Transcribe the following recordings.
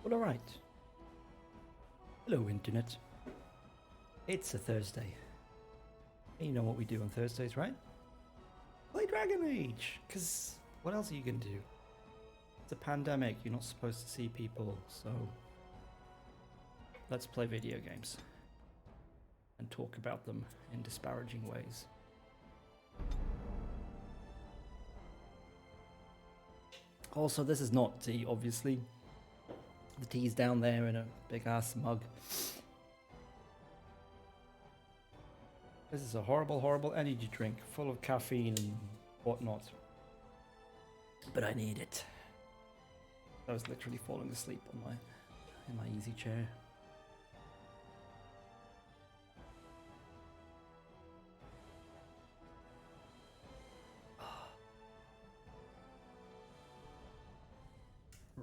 Well, alright. Hello, Internet. It's a Thursday. And you know what we do on Thursdays, right? Play Dragon Age! Because what else are you going to do? It's a pandemic, you're not supposed to see people, so let's play video games. And talk about them in disparaging ways. Also, this is not tea, obviously. The tea's down there in a big ass mug. This is a horrible, horrible energy drink full of caffeine and whatnot. But I need it. I was literally falling asleep on in my easy chair.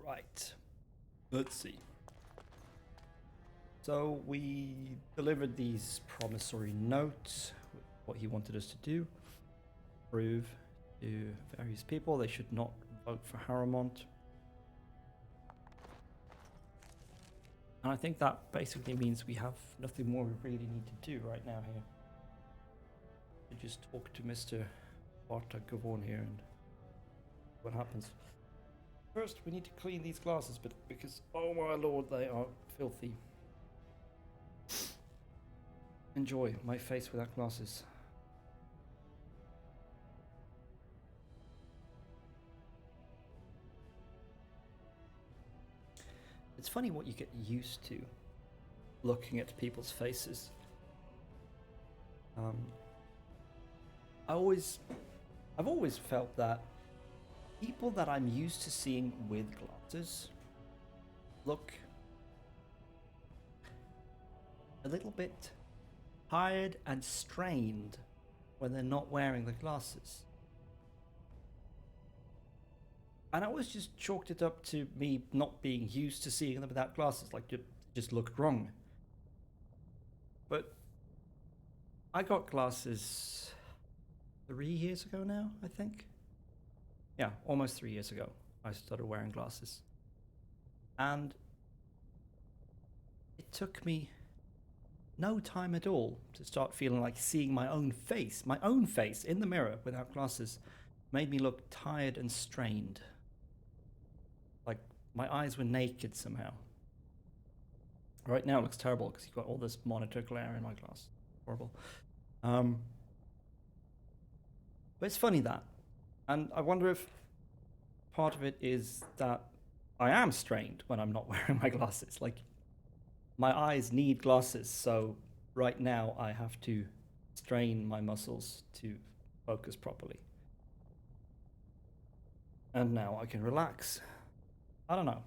Right. Let's see. So we delivered these promissory notes, what he wanted us to do. Prove to various people they should not vote for Harrowmont. And I think that basically means we have nothing more we really need to do right now here. We just talk to Mr. Bartek Gavon here and what happens. First, we need to clean these glasses, but because, oh my lord, they are filthy. Enjoy my face without glasses. It's funny what you get used to looking at people's faces. I've always felt that people that I'm used to seeing with glasses look a little bit tired and strained when they're not wearing the glasses. And I always just chalked it up to me not being used to seeing them without glasses, like it just looked wrong. But I got glasses 3 years ago now, I think. Yeah, almost 3 years ago, I started wearing glasses. And it took me no time at all to start feeling like seeing my own face in the mirror without glasses made me look tired and strained. Like my eyes were naked somehow. Right now it looks terrible because you've got all this monitor glare in my glass. Horrible. But it's funny that. And I wonder if part of it is that I am strained when I'm not wearing my glasses. Like, my eyes need glasses, so right now I have to strain my muscles to focus properly. And now I can relax. I don't know.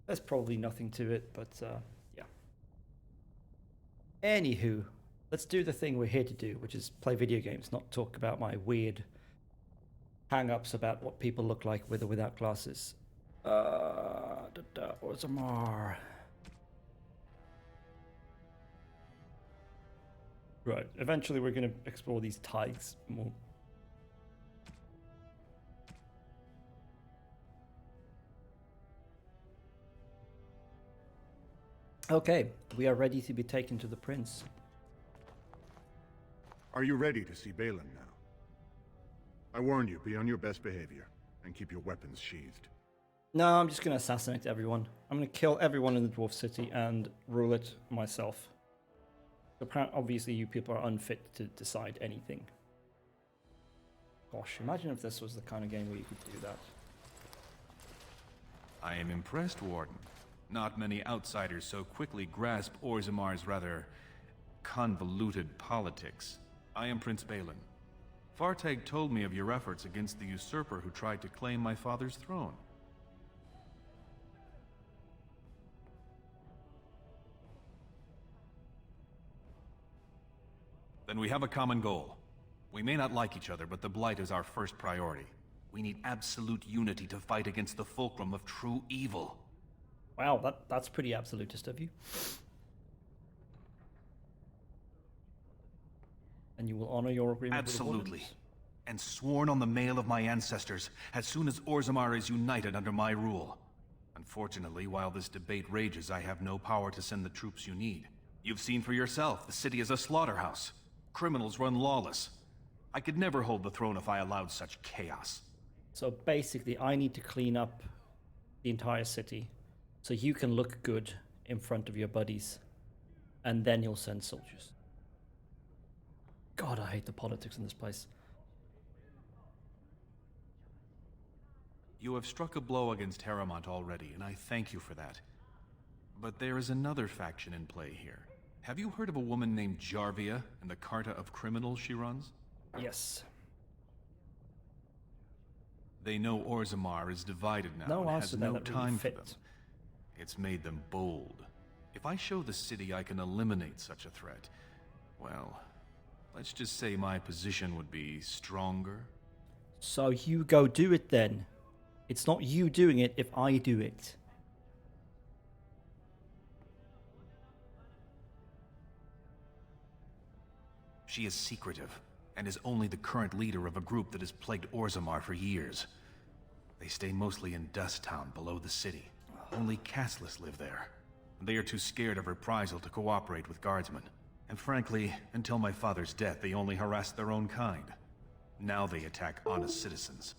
There's probably nothing to it, but yeah. Anywho, let's do the thing we're here to do, which is play video games, not talk about my weird hang-ups about what people look like with or without glasses. Orzammar. Right, eventually we're going to explore these tigers more. Okay, we are ready to be taken to the prince. Are you ready to see Balin now? I warn you, be on your best behavior, and keep your weapons sheathed. No, I'm just going to assassinate everyone. I'm going to kill everyone in the Dwarf City and rule it myself. Obviously, you people are unfit to decide anything. Gosh, imagine if this was the kind of game where you could do that. I am impressed, Warden. Not many outsiders so quickly grasp Orzammar's rather convoluted politics. I am Prince Balin. Fartag told me of your efforts against the usurper who tried to claim my father's throne. Then we have a common goal. We may not like each other, but the Blight is our first priority. We need absolute unity to fight against the fulcrum of true evil. Wow, that's pretty absolutist of you. And you will honor your agreement Absolutely. with the Wardens? And sworn on the mail of my ancestors as soon as Orzammar is united under my rule. Unfortunately, while this debate rages, I have no power to send the troops you need. You've seen for yourself, the city is a slaughterhouse. Criminals run lawless. I could never hold the throne if I allowed such chaos. So basically, I need to clean up the entire city so you can look good in front of your buddies, and then you'll send soldiers. God, I hate the politics in this place. You have struck a blow against Harrowmont already, and I thank you for that. But there is another faction in play here. Have you heard of a woman named Jarvia and the Carta of Criminals she runs? Yes. They know Orzammar is divided now No and answer has there no that really time for them. fit. It's made them bold. If I show the city I can eliminate such a threat, well, let's just say my position would be stronger. So you go do it then. It's not you doing it if I do it. She is secretive, and is only the current leader of a group that has plagued Orzammar for years. They stay mostly in Dust Town, below the city. Only Castless live there. They are too scared of reprisal to cooperate with guardsmen. And frankly, until my father's death, they only harassed their own kind. Now they attack honest citizens.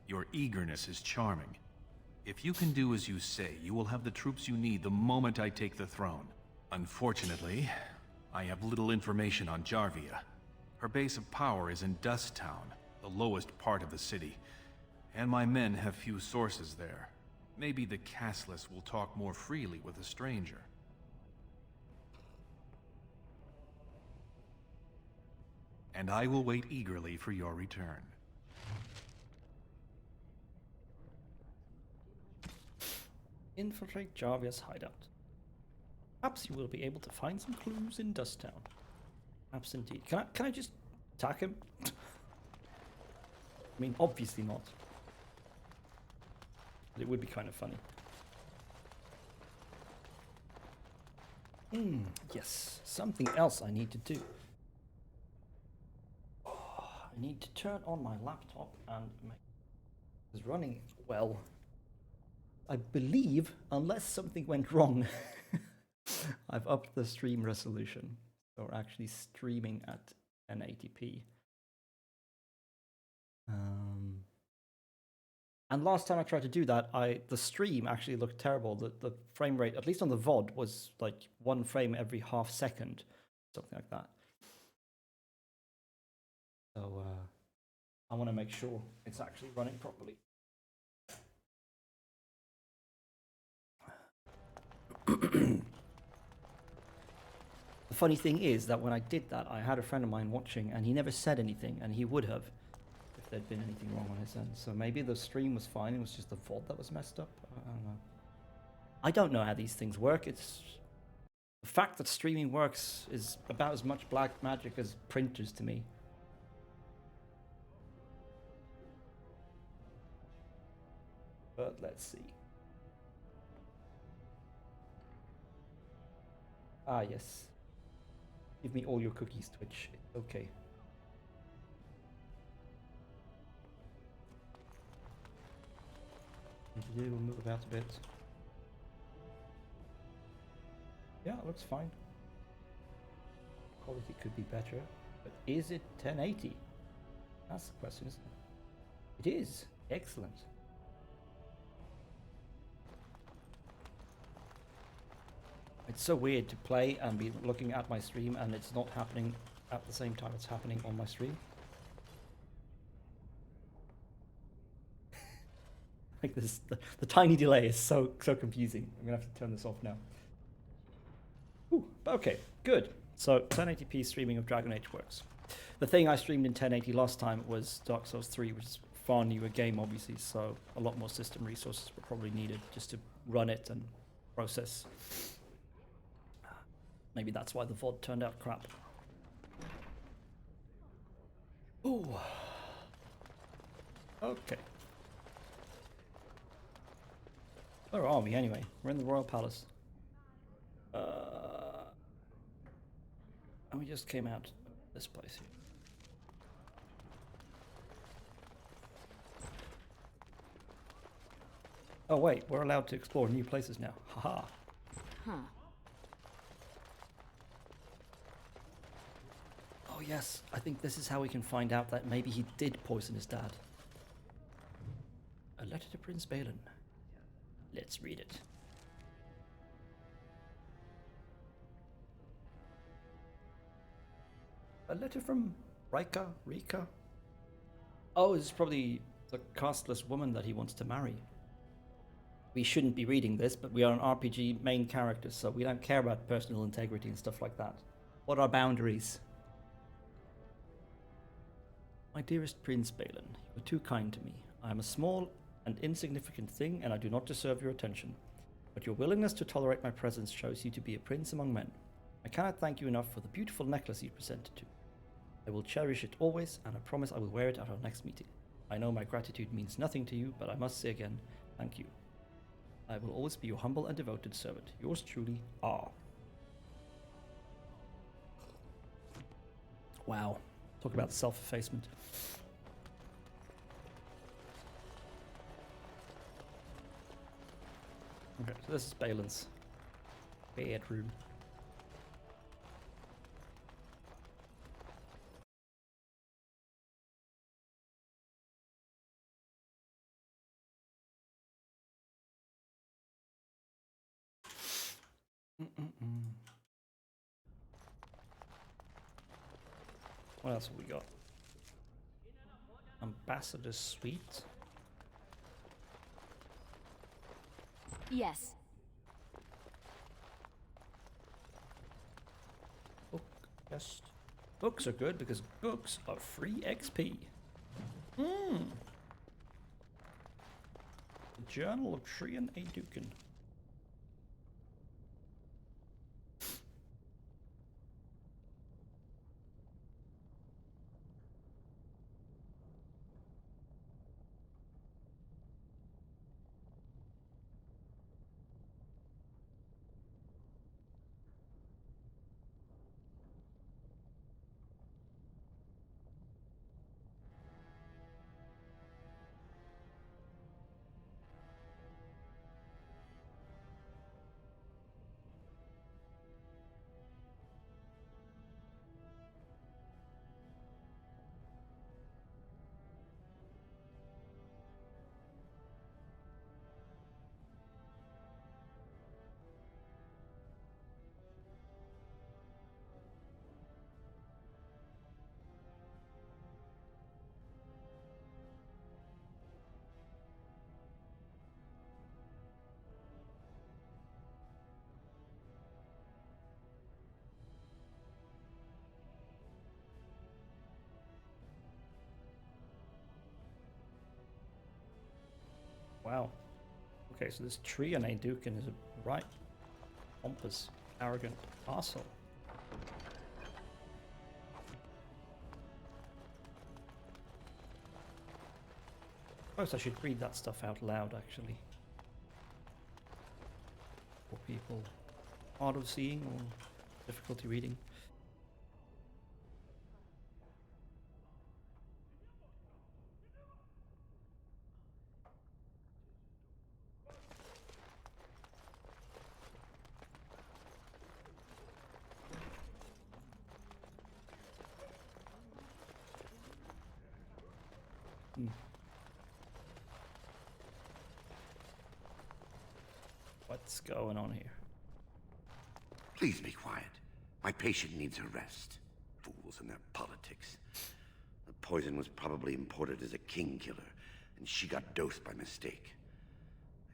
Your eagerness is charming. If you can do as you say, you will have the troops you need the moment I take the throne. Unfortunately, I have little information on Jarvia. Her base of power is in Dust Town, the lowest part of the city, and my men have few sources there. Maybe the Castless will talk more freely with a stranger. And I will wait eagerly for your return. Infiltrate Jarvia's hideout. Perhaps you will be able to find some clues in Dust Town. Perhaps indeed. Can I just attack him? I mean, obviously not. But it would be kind of funny. Yes, something else I need to do. I need to turn on my laptop and make it running well. I believe, unless something went wrong, I've upped the stream resolution. So we're actually streaming at 1080p. And last time I tried to do that, the stream actually looked terrible. The frame rate, at least on the VOD, was like 1 frame every half second, something like that. So I want to make sure it's actually running properly. The funny thing is that when I did that, I had a friend of mine watching, and he never said anything, and he would have if there'd been anything wrong on his end. So maybe the stream was fine, it was just the VOD that was messed up. I don't know. I don't know how these things work. It's the fact that streaming works is about as much black magic as printers to me. But let's see. Ah, yes. Give me all your cookies, Twitch. It's okay. We'll move about a bit. Yeah, it looks fine. Quality could be better, but is it 1080? That's the question, isn't it? It is. Excellent. It's so weird to play and be looking at my stream and it's not happening at the same time it's happening on my stream. Like this, the tiny delay is so confusing. I'm gonna have to turn this off now. Ooh, okay, good. So 1080p streaming of Dragon Age works. The thing I streamed in 1080 last time was Dark Souls 3, which is a far newer game, obviously, so a lot more system resources were probably needed just to run it and process. Maybe that's why the VOD turned out crap. Ooh. Okay. Where are we anyway? We're in the Royal Palace. And we just came out of this place here. Oh wait, we're allowed to explore new places now. Haha. Huh. Oh yes, I think this is how we can find out that maybe he did poison his dad. A letter to Prince Balin. Let's read it. A letter from Rika? Oh, this is probably the castless woman that he wants to marry. We shouldn't be reading this, but we are an RPG main character, so we don't care about personal integrity and stuff like that. What are boundaries? My dearest Prince Balin, you were too kind to me. I am a small and insignificant thing, and I do not deserve your attention. But your willingness to tolerate my presence shows you to be a prince among men. I cannot thank you enough for the beautiful necklace you presented to me. I will cherish it always, and I promise I will wear it at our next meeting. I know my gratitude means nothing to you, but I must say again, thank you. I will always be your humble and devoted servant. Yours truly, R. Wow. Talk about self-effacement. Okay, so this is Balin's bedroom. What else have we got? Ambassador's Suite. Yes. Book chest. Books are good because books are free XP. The Journal of Trian A. Dukin. Wow. Okay, so this Trian A. Dukin is a right pompous, arrogant arsehole. Suppose I should read that stuff out loud, actually. For people hard of seeing or difficulty reading. What's going on here? Please be quiet. My patient needs a rest. Fools and their politics. The poison was probably imported as a king killer, and she got dosed by mistake.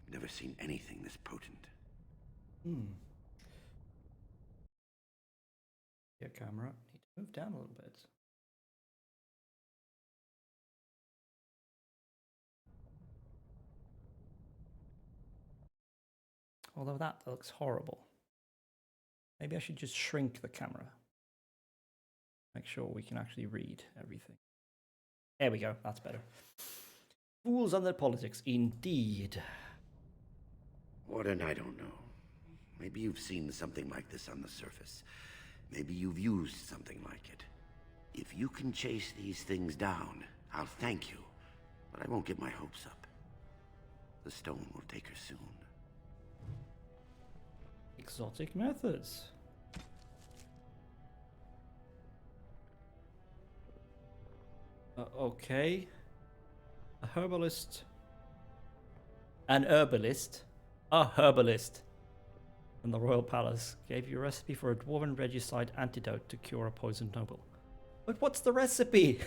I've never seen anything this potent. Yeah, camera. Need to move down a little bit. Although that looks horrible. Maybe I should just shrink the camera. Make sure we can actually read everything. There we go, that's better. Fools and their politics, indeed. Warden, I don't know. Maybe you've seen something like this on the surface. Maybe you've used something like it. If you can chase these things down, I'll thank you. But I won't get my hopes up. The stone will take her soon. Exotic methods. Okay. A herbalist. An herbalist. A herbalist. In the royal palace gave you a recipe for a dwarven regicide antidote to cure a poisoned noble. But what's the recipe?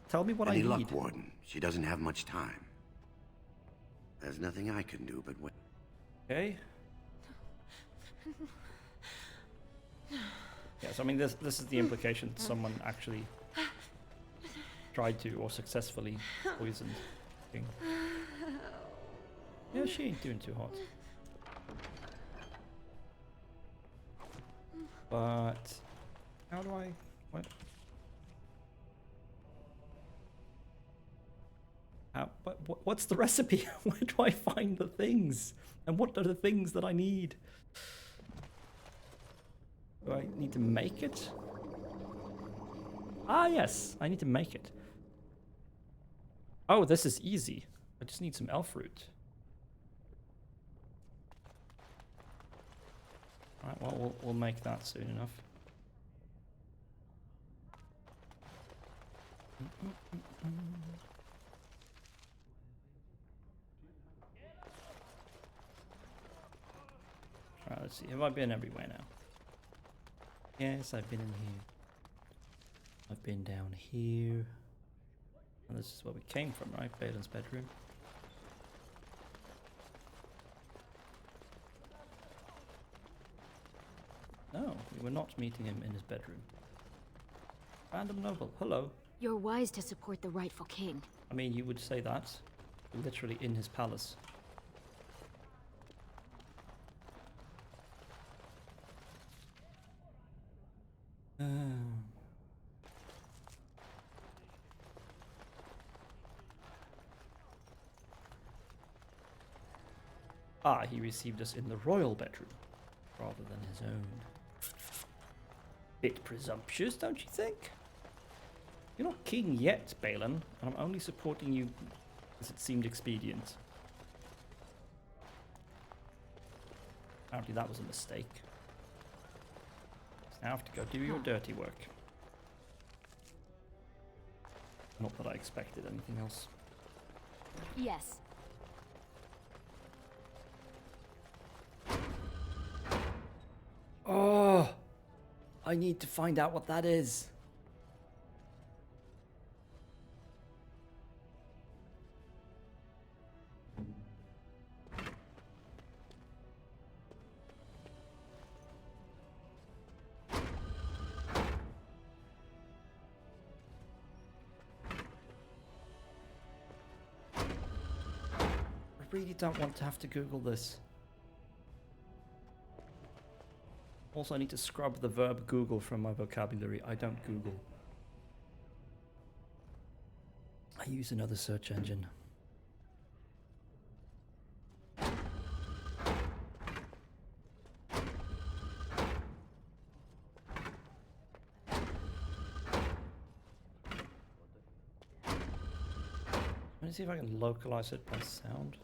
Tell me what I Any need. luck, Warden? She doesn't have much time. There's nothing I can do but wait. Okay. Yes, I mean this is the implication that someone actually tried to or successfully poisoned King. Yeah, she ain't doing too hot. But how do I what? What's the recipe? Where do I find the things? And what are the things that I need? Do I need to make it? Ah, yes, I need to make it. Oh, this is easy. I just need some elf root. Alright, well, we'll make that soon enough. Alright, let's see. Have I been everywhere now? Yes, I've been in here. I've been down here. And this is where we came from, right? Balin's bedroom. No, we were not meeting him in his bedroom. Random noble, hello. You're wise to support the rightful king. I mean, you would say that. We're literally in his palace. Ah, he received us in the royal bedroom, rather than his own. Bit presumptuous, don't you think? You're not king yet, Balin, and I'm only supporting you as it seemed expedient. Apparently that was a mistake. So now I have to go do your dirty work. Not that I expected anything else. Yes. Oh, I need to find out what that is. I really don't want to have to Google this. Also, I need to scrub the verb Google from my vocabulary. I don't Google. I use another search engine. Let me see if I can localize it by sound.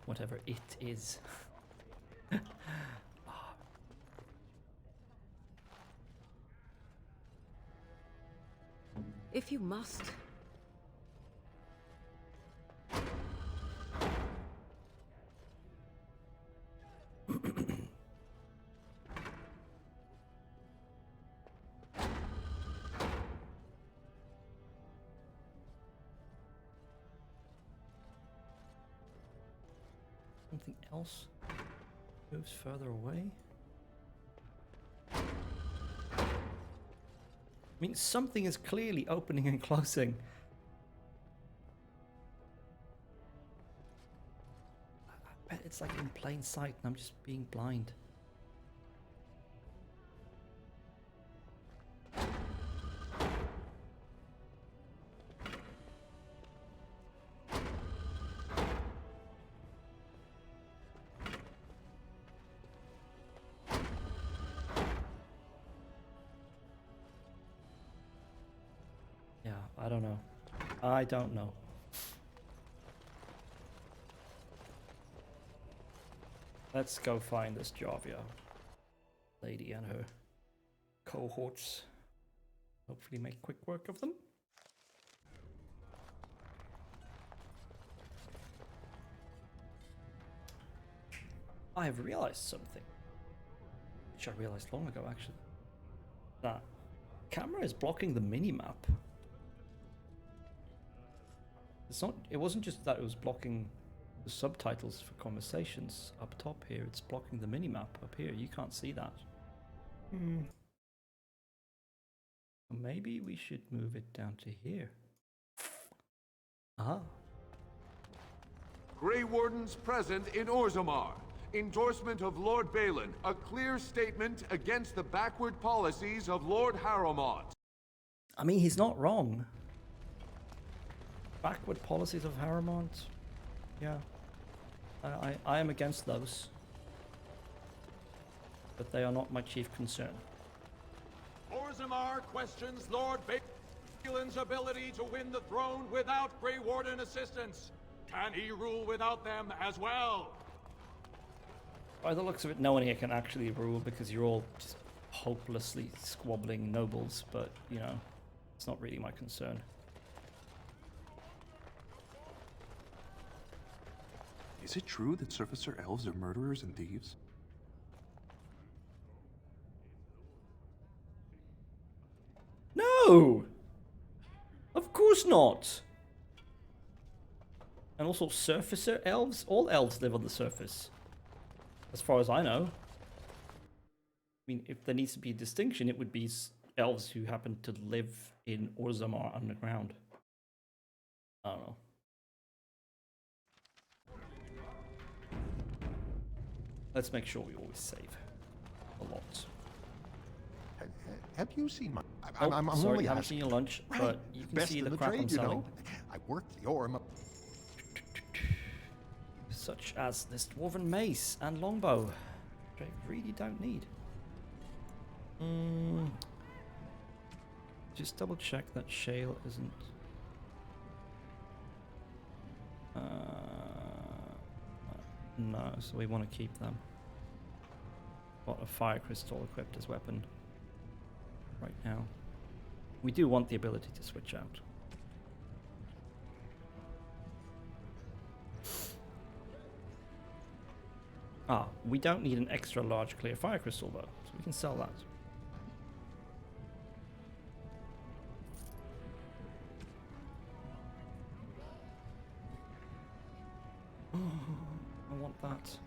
Whatever it is. If you must. Something else moves further away. I mean, something is clearly opening and closing. It's like in plain sight and I'm just being blind. Yeah, I don't know. I don't know. Let's go find this Javia lady and her cohorts. Hopefully make quick work of them. I have realized something, which I realized long ago actually. That camera is blocking the minimap. It's not, it wasn't just that it was blocking the subtitles for conversations up top here, it's blocking the minimap up here. You can't see that. Maybe we should move it down to here. Ah. Grey Wardens present in Orzammar. Endorsement of Lord Balin. A clear statement against the backward policies of Lord Harrowmont. I mean, he's not wrong. Backward policies of Harrowmont? Yeah. I am against those. But they are not my chief concern. Orzammar questions Lord Balin's ability to win the throne without Grey Warden assistance. Can he rule without them as well? By the looks of it, no one here can actually rule because you're all just hopelessly squabbling nobles, but, you know, it's not really my concern. Is it true that Surfacer Elves are murderers and thieves? No! Of course not! And also, Surfacer Elves? All elves live on the surface. As far as I know. I mean, if there needs to be a distinction, it would be elves who happen to live in Orzammar underground. I don't know. Let's make sure we always save a lot. Have you seen my... Oh, I'm sorry, only you haven't asking. seen your lunch, Right. but you can Best see in the the crap I'm trade, you selling. know. I work the Orem. Such as this dwarven mace and longbow, which I really don't need. Just double check that Shale isn't. No, so we want to keep them. Got a fire crystal equipped as weapon right now. We do want the ability to switch out. Ah, we don't need an extra large clear fire crystal though, so we can sell that. I want that.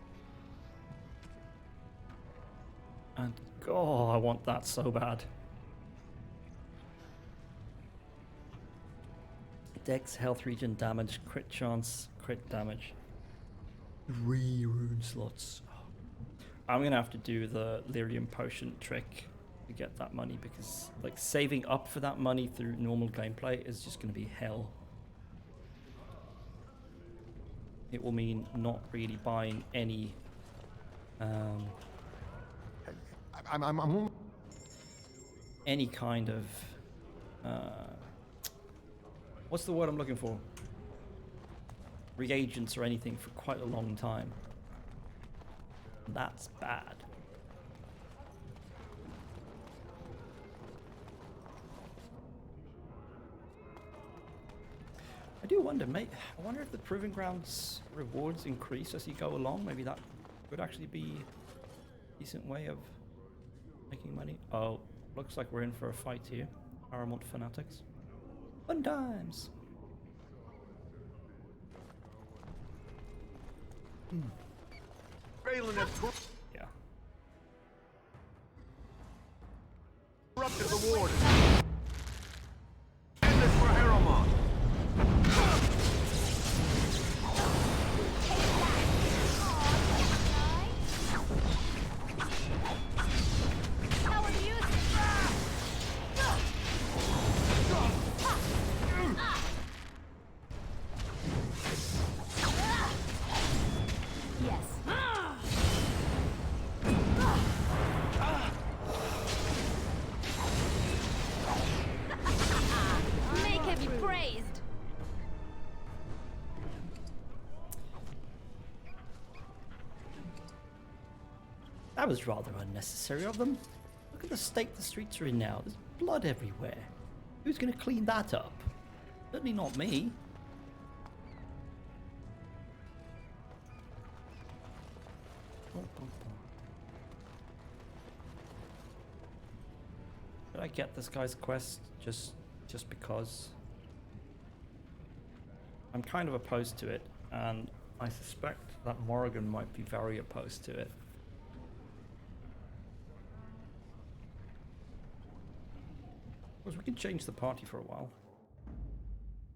And oh, I want that so bad. Dex, health regen, damage, crit chance, crit damage. 3 rune slots. I'm gonna have to do the lyrium potion trick to get that money because like saving up for that money through normal gameplay is just gonna be hell. It will mean not really buying any I'm any kind of what's the word I'm looking for? Reagents or anything for quite a long time. That's bad. I do wonder, I wonder if the Proving Grounds rewards increase as you go along. Maybe that could actually be a decent way of making money. Oh, looks like we're in for a fight here. Harrowmont fanatics. Fun times. Balin has Yeah. corrupted the Warden. End this for Harrowmont. That was rather unnecessary of them. Look at the state the streets are in now. There's blood everywhere. Who's going to clean that up? Certainly not me. Did I get this guy's quest just because? I'm kind of opposed to it, and I suspect that Morrigan might be very opposed to it. Of course, we can change the party for a while.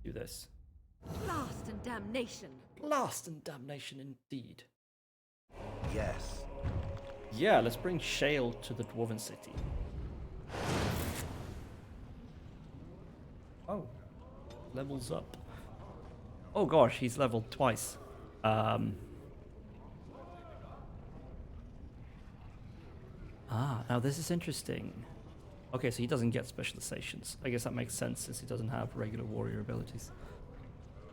Do this. Blast and damnation! Blast and damnation indeed. Yes. Yeah, let's bring Shale to the Dwarven City. Oh. Levels up. Oh gosh, he's leveled twice. Now this is interesting. Okay, so he doesn't get specializations. I guess that makes sense since he doesn't have regular warrior abilities.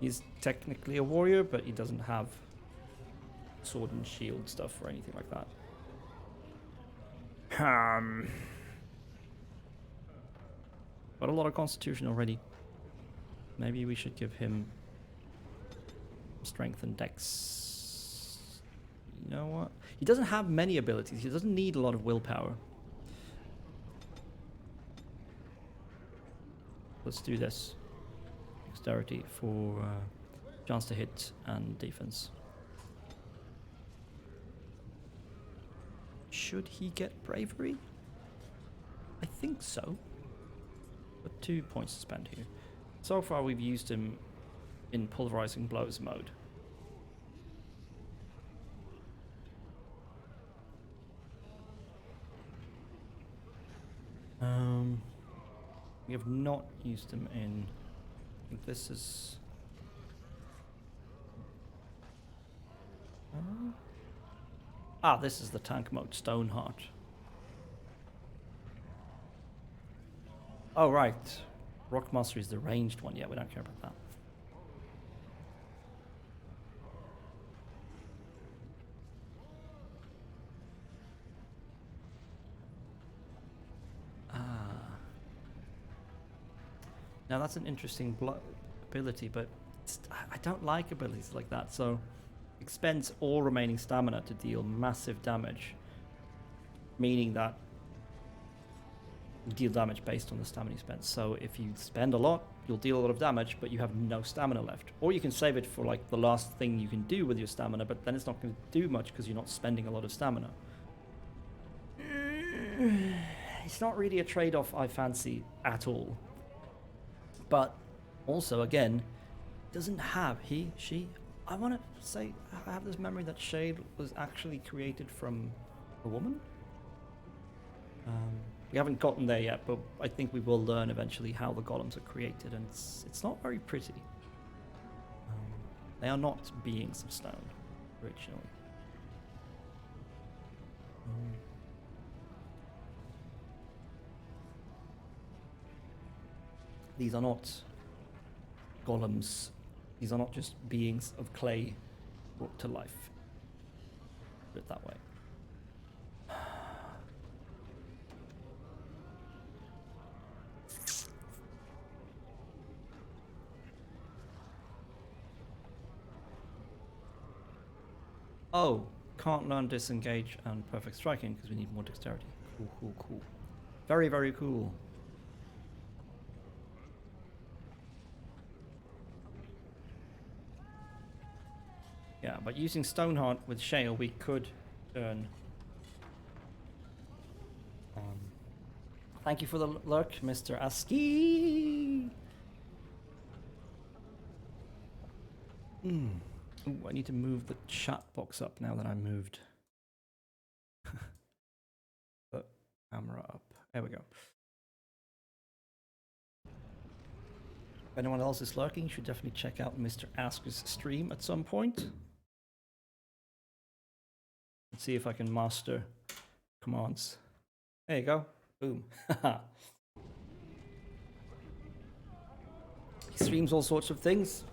He's technically a warrior, but he doesn't have sword and shield stuff or anything like that. Got a lot of constitution already. Maybe we should give him strength and dex. You know what? He doesn't have many abilities. He doesn't need a lot of willpower. Let's do this. Dexterity for chance to hit and defense. Should he get bravery? I think so. But 2 points to spend here. So far we've used him in pulverizing blows mode. We have not used him in. I think this is. This is the tank mode, Stoneheart. Oh right, Rockmaster is the ranged one. Yeah, we don't care about that. Now that's an interesting ability, but I don't like abilities like that. So, expends all remaining stamina to deal massive damage, meaning that you deal damage based on the stamina you spend. So if you spend a lot, you'll deal a lot of damage, but you have no stamina left. Or you can save it for like the last thing you can do with your stamina, but then it's not going to do much because you're not spending a lot of stamina. It's not really a trade-off I fancy at all. But also, again, doesn't have she. I want to say I have this memory that Shade was actually created from a woman. We haven't gotten there yet, but I think we will learn eventually how the golems are created, and it's not very pretty. They are not beings of stone originally. These are not golems. These are not just beings of clay brought to life. Put it that way. Oh, can't learn disengage and perfect striking because we need more dexterity. Cool, cool, cool. Very, very cool. Yeah, but using Stoneheart with Shale, we could earn. Thank you for the lurk, Mr. ASCII. Ooh, I need to move the chat box up now that I moved the camera up. There we go. If anyone else is lurking, you should definitely check out Mr. Asker's stream at some point. Let's see if I can master commands. There you go. Boom. He streams all sorts of things.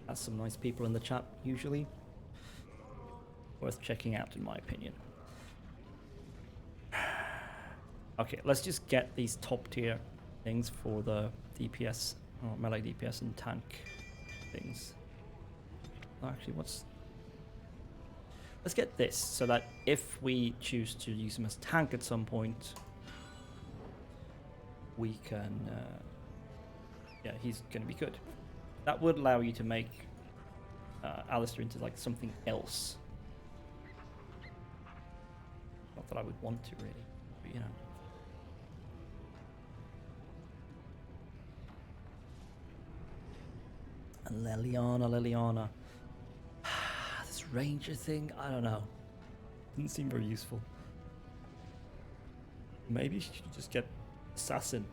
Has some nice people in the chat, usually. Worth checking out, in my opinion. Okay, let's just get these top tier things for the DPS, or melee DPS and tank things. Oh, actually, let's get this, so that if we choose to use him as tank at some point, we can, yeah, he's going to be good. That would allow you to make Alistair into like something else. Not that I would want to really, but you know. And Leliana. This ranger thing, I don't know. Didn't seem very useful. Maybe she should just get assassin.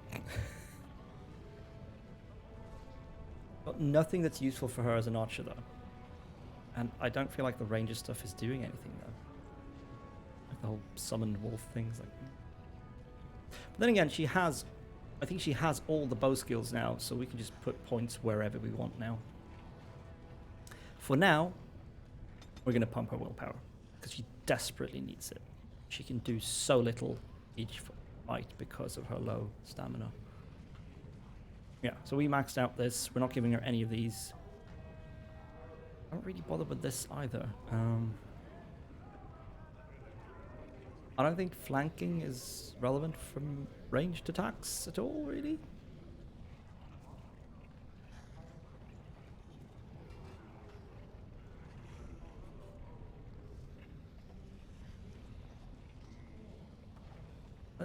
Got nothing that's useful for her as an archer though. And I don't feel like the ranger stuff is doing anything though. Like the whole summoned wolf things like. But then again, I think she has all the bow skills now, so we can just put points wherever we want now. For now, we're going to pump her willpower, because she desperately needs it. She can do so little each fight because of her low stamina. Yeah, so we maxed out this. We're not giving her any of these. I don't really bother with this either. I don't think flanking is relevant from ranged attacks at all, really.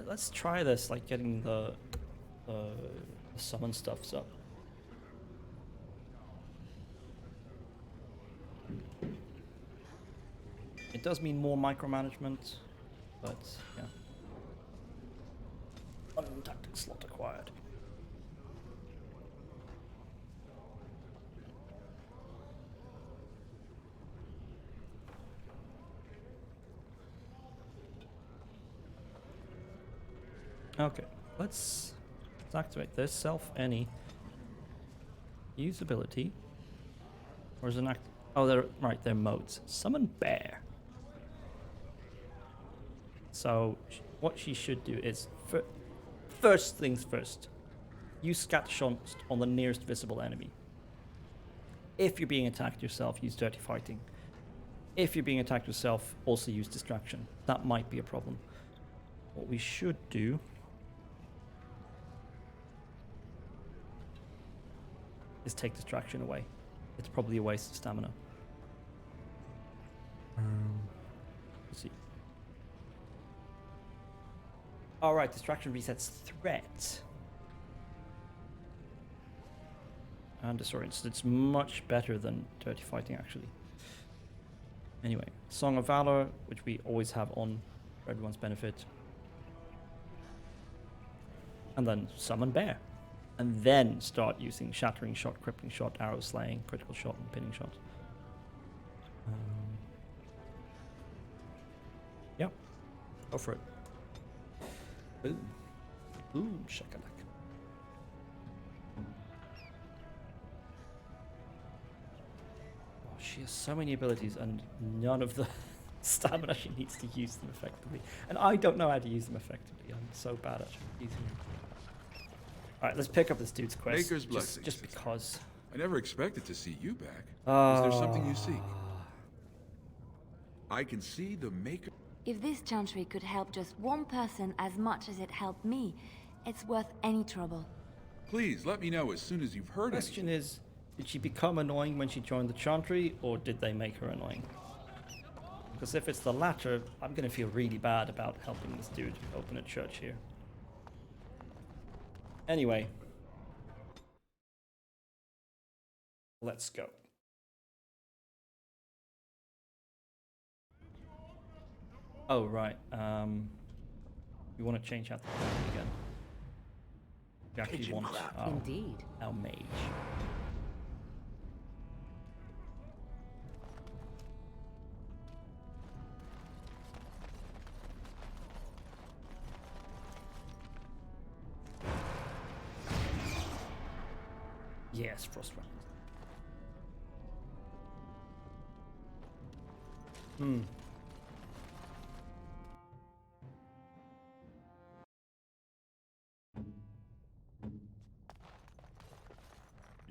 Let's try this, like getting the summon stuffs up. It does mean more micromanagement, but yeah. One tactic slot acquired. Okay, let's activate this. Self any. Use ability. Or is an act? Oh, they're right. They're modes. Summon bear. So what she should do is first things first. Use scattershot on the nearest visible enemy. If you're being attacked yourself, use dirty fighting. If you're being attacked yourself, also use distraction. That might be a problem. What we should do is take distraction away. It's probably a waste of stamina. Let's see. Alright, distraction resets threat. And disorients. It's much better than dirty fighting, actually. Anyway, Song of Valor, which we always have on for everyone's benefit. And then summon bear. And then start using shattering shot, crippling shot, arrow slaying, critical shot, and pinning shot. Yeah, go for it. Boom. Boom, shakalaka. Oh, she has so many abilities and none of the stamina she needs to use them effectively. And I don't know how to use them effectively. I'm so bad at using them. Alright, let's pick up this dude's quest. Maker's blessings. Just because. I never expected to see you back. Is there something you seek? I can see the Maker... If this chantry could help just one person as much as it helped me, it's worth any trouble. Please, let me know as soon as you've heard The question is, did she become annoying when she joined the chantry, or did they make her annoying? Because if it's the latter, I'm going to feel really bad about helping this dude open a church here. Anyway. Let's go. Oh, right. We want to change out the clothing again. We actually want Indeed. our mage. Yes, Frostwing.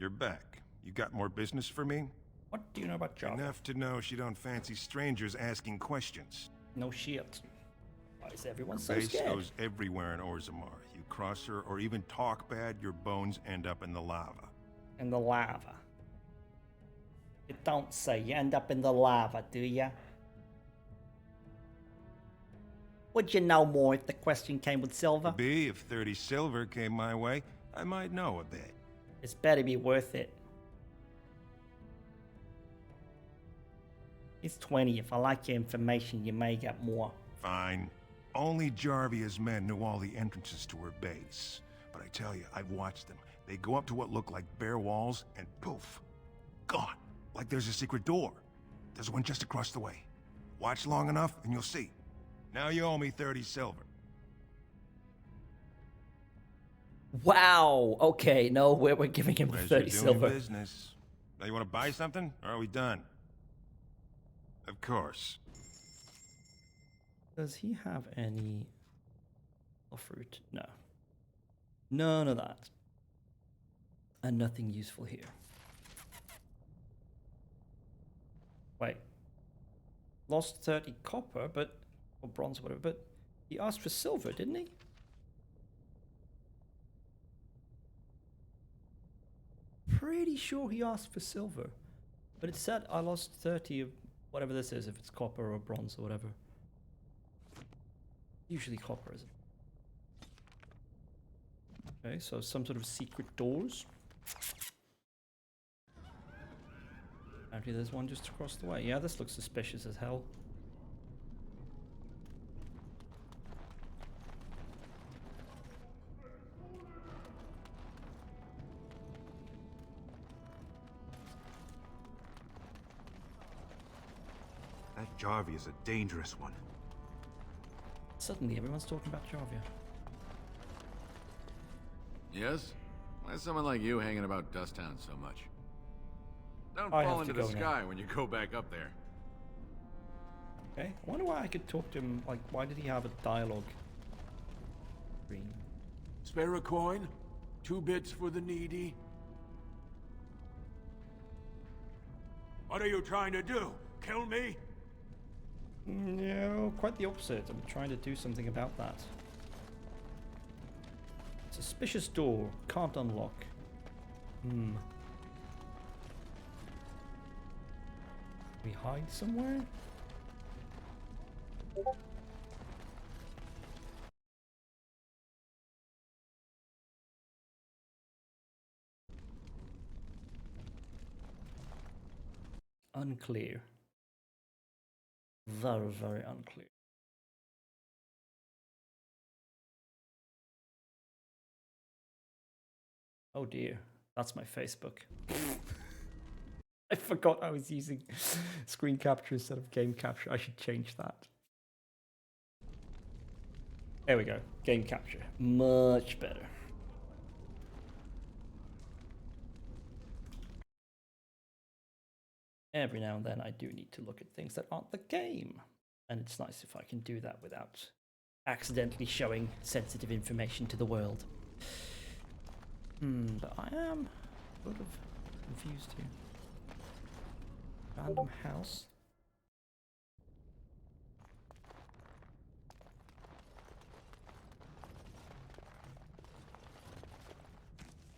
you're back. You got more business for me? What do you know about Jarvia? Enough to know she don't fancy strangers asking questions. No shit. Why is everyone so Base scared? goes everywhere in Orzammar. You cross her or even talk bad, your bones end up in the lava. In the lava. You don't say. You end up in the lava, do ya? Would you know more if the question came with silver? Be if 30 silver came my way, I might know a bit. It's better be worth it. It's 20. If I like your information, you may get more. Fine. Only Jarvia's men knew all the entrances to her base. But I tell you, I've watched them. They go up to what look like bare walls, and poof, gone. Like there's a secret door. There's one just across the way. Watch long enough, and you'll see. Now you owe me 30 silver. Wow. Okay, no, we're giving him the Pleasure 30 doing silver. business. Now you want to buy something, or are we done? Of course. Does he have any fruit? No. None of that. And nothing useful here. Wait. Lost 30 copper, but... or bronze or whatever, but he asked for silver, didn't he? Pretty sure he asked for silver. But it said I lost 30 of whatever this is, if it's copper or bronze or whatever. Usually copper, isn't it? Okay, so some sort of secret doors. Apparently there's one just across the way. Yeah, this looks suspicious as hell. That Jarvia is a dangerous one. Suddenly everyone's talking about Jarvia. Yes? Why is someone like you hanging about Dusttown so much? Don't I fall have to into the go now. sky when you go back up there. Okay, I wonder why I could talk to him, like, why did he have a dialogue screen? Spare a coin? 2 bits for the needy? What are you trying to do? Kill me? No, quite the opposite. I'm trying to do something about that. Suspicious door. Can't unlock. We hide somewhere? Unclear. Very, very unclear. Oh dear, that's my Facebook. I forgot I was using screen capture instead of game capture. I should change that. There we go, game capture. Much better. Every now and then I do need to look at things that aren't the game. And it's nice if I can do that without accidentally showing sensitive information to the world. But I am sort of confused here. Random house.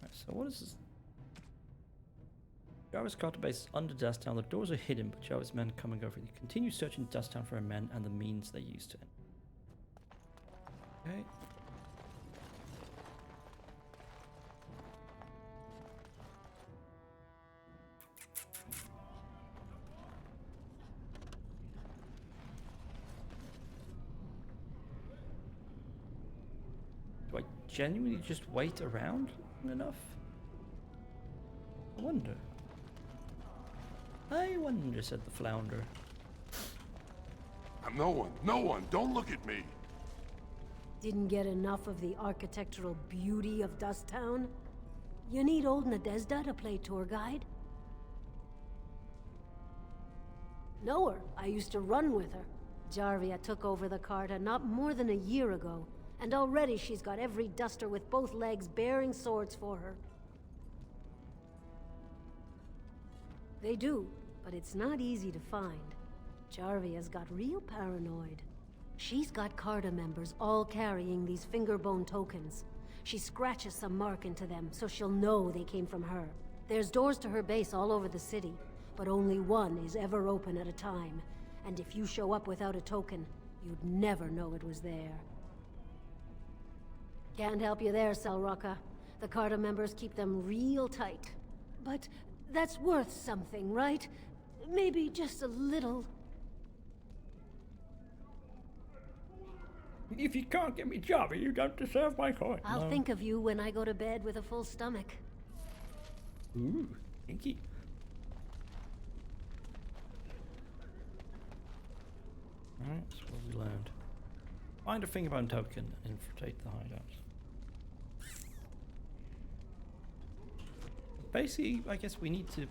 Right, so what is this? Jarvis Carter base is under Dusttown. The doors are hidden, but Jarvis' men come and go freely. Continue searching Dusttown for her men and the means they used to enter. Okay. Do I genuinely just wait around long enough? I wonder. I wonder, said the flounder. I'm no one, don't look at me. Didn't get enough of the architectural beauty of Dusttown? You need old Nadezda to play tour guide? Know her. I used to run with her. Jarvia took over the Carta not more than a year ago, and already she's got every duster with both legs bearing swords for her. They do, but it's not easy to find. Jarvia's got real paranoid. She's got Carta members all carrying these fingerbone tokens. She scratches some mark into them so she'll know they came from her. There's doors to her base all over the city, but only one is ever open at a time. And if you show up without a token, you'd never know it was there. Can't help you there, Selrocka. The Carta members keep them real tight. But that's worth something, right? Maybe just a little. If you can't get me Jarvia, you don't deserve my coin. I'll think of you when I go to bed with a full stomach. Ooh, kinky. Alright, that's what we learned. Find a fingerbone token and infiltrate the hideout. Basically, I guess we need to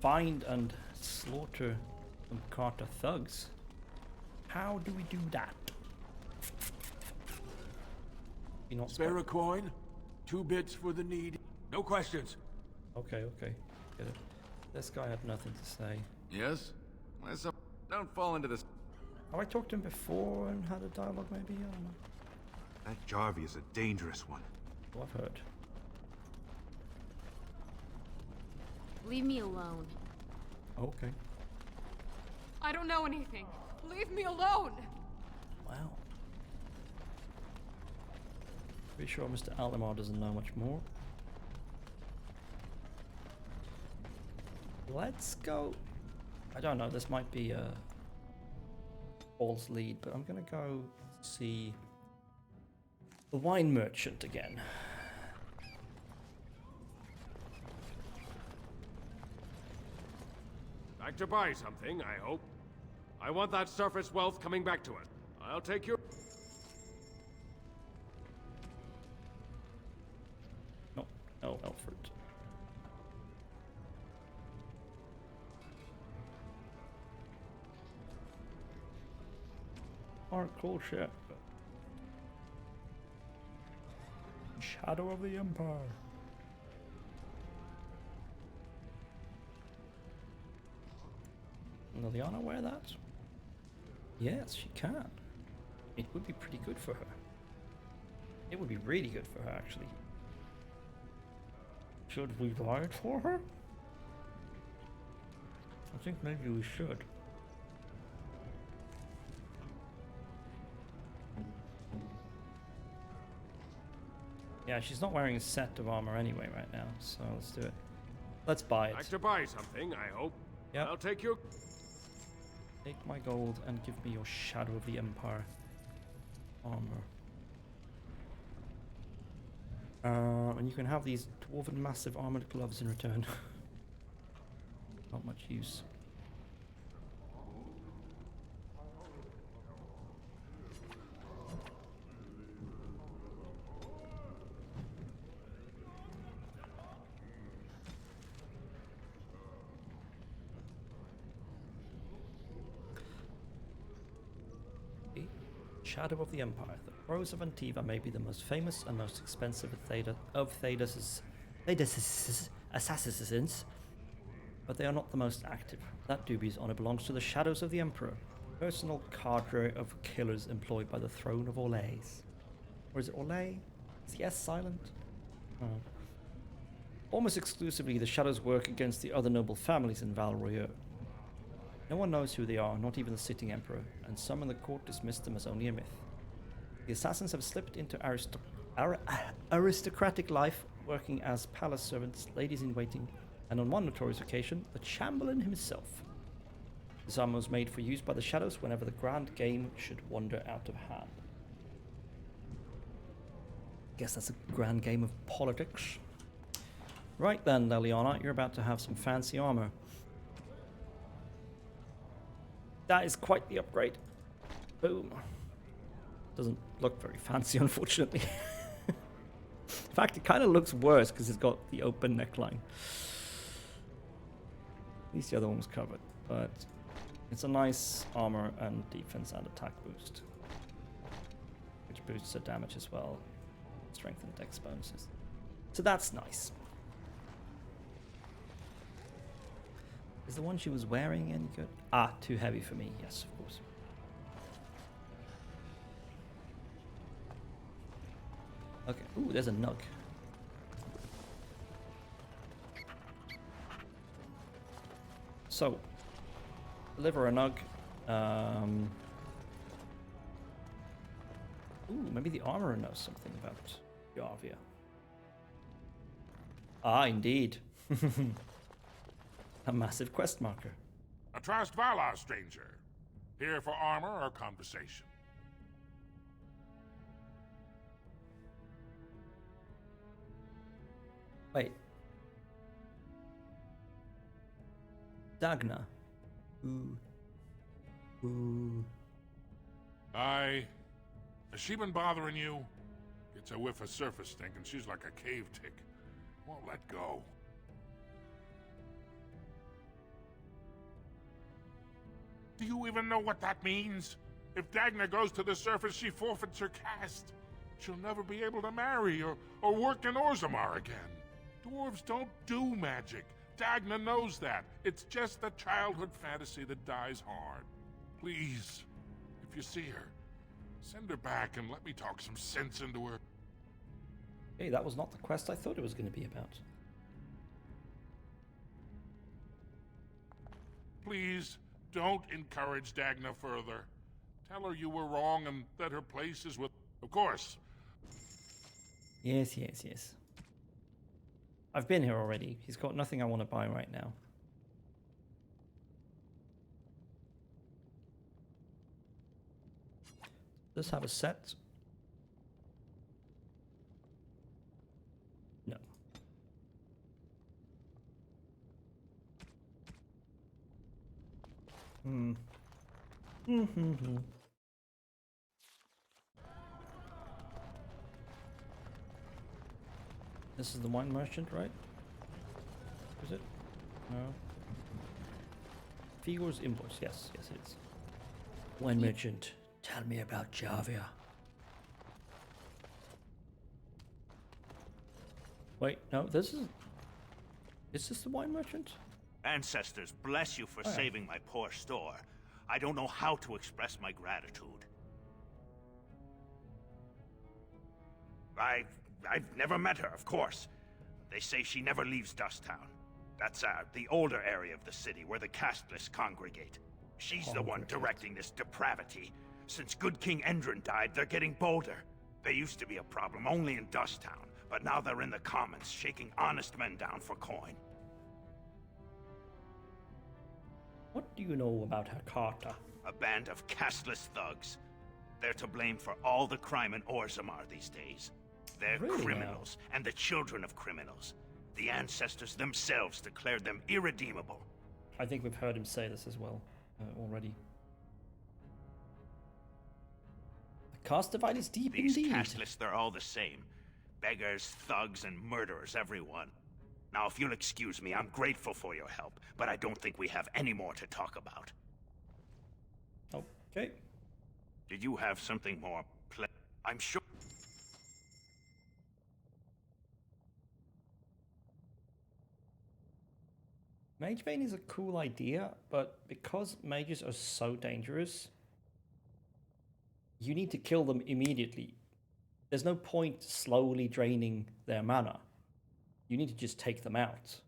find and slaughter some Carta thugs. How do we do that? Spare a coin? 2 bits for the needy. No questions. Okay, okay. Get it. This guy had nothing to say. Yes? Don't fall into this. Have I talked to him before and had a dialogue maybe? I don't know. That Jarvia is a dangerous one. Oh, I've heard. Leave me alone. Okay. I don't know anything. Leave me alone! Wow. Pretty sure Mr. Altamar doesn't know much more. Let's go. I don't know, this might be a false lead, but I'm gonna go see the wine merchant again. Back to buy something, I hope. I want that surface wealth coming back to us. I'll take your... No, Alfred. Hardcore ship. Shadow of the Empire. Will Leliana wear that? Yes, she can. It would be pretty good for her. It would be really good for her, actually. Should we buy it for her? I think maybe we should. Yeah, she's not wearing a set of armor anyway right now, so let's do it. Let's buy it. Back to buy something, I hope. Yep. I'll take your... Take my gold and give me your Shadow of the Empire armor. And you can have these dwarven massive armored gloves in return. Not much use. Shadow of the Empire. The Crows of Antiva may be the most famous and most expensive of Thaddeus' assassins, but they are not the most active. That dubious honor belongs to the Shadows of the Emperor, personal cadre of killers employed by the throne of Orlais. Or is it Orlais? Is the S silent? Oh. Almost exclusively, the Shadows work against the other noble families in Val Royeaux. No one knows who they are, not even the sitting emperor, and some in the court dismiss them as only a myth. The assassins have slipped into aristocratic life, working as palace servants, ladies-in-waiting, and on one notorious occasion, the Chamberlain himself. This armor was made for use by the Shadows whenever the grand game should wander out of hand. Guess that's a grand game of politics. Right then, Leliana, you're about to have some fancy armor. That is quite the upgrade. Boom. Doesn't look very fancy, unfortunately. In fact, it kind of looks worse because it's got the open neckline. At least the other one was covered, but it's a nice armor and defense and attack boost, which boosts the damage as well, strength and dex bonuses. So that's nice. Is the one she was wearing any good? Ah, too heavy for me. Yes, of course. Okay. Ooh, there's a nug. So, deliver a nug. Ooh, maybe the armorer knows something about Jarvia. Ah, indeed. A massive quest marker. A Trast Valar stranger. Here for armor or conversation? Wait. Dagna. Ooh. Aye. Has she been bothering you? Gets a whiff of surface stink and she's like a cave tick. Won't let go. Do you even know what that means? If Dagna goes to the surface, she forfeits her caste. She'll never be able to marry or work in Orzammar again. Dwarves don't do magic. Dagna knows that. It's just a childhood fantasy that dies hard. Please, if you see her, send her back and let me talk some sense into her. Hey, that was not the quest I thought it was going to be about. Please, don't encourage Dagna further. Tell her you were wrong and that her place is with... Of course. Yes. I've been here already. He's got nothing I want to buy right now. Does have a set? No. This is the wine merchant, right? Is it? No. Figur's invoice. Yes, it is. Wine merchant. Tell me about Jarvia. Wait, no, this is... Is this the wine merchant? Ancestors, bless you for saving my poor store. I don't know how to express my gratitude. I've never met her, of course. They say she never leaves Dusttown. That's the older area of the city where the casteless congregate. She's the one directing this depravity. Since good King Endrin died, they're getting bolder. They used to be a problem only in Dusttown, but now they're in the commons, shaking honest men down for coin. What do you know about her Carta? A band of casteless thugs. They're to blame for all the crime in Orzammar these days. They're Really criminals, and the children of criminals. The ancestors themselves declared them irredeemable. I think we've heard him say this as well already. The caste divide is deep These indeed. casteless, they're all the same. Beggars, thugs, and murderers, everyone. Now, if you'll excuse me, I'm grateful for your help, but I don't think we have any more to talk about. Okay. Did you have something more I'm sure... Magebane is a cool idea, but because mages are so dangerous, you need to kill them immediately. There's no point slowly draining their mana. You need to just take them out.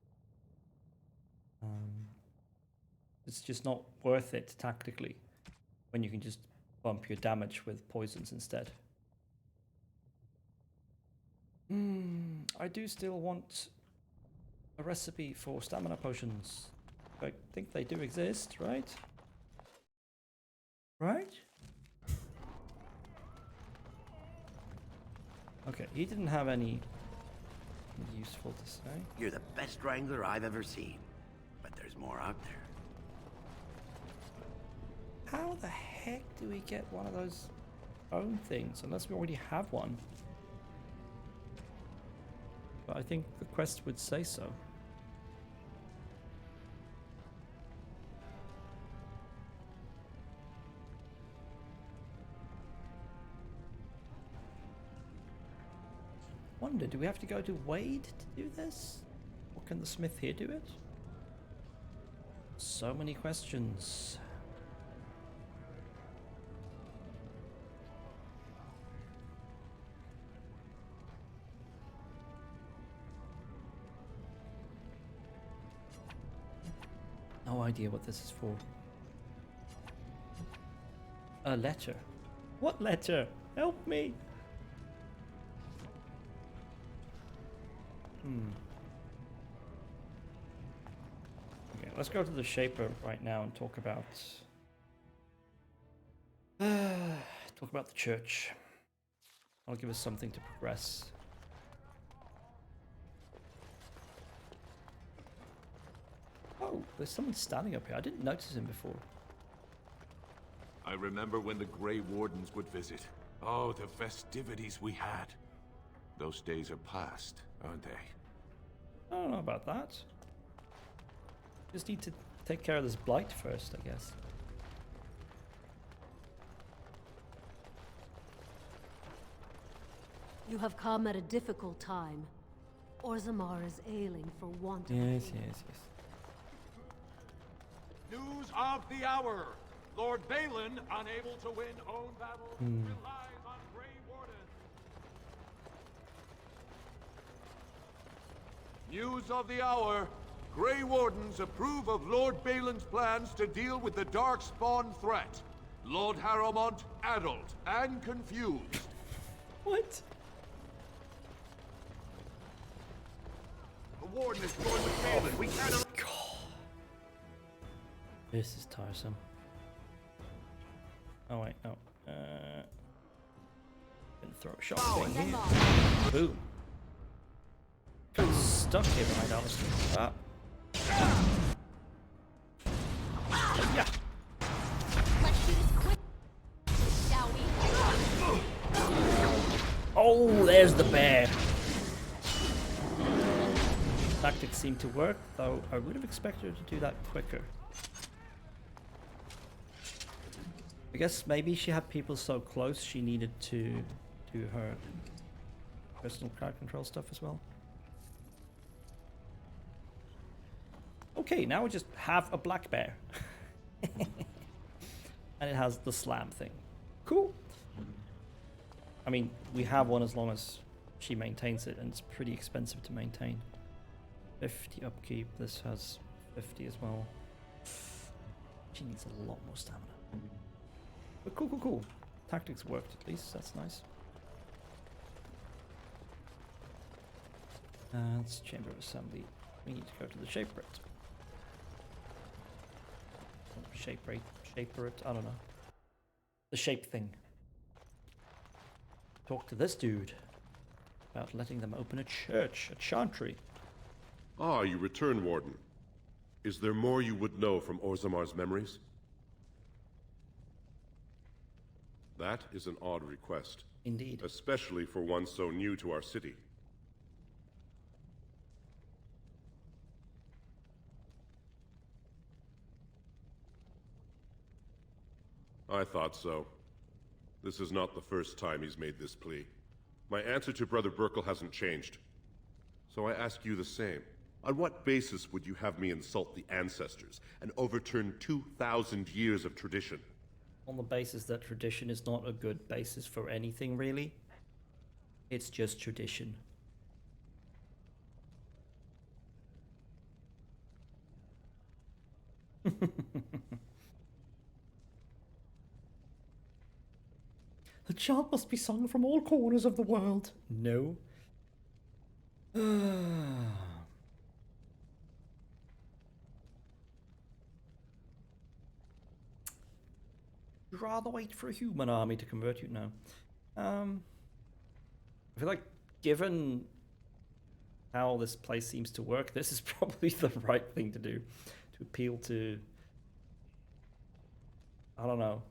It's just not worth it tactically when you can just bump your damage with poisons instead. I do still want a recipe for stamina potions. I think they do exist, right? Right? Okay, he didn't have any useful to say. You're the best wrangler I've ever seen, but there's more out there. How the heck do we get one of those bone things? Unless we already have one. But I think the quest would say so. Wonder, do we have to go to Wade to do this? Or can the smith here do it? So many questions. No idea what this is for. A letter. What letter? Help me. Okay, let's go to the Shaper right now and talk about the church. I'll give us something to progress. Oh, there's someone standing up here. I didn't notice him before. I remember when the Grey Wardens would visit. Oh, the festivities we had. Those days are past, aren't they? I don't know about that. Just need to take care of this blight first, I guess. You have come at a difficult time. Orzammar is ailing for want of Yes. News of the hour! Lord Balin, unable to win own battles, relies on Grey Wardens. News of the hour! Grey Wardens approve of Lord Balin's plans to deal with the Darkspawn threat. Lord Harrowmont, addled and confused. What? The Warden is going with Balin. We cannot... This is tiresome. Oh wait, no. Gonna throw a shot thing here. Boom. Got stuck here behind Alistair. Ah. Yeah. Let's do this quick, shall we? Oh, there's the bear. Tactics seem to work, though I would have expected her to do that quicker. I guess maybe she had people so close she needed to do her personal crowd control stuff as well. Okay, now we just have a black bear. And it has the slam thing. Cool. I mean, we have one as long as she maintains it, and it's pretty expensive to maintain. 50 upkeep, this has 50 as well. She needs a lot more stamina. But cool. Tactics worked at least, that's nice. That's Chamber of Assembly. We need to go to the Shaper It. Shaper It, I don't know. The shape thing. Talk to this dude about letting them open a church, a chantry. Ah, you return, Warden. Is there more you would know from Orzammar's memories? That is an odd request. Indeed. Especially for one so new to our city. I thought so. This is not the first time he's made this plea. My answer to Brother Burkle hasn't changed. So I ask you the same. On what basis would you have me insult the ancestors and overturn 2,000 years of tradition? On the basis that tradition is not a good basis for anything, really. It's just tradition. The chant must be sung from all corners of the world. No. You'd rather wait for a human army to convert you? No. I feel like, given how this place seems to work, this is probably the right thing to do. To appeal to, I don't know,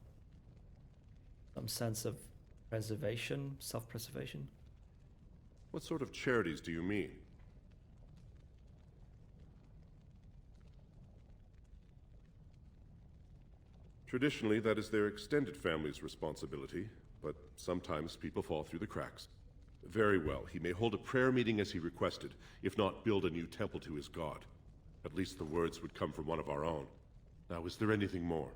some sense of preservation, self-preservation. What sort of charities do you mean? Traditionally, that is their extended family's responsibility, but sometimes people fall through the cracks. Very well, he may hold a prayer meeting as he requested, if not build a new temple to his god. At least the words would come from one of our own. Now, is there anything more?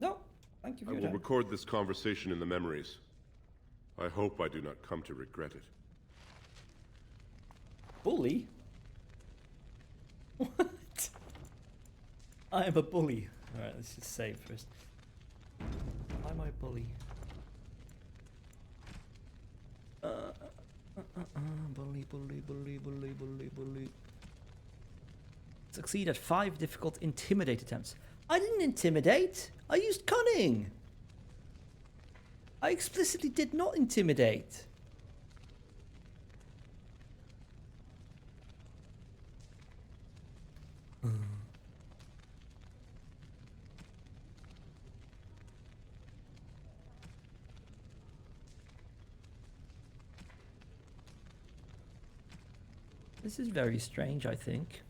No, thank you for I your will time. record this conversation in the memories. I hope I do not come to regret it. Bully? What? I am a bully. Alright, let's just save first. I'm a bully. Bully, bully, bully, bully, bully, bully. Succeed at 5 difficult intimidate attempts. I didn't intimidate. I used cunning. I explicitly did not intimidate. This is very strange, I think.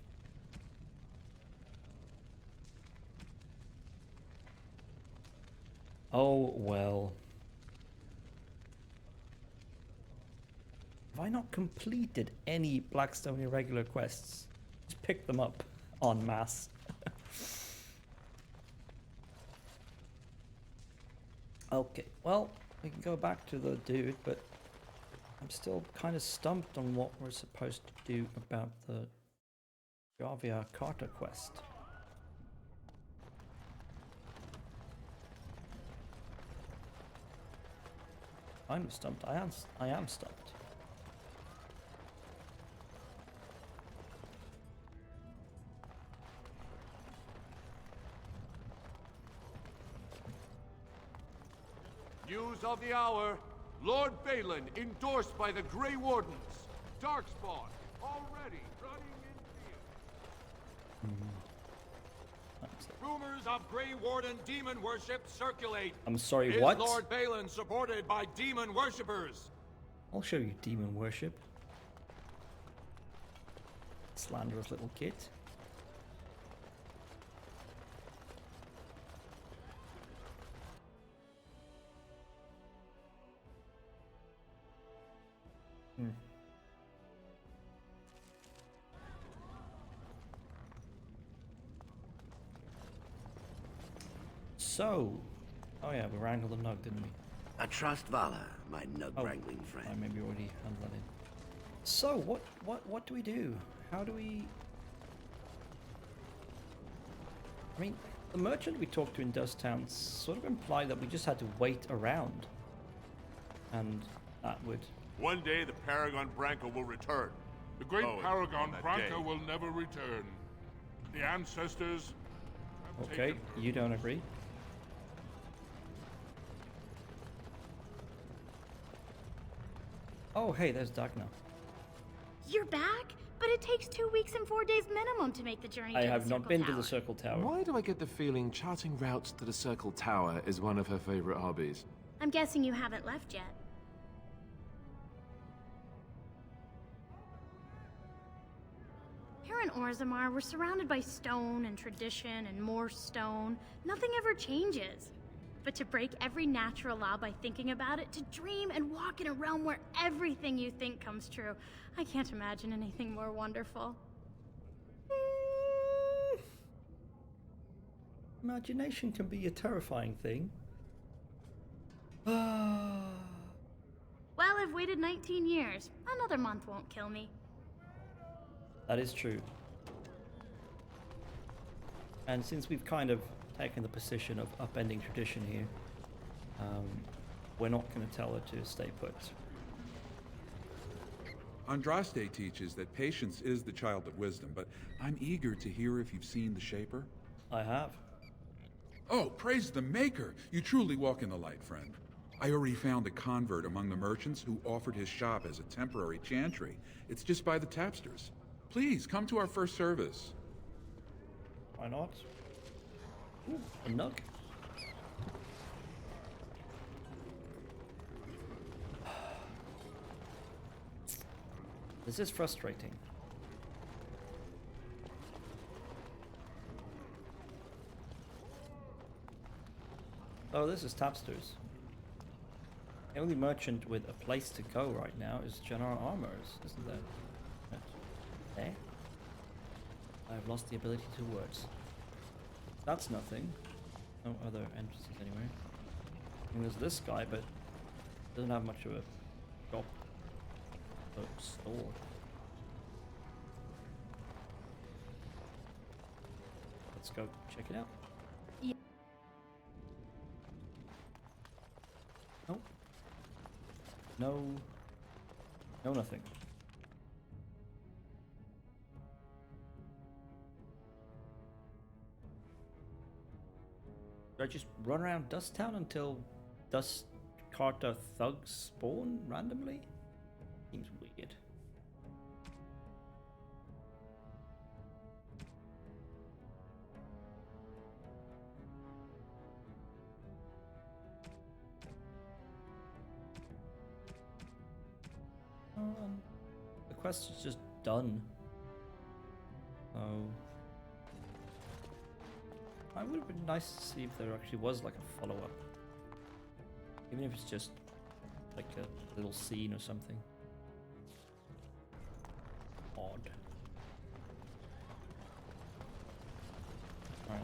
Oh, well. Have I not completed any Blackstone irregular quests? Just pick them up en masse. Okay, well, we can go back to the dude, but I'm still kind of stumped on what we're supposed to do about the Javia Carter quest. I'm stumped. I am stumped. News of the hour. Lord Balin endorsed by the Grey Wardens. Darkspawn already running in field. Rumors of Grey Warden demon worship circulate. I'm sorry, Is what? Lord Balin supported by demon worshippers? I'll show you demon worship. Slanderous little kid. So, oh yeah, we wrangled a nug, didn't we? I trust Vala, my nug-wrangling friend. I maybe already handled that in. So, what do we do? How do we... I mean, the merchant we talked to in Dusttown sort of implied that we just had to wait around. And that would... One day the Paragon Branca will return. The great Oh, Paragon on that Branca day. will never return. The ancestors... have Okay, taken you don't agree? Oh, hey, there's Dagna. You're back? But it takes 2 weeks and 4 days minimum to make the journey I to have the not Circle been to Tower. the Circle Tower. Why do I get the feeling charting routes to the Circle Tower is one of her favorite hobbies? I'm guessing you haven't left yet. Here in Orzammar, we're surrounded by stone and tradition and more stone. Nothing ever changes. But to break every natural law by thinking about it, to dream and walk in a realm where everything you think comes true, I can't imagine anything more wonderful. Imagination can be a terrifying thing. Well, I've waited 19 years. Another month won't kill me. That is true. And since we've kind of taken the position of upending tradition here, we're not going to tell her to stay put. Andraste teaches that patience is the child of wisdom, but I'm eager to hear if you've seen the Shaper. I have. Oh, praise the Maker! You truly walk in the light, friend. I already found a convert among the merchants who offered his shop as a temporary chantry. It's just by the tapsters. Please, come to our first service. Why not? Ooh, a nug. This is frustrating. Oh, this is Tapsters. The only merchant with a place to go right now is General Armors, isn't there? Right there. I have lost the ability to words. That's nothing. No other entrances anyway. I mean, there's this guy, but doesn't have much of a shop or store. Let's go check it out. Yeah. Nope. No. No, nothing. Do I just run around Dust Town until Dust Carter thugs spawn randomly? Seems weird. The quest is just done. So it would have been nice to see if there actually was like a follow-up. Even if it's just like a little scene or something. Odd. Alright.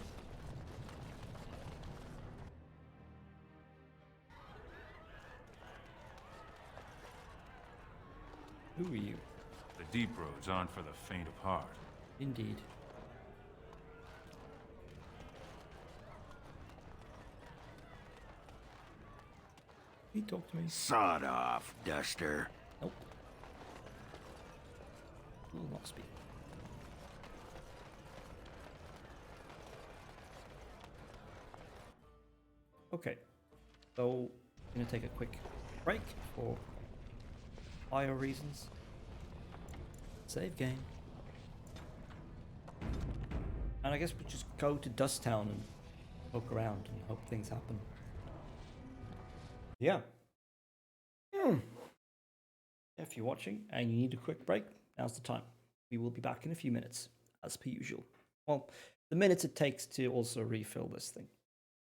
Who are you? The deep roads aren't for the faint of heart. Indeed. He talked to me. Sod off, Duster. Nope. Will not speak. Okay. So, I'm gonna take a quick break for bio reasons. Save game. And I guess we'll just go to Dust Town and poke around and hope things happen. Yeah. If you're watching and you need a quick break, now's the time. We will be back in a few minutes, as per usual. Well, the minutes it takes to also refill this thing,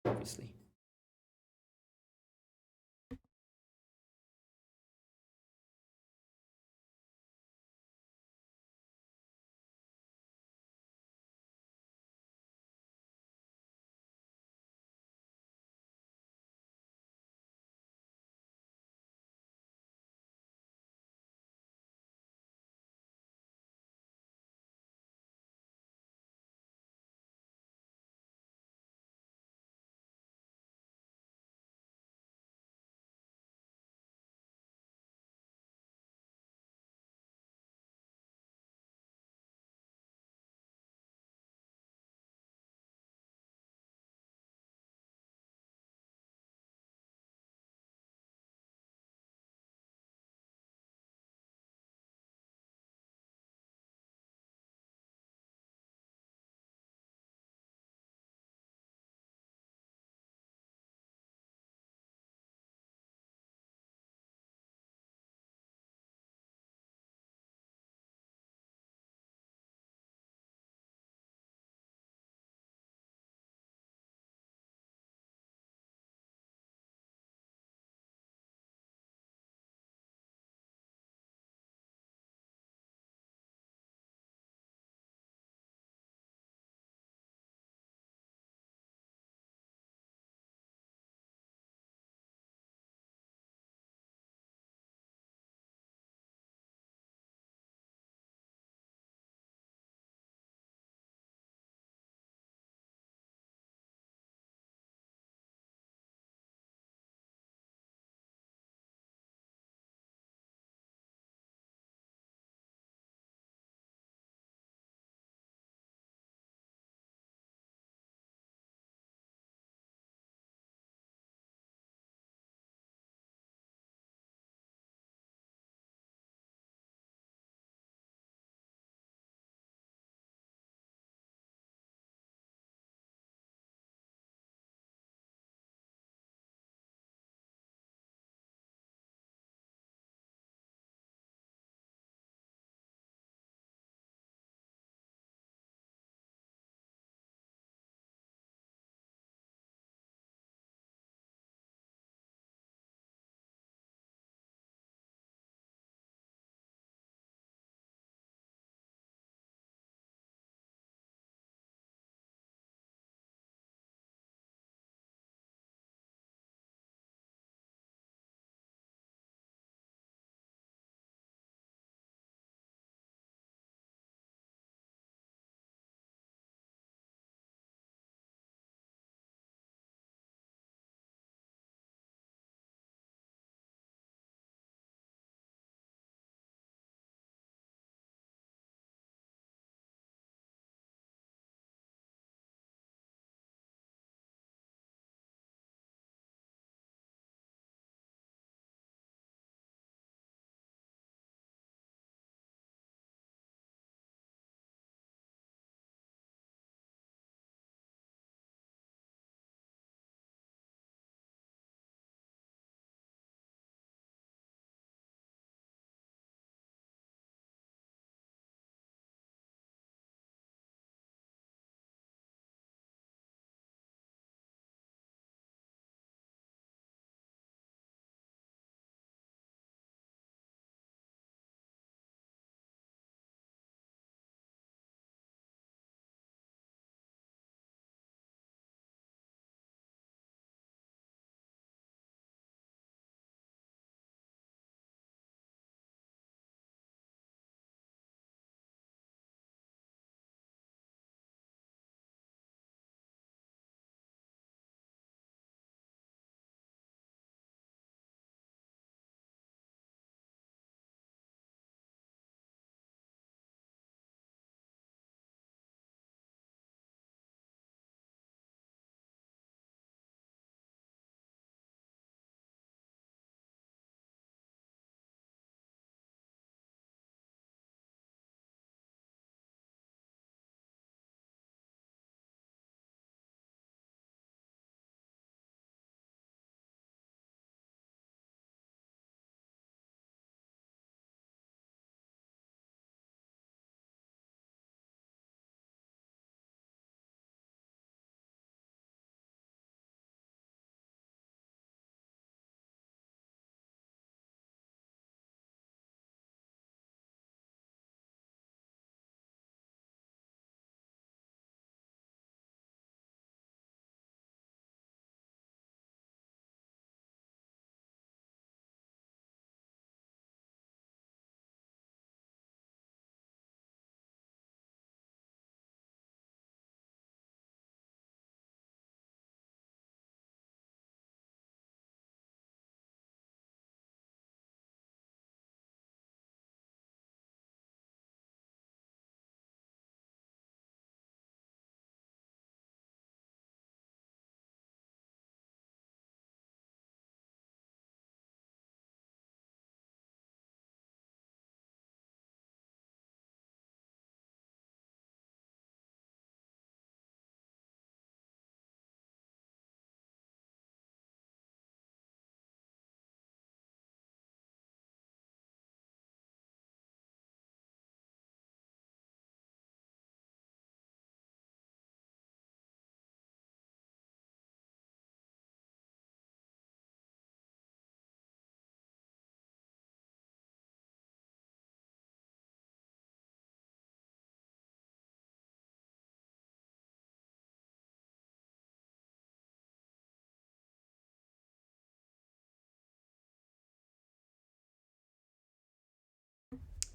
obviously.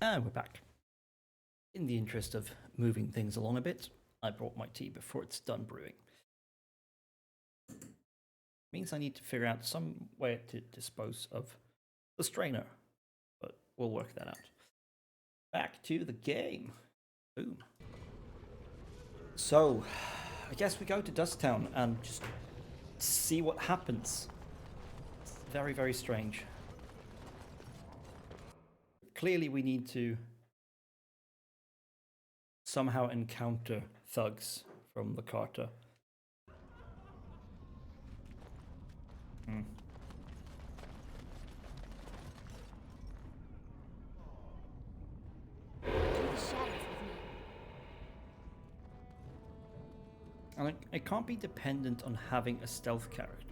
And we're back. In the interest of moving things along a bit, I brought my tea before it's done brewing. Means I need to figure out some way to dispose of the strainer, but we'll work that out. Back to the game. Boom. So, I guess we go to Dusttown and just see what happens. It's very, very strange. Clearly we need to somehow encounter thugs from the Carter. And it can't be dependent on having a stealth character.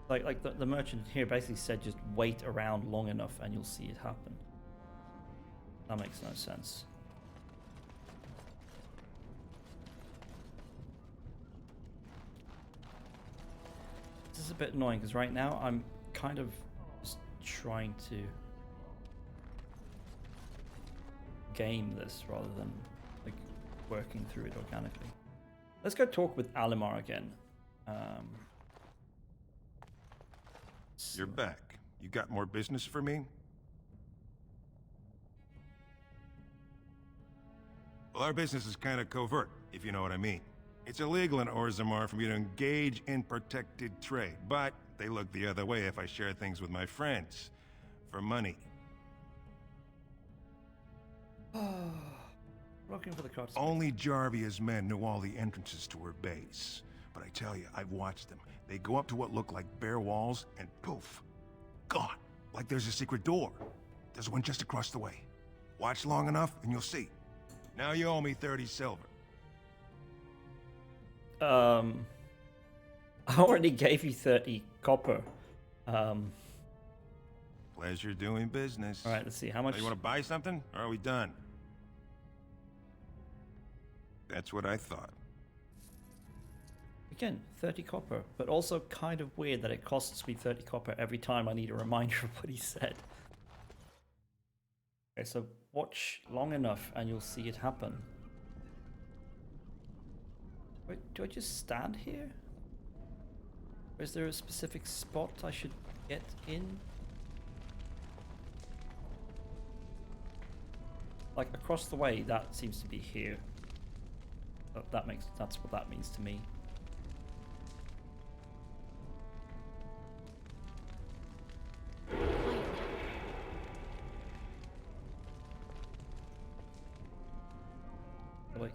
Like the merchant here basically said, just wait around long enough and you'll see it happen. That makes no sense. This is a bit annoying because right now I'm kind of just trying to game this rather than like working through it organically. Let's go talk with Alimar again. You're back. You got more business for me? Well, our business is kind of covert, if you know what I mean. It's illegal in Orzammar for me to engage in protected trade, but they look the other way if I share things with my friends. For money. Looking for the cards. Only Jarvia's men knew all the entrances to her base. But I tell you, I've watched them. They go up to what look like bare walls, and poof, gone. Like there's a secret door. There's one just across the way. Watch long enough, and you'll see. Now you owe me 30 silver. I already gave you 30 copper. Pleasure doing business. All right, let's see how much. You want to buy something, or are we done? That's what I thought. Again, 30 copper, but also kind of weird that it costs me 30 copper every time I need a reminder of what he said. Okay, so watch long enough and you'll see it happen. Wait, do I just stand here? Or is there a specific spot I should get in? Like across the way, that seems to be here. That's what that means to me. Like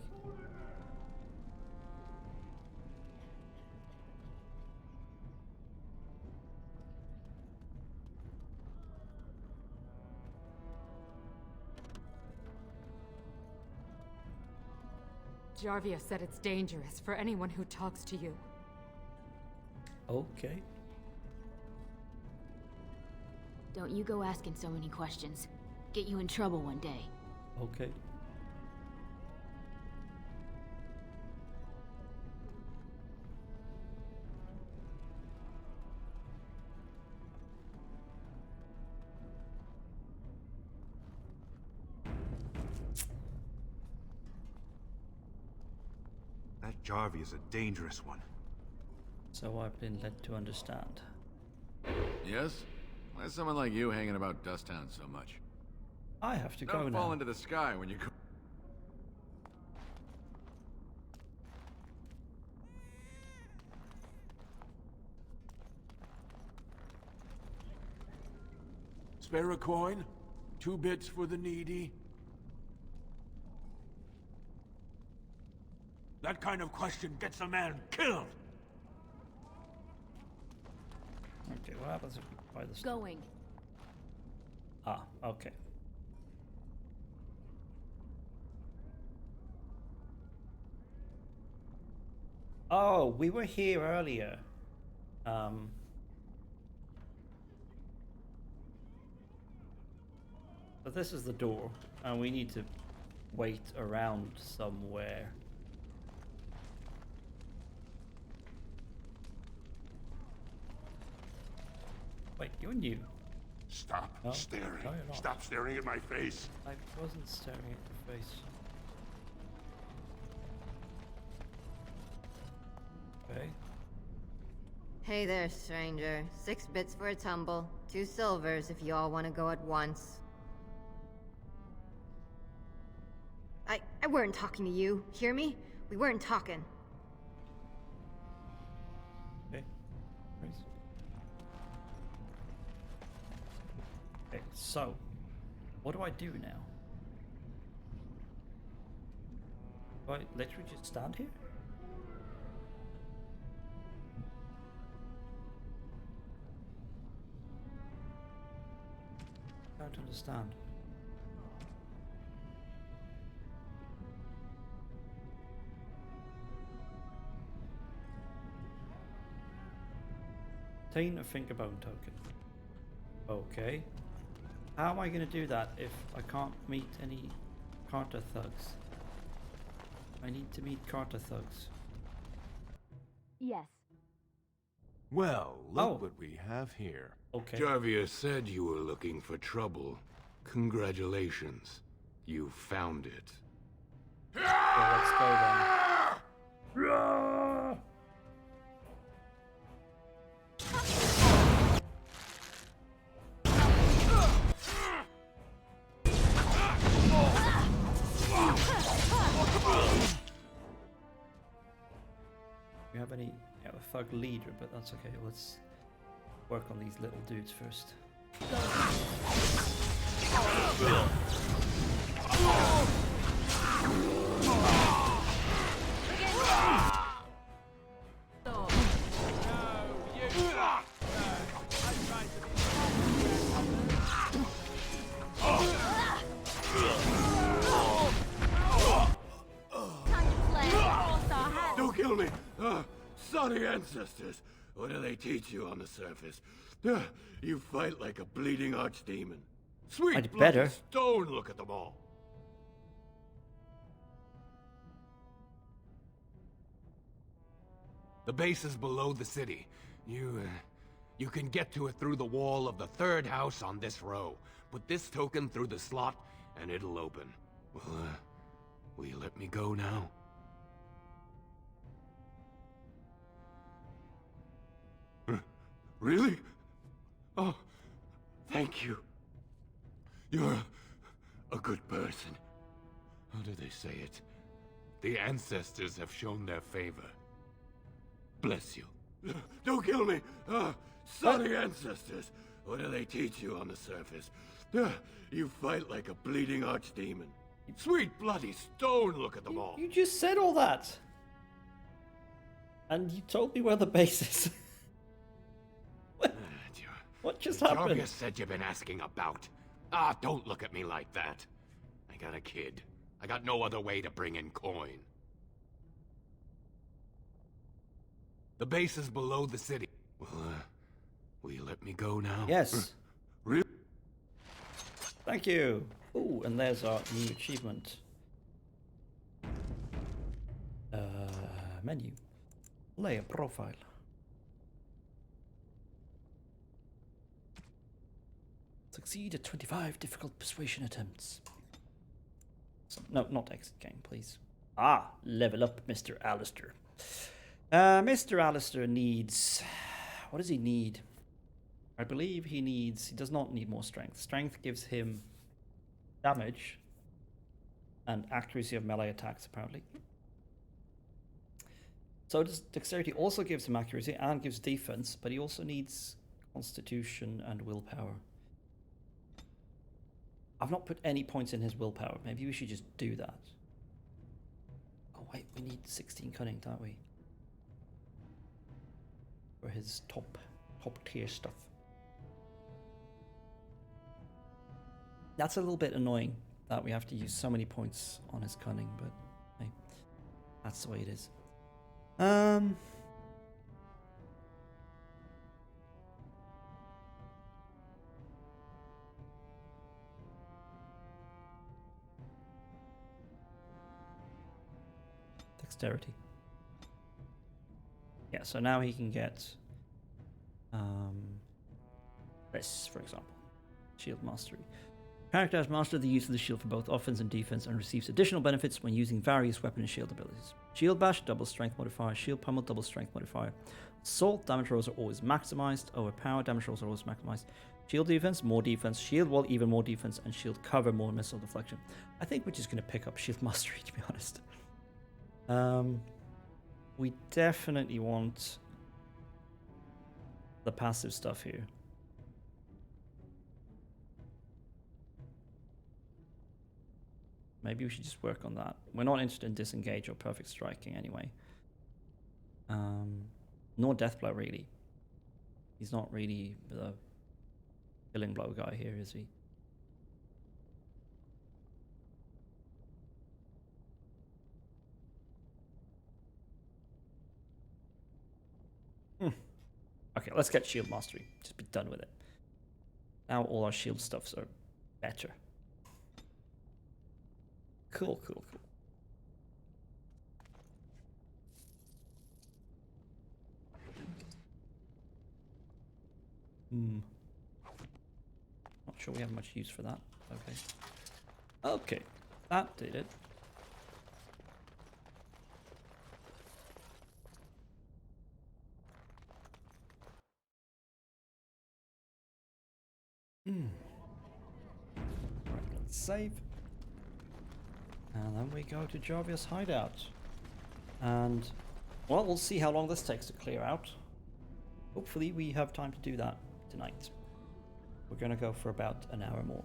Jarvia said it's dangerous for anyone who talks to you. okay. Don't you go asking so many questions. Get you in trouble one day. Okay. That Jarvia is a dangerous one. So I've been led to understand. Yes? Why is someone like you hanging about Dusttown so much? I have to go Don't now. fall into the sky when you go. Spare a coin? 2 bits for the needy? That kind of question gets a man killed! Okay, what happens if we buy this? Going. Ah, okay. Oh, we were here earlier. But this is the door, and we need to wait around somewhere. Wait, you're new. Stop No, staring. no, you're not. Stop staring at my face. I wasn't staring at your face. Okay. Hey there, stranger. 6 bits for a tumble. 2 silvers if you all want to go at once. I weren't talking to you. Hear me? We weren't talking. Okay. Nice. Okay, so what do I do now? Do I literally just stand here? I don't understand. Obtain a fingerbone token. Okay. How am I going to do that if I can't meet any Carter thugs? I need to meet Carter thugs. Yes. Well, look what we have here. Okay. Jarvia said you were looking for trouble. Congratulations. You found it. Well, let's go then. We have any thug leader, but that's okay. Let's work on these little dudes first. Don't kill me! Sorry ancestors! What do they teach you on the surface? You fight like a bleeding archdemon. Sweet I'd bloody better. stone, look at them all. The base is below the city. You can get to it through the wall of the 3rd house on this row. Put this token through the slot, and it'll open. Well, will you let me go now? Really? Oh, thank you. You're a good person. How do they say it? The ancestors have shown their favor. Bless you. Don't kill me! Sorry ancestors! What do they teach you on the surface? You fight like a bleeding archdemon. Sweet bloody stone, look at them all. You just said all that! And you told me where the base is. What just happened? Jarvia said you've been asking about. Don't look at me like that. I got a kid. I got no other way to bring in coin. The base is below the city. Well, will you let me go now? Yes. Really? Thank you. Ooh, and there's our new achievement. Menu. Layer profile. Succeed at 25 difficult persuasion attempts. No, not exit game, please. Level up Mr. Alistair. Mr. Alistair needs... What does he need? I believe he does not need more strength. Strength gives him damage and accuracy of melee attacks, apparently. So does dexterity also gives him accuracy and gives defense, but he also needs constitution and willpower. I've not put any points in his willpower. Maybe we should just do that. Oh wait, we need 16 cunning, don't we? For his top tier stuff. That's a little bit annoying that we have to use so many points on his cunning, but hey, that's the way it is. Dexterity. Yeah, so now he can get this, for example. Shield Mastery. Character has mastered the use of the shield for both offense and defense and receives additional benefits when using various weapon and shield abilities. Shield Bash, double strength modifier. Shield Pummel, double strength modifier. Assault, damage rolls are always maximized. Overpower, damage rolls are always maximized. Shield defense, more defense. Shield wall, even more defense. And shield cover, more missile deflection. I think we're just going to pick up Shield Mastery, to be honest. We definitely want the passive stuff here. Maybe we should just work on that. We're not interested in disengage or perfect striking anyway. Nor Deathblow, really. He's not really the killing blow guy here, is he? Okay, let's get Shield Mastery. Just be done with it. Now all our shield stuffs are better. Cool, cool, cool. Not sure we have much use for that. Okay. Okay, that did it. Right, let's save. And then we go to Jarvia's hideout. And, well, we'll see how long this takes to clear out. Hopefully we have time to do that tonight. We're going to go for about an hour more.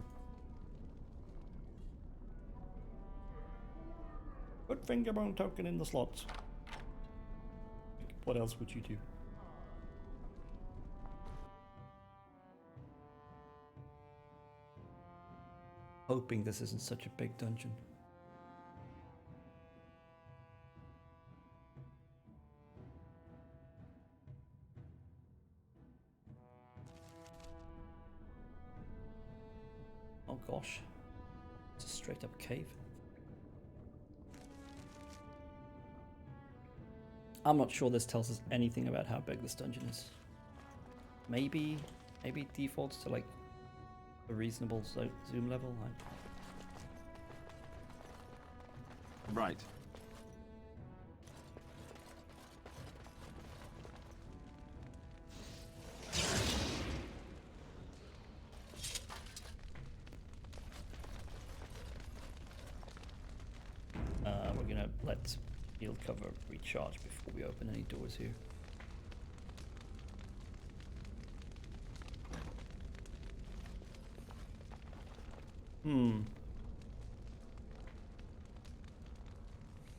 Put fingerbone token in the slot. What else would you do? Hoping this isn't such a big dungeon. Oh gosh, it's a straight up cave. I'm not sure this tells us anything about how big this dungeon is. Maybe it defaults to like a reasonable zoom level. Right. We're gonna let field cover recharge before we open any doors here.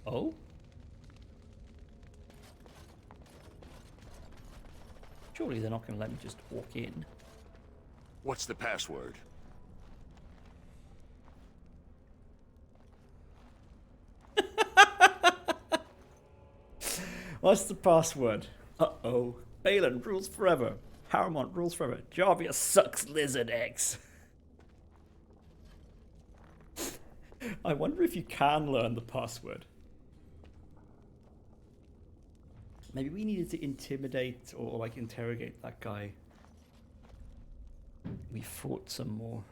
Oh? Surely they're not going to let me just walk in. What's the password? What's the password? Uh-oh. Balin rules forever. Harrowmont rules forever. Jarvia sucks lizard eggs. I wonder if you can learn the password. Maybe we needed to intimidate or like interrogate that guy. We fought some more.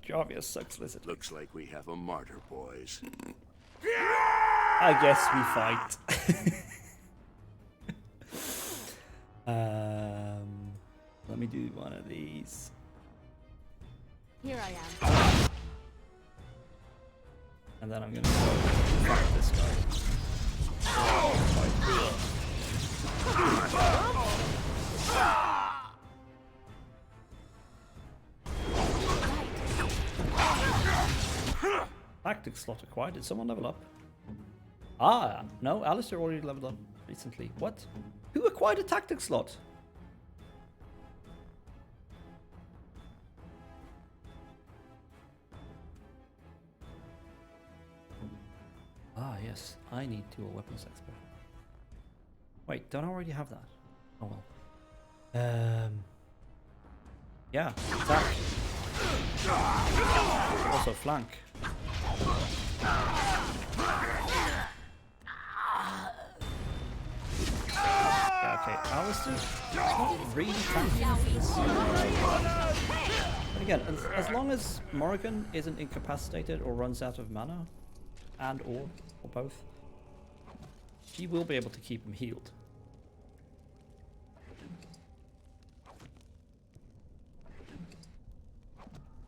Jarvia sucks lizard. Looks like we have a martyr, boys. I guess we fight. Let me do one of these. Here I am. And then I'm gonna go fight this guy. Tactic slot acquired. Did someone level up? Ah, no, Alistair already leveled up recently. What? Who acquired a tactic slot? Ah, yes, I need dual weapons expert. Wait, don't I already have that? Oh well. Yeah, attack. Also flank. Okay, Alistair, it's not really tanking for this. But again, as long as Morrigan isn't incapacitated or runs out of mana, or both, she will be able to keep him healed.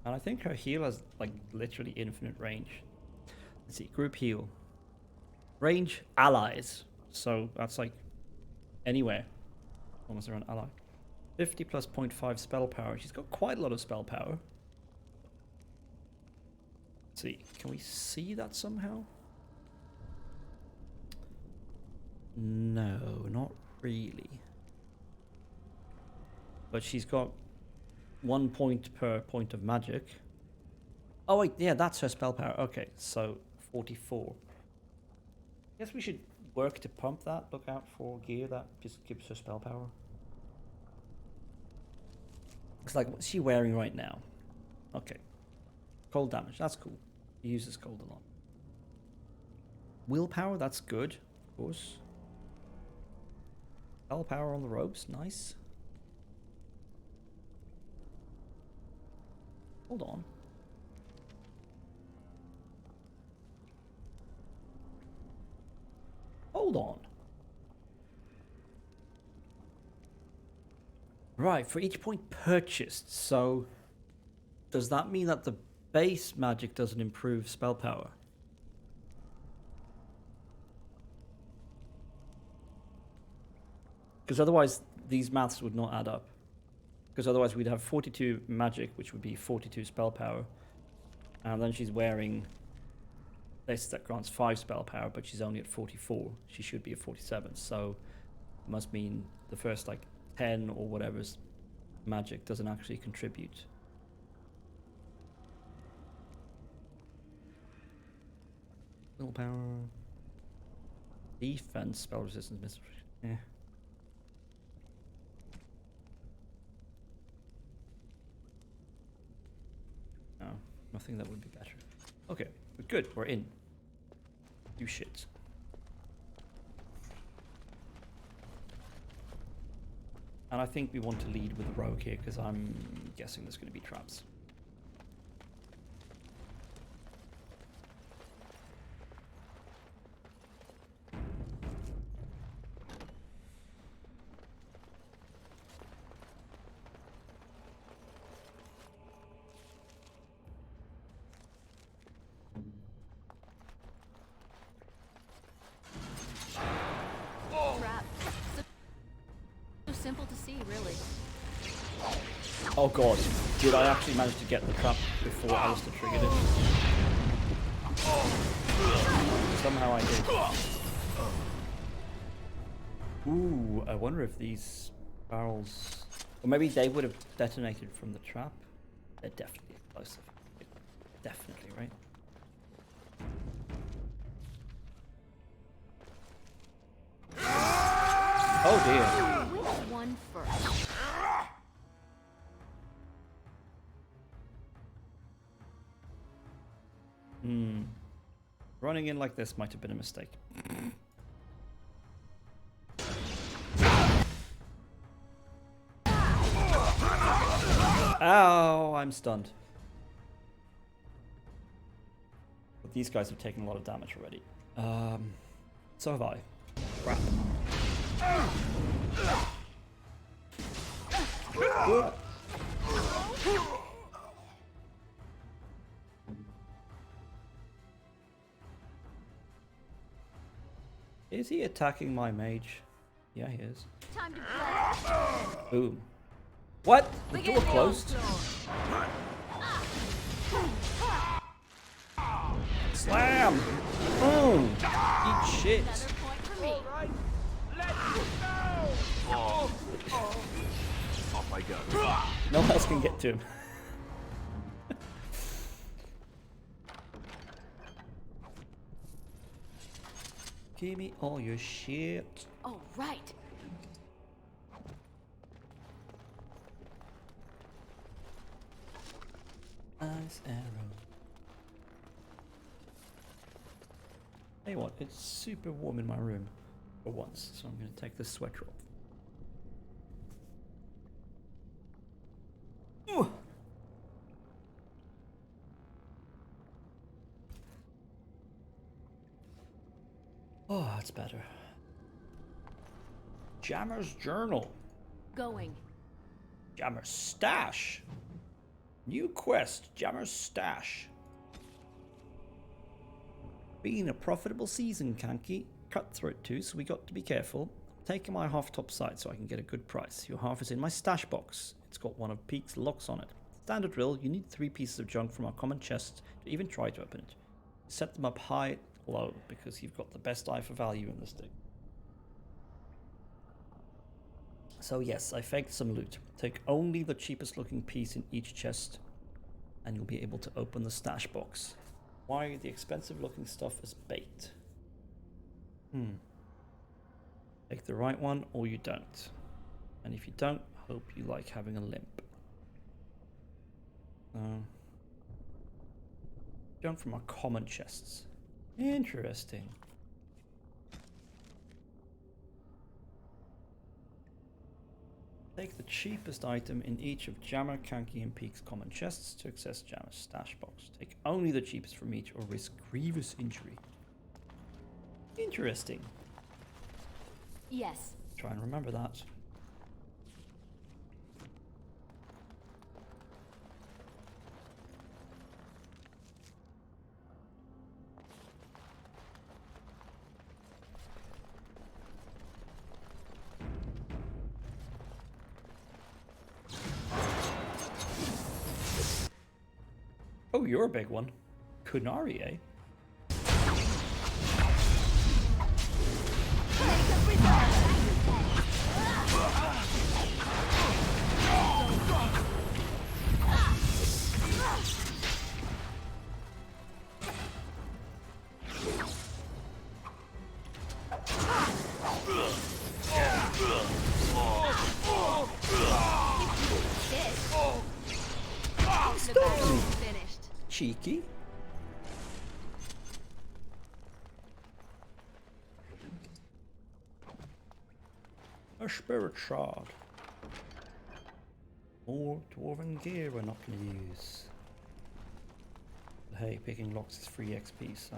And I think her heal has like literally infinite range. Let's see, group heal. Range allies. So that's like anywhere. Almost around ally. 50 plus 0.5 spell power. She's got quite a lot of spell power. Let's see, can we see that somehow? No, not really. But she's got 1 point per point of magic. Oh wait, yeah, that's her spell power. Okay, so 44. Guess we should work to pump that. Look out for gear that just gives her spell power. It's like, what's she wearing right now? Okay. Cold damage, that's cool. He uses cold a lot. Willpower, that's good, of course. Spell power on the ropes, nice. Hold on. Hold on. Right, for each point purchased, so does that mean that the base magic doesn't improve spell power? Because otherwise these maths would not add up. Because otherwise we'd have 42 magic, which would be 42 spell power. And then she's wearing this that grants 5 spell power, but she's only at 44. She should be at 47. So it must mean the first like 10 or whatever's magic doesn't actually contribute. Willpower. Defense, spell resistance, miss. Yeah. No, nothing that would be better. Okay, we're good. We're in. Do shit. And I think we want to lead with the rogue here because I'm guessing there's going to be traps. Simple to see, really. Oh god, did I actually manage to get the trap before Alistair triggered it? Somehow I did. Ooh, I wonder if these barrels... Or maybe they would have detonated from the trap. They're definitely explosive. Definitely, right? Oh dear. Which one first? Running in like this might have been a mistake. Ow, I'm stunned. But these guys have taken a lot of damage already. So have I. Crap. Is he attacking my mage? Yeah, he is. Time to play. Boom. What? The door closed? Slam! Boom! Eat shit. Another point for me. Off I go. No one else can get to him. Give me all your shit. All right. Ice arrow. Hey, what? It's super warm in my room for once, so I'm going to take this sweater off. that's better. Jammer's journal. Going. Jammer's stash. New quest, Jammer's stash. Being a profitable season, Kanki. Cutthroat too, so we got to be careful. Taking my half top side so I can get a good price. Your half is in my stash box. It's got one of Peak's locks on it. Standard drill, you need 3 pieces of junk from our common chest to even try to open it. Set them up high, low, because you've got the best eye for value in this thing. So yes, I faked some loot. Take only the cheapest looking piece in each chest, and you'll be able to open the stash box. Why the expensive looking stuff as bait? Take the right one or you don't. And if you don't, hope you like having a limp. Junk from our common chests. Interesting. Take the cheapest item in each of Jammer, Kanki, and Peak's common chests to access Jammer's stash box. Take only the cheapest from each or risk grievous injury. Interesting. Yes. Try and remember that. Oh, you're a big one. Kunari, eh? Cheeky. A spirit shard. More dwarven gear we're not going to use. But hey, picking locks is free XP, so...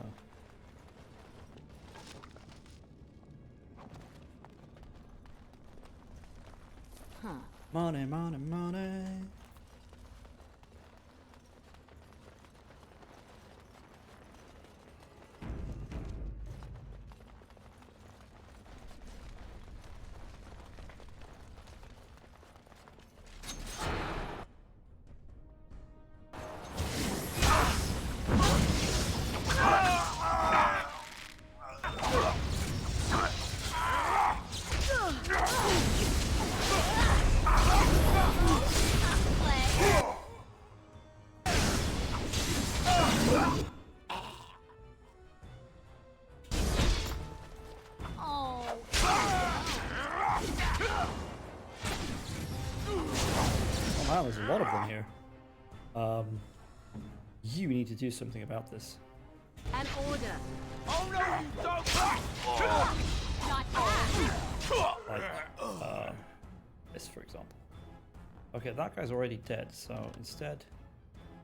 Huh. Money, money, money. Wow, there's a lot of them here. You need to do something about this. An order. Oh no, you don't! Not Like, this, for example. Okay, that guy's already dead, so instead...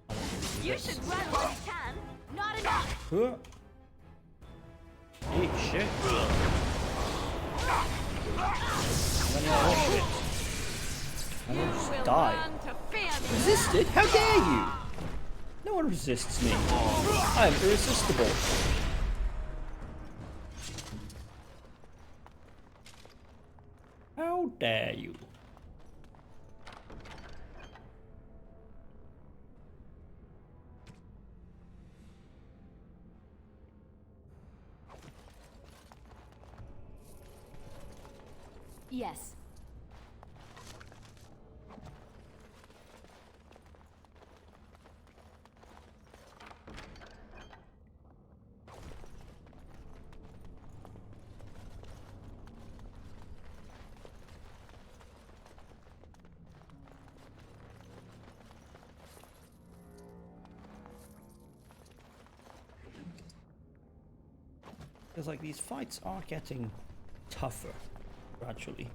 I want to do You this. should run while you can. Not enough. Huh. Eat shit. And then oh shit. And then just die. Resisted? How dare you! No one resists me. I am irresistible. How dare you? Yes. Because like these fights are getting tougher gradually.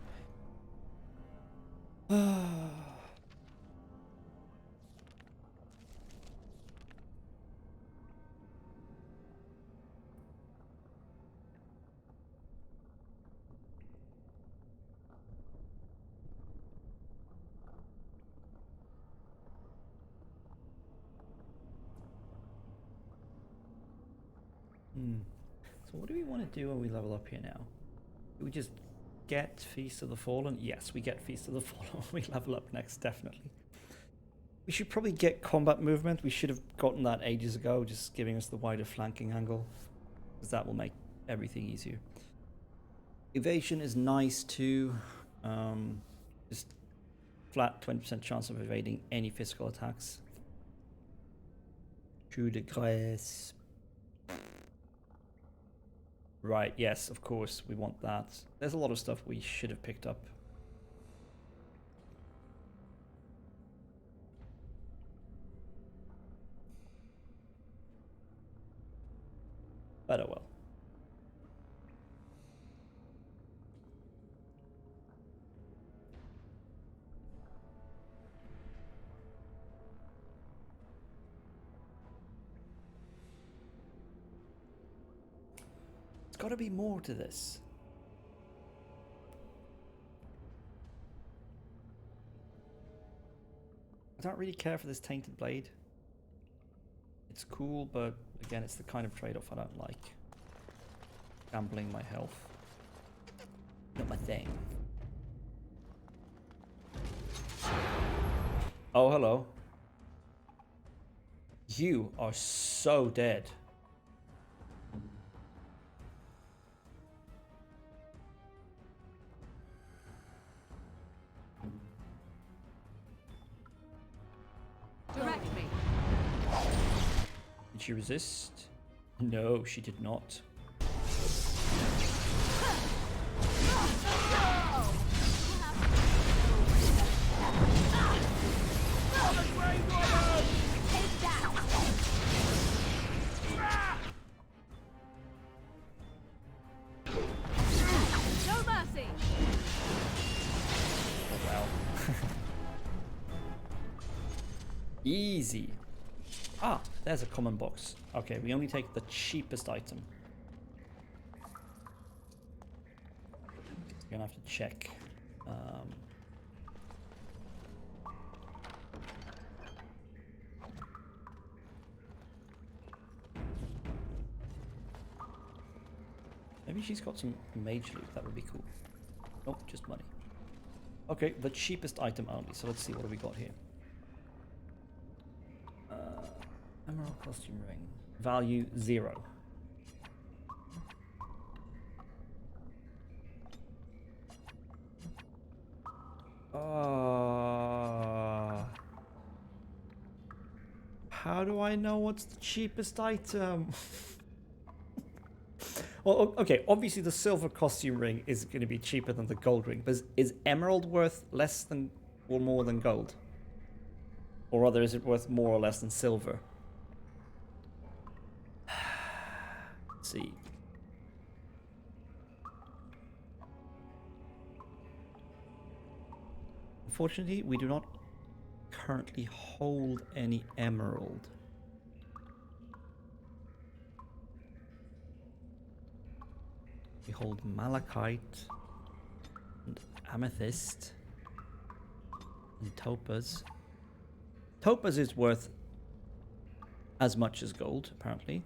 So what do we want to do when we level up here now? Do we just get Feast of the Fallen? Yes, we get Feast of the Fallen when we level up next, definitely. We should probably get combat movement. We should have gotten that ages ago, just giving us the wider flanking angle, because that will make everything easier. Evasion is nice too. Just flat 20% chance of evading any physical attacks. Coup de grace. Right, yes, of course, we want that. There's a lot of stuff we should have picked up. But oh well. There's got to be more to this. I don't really care for this tainted blade. It's cool, but again, it's the kind of trade-off I don't like. Gambling my health. Not my thing. Oh, hello. You are so dead. Direct me. Did she resist? No, she did not. No mercy. Oh, wow. Easy. Ah, there's a common box. Okay, we only take the cheapest item. We're gonna have to check. Maybe she's got some mage loot. That would be cool. Nope, just money. Okay, the cheapest item only. So let's see, what do we got here? Emerald costume ring. Value 0. How do I know what's the cheapest item? Well, okay, obviously the silver costume ring is going to be cheaper than the gold ring, but is emerald worth less than or more than gold? Or rather, is it worth more or less than silver? Let's see. Unfortunately, we do not currently hold any emerald. We hold malachite and amethyst and topaz. Topaz is worth as much as gold, apparently.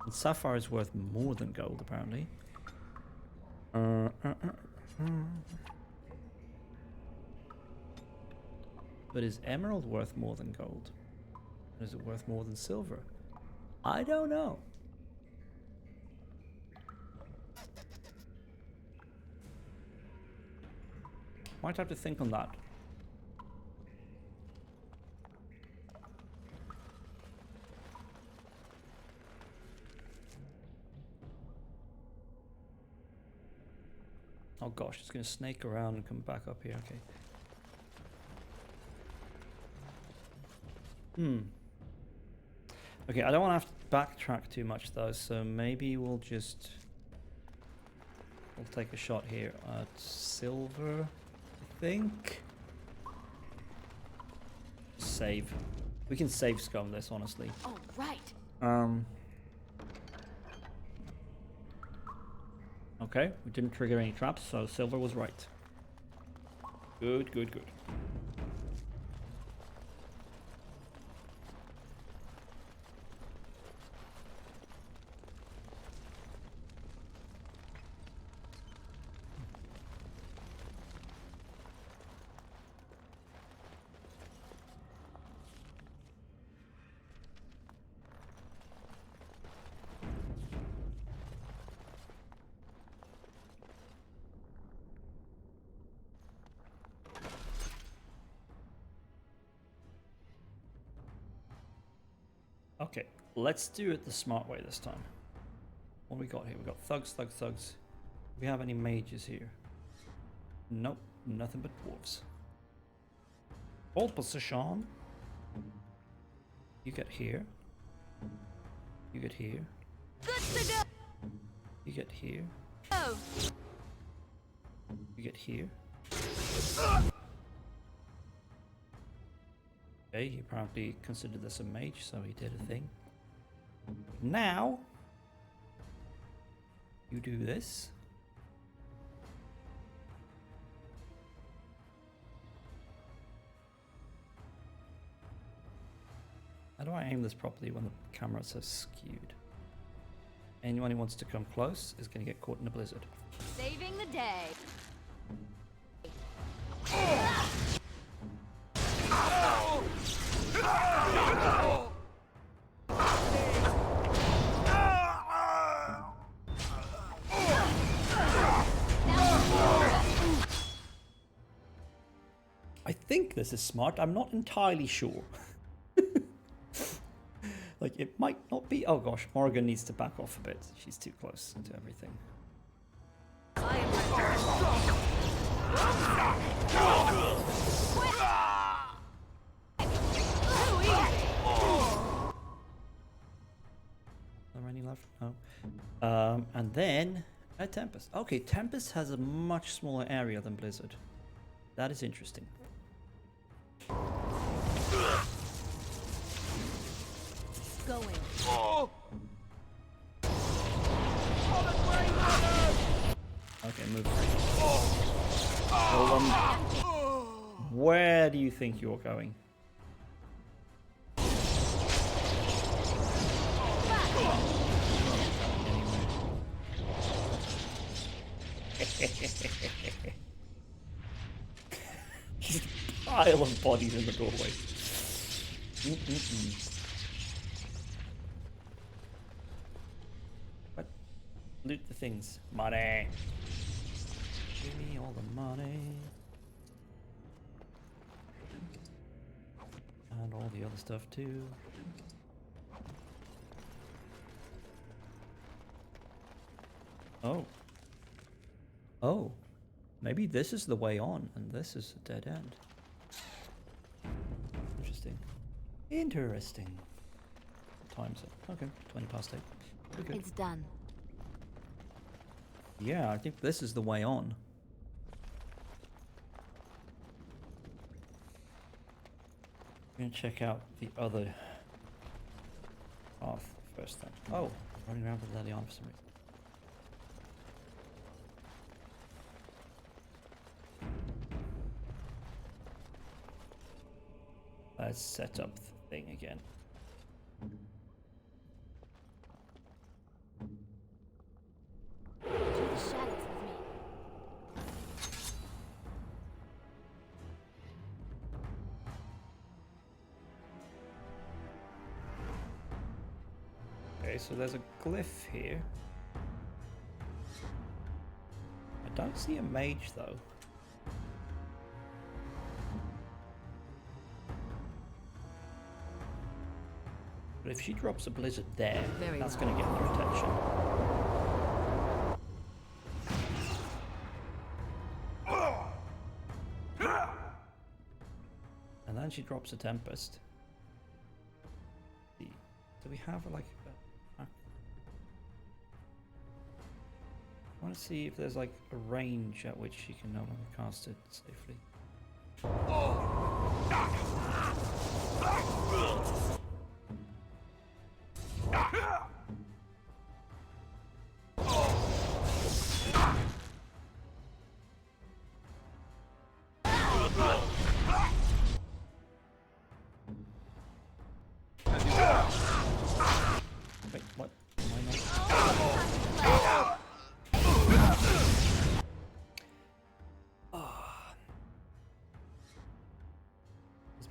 And sapphire is worth more than gold, apparently. But is emerald worth more than gold? Or is it worth more than silver? I don't know. Might have to think on that. Oh gosh, it's going to snake around and come back up here. Okay. Okay, I don't want to have to backtrack too much though, so maybe we'll take a shot here at silver, I think. Save. We can save scum this, honestly. Oh, right. Okay, we didn't trigger any traps, so silver was right. Good, good, good. Okay, let's do it the smart way this time. What do we got here? We got thugs, thugs, thugs. Do we have any mages here? Nope, nothing but dwarves. Hold position. You get here. You get here. Good to go. You get here. Oh. You get here. Okay, he apparently considered this a mage, so he did a thing. Now, you do this. How do I aim this properly when the camera's so skewed? Anyone who wants to come close is going to get caught in a blizzard. Saving the day. I think this is smart. I'm not entirely sure. Like, it might not be. Oh gosh, Morrigan needs to back off a bit. She's too close to everything. Are there any left? No. And then a Tempest. Okay, Tempest has a much smaller area than Blizzard. That is interesting. Going. Okay, move. Hold on. Where do you think you're going? Just a pile of bodies in the doorway. What? Loot the things. Money. Give me all the money. And all the other stuff too. Oh. Oh. Maybe this is the way on, and this is a dead end. Interesting. Interesting. What time's it? Okay, 20 past 8. Okay. It's done. Yeah, I think this is the way on. I'm gonna check out the other path first then. Oh, running around with Leliana for some reason. Let's set up the thing again. Okay, so there's a glyph here. I don't see a mage though. But if she drops a blizzard there, that's going to get their attention. And then she drops a tempest. Do we have like I want to see if there's like a range at which she can no longer cast it safely.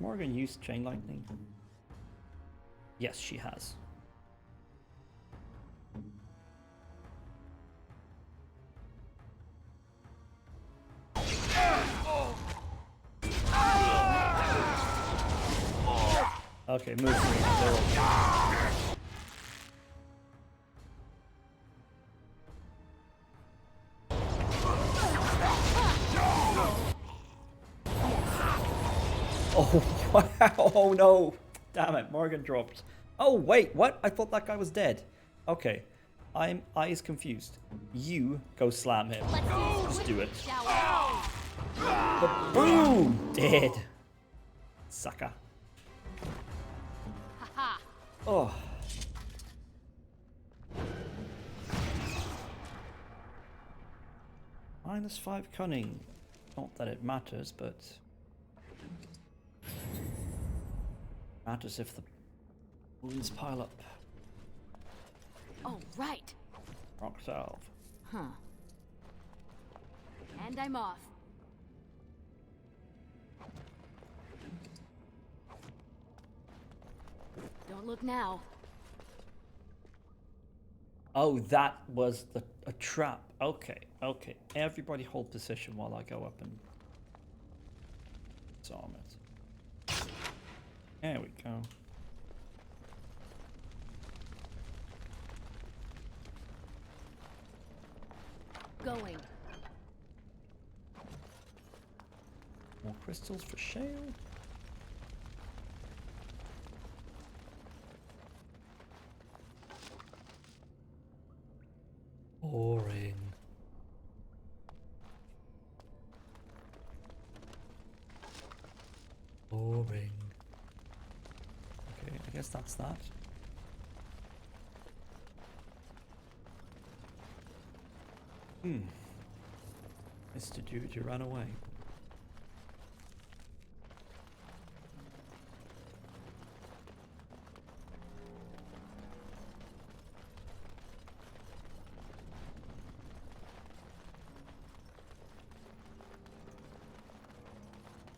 Morgan used Chain Lightning? Yes, she has. Okay, move 3. They're all Oh, wow. Oh, no. Damn it. Morgan dropped. Oh, wait. What? I thought that guy was dead. Okay. I is confused. You go slam him. Just do it. Boom! Dead. Sucker. Oh. -5 cunning. Not that it matters, but matters if the wounds pile up. Oh, right. Rock salve. Huh. And I'm off. Don't look now. Oh, that was a trap. Okay, okay. Everybody hold position while I go up and disarm it. There we go. Going. More crystals for shale. Boring. Boring. Okay, I guess that's that. Mr. Dude, you ran away.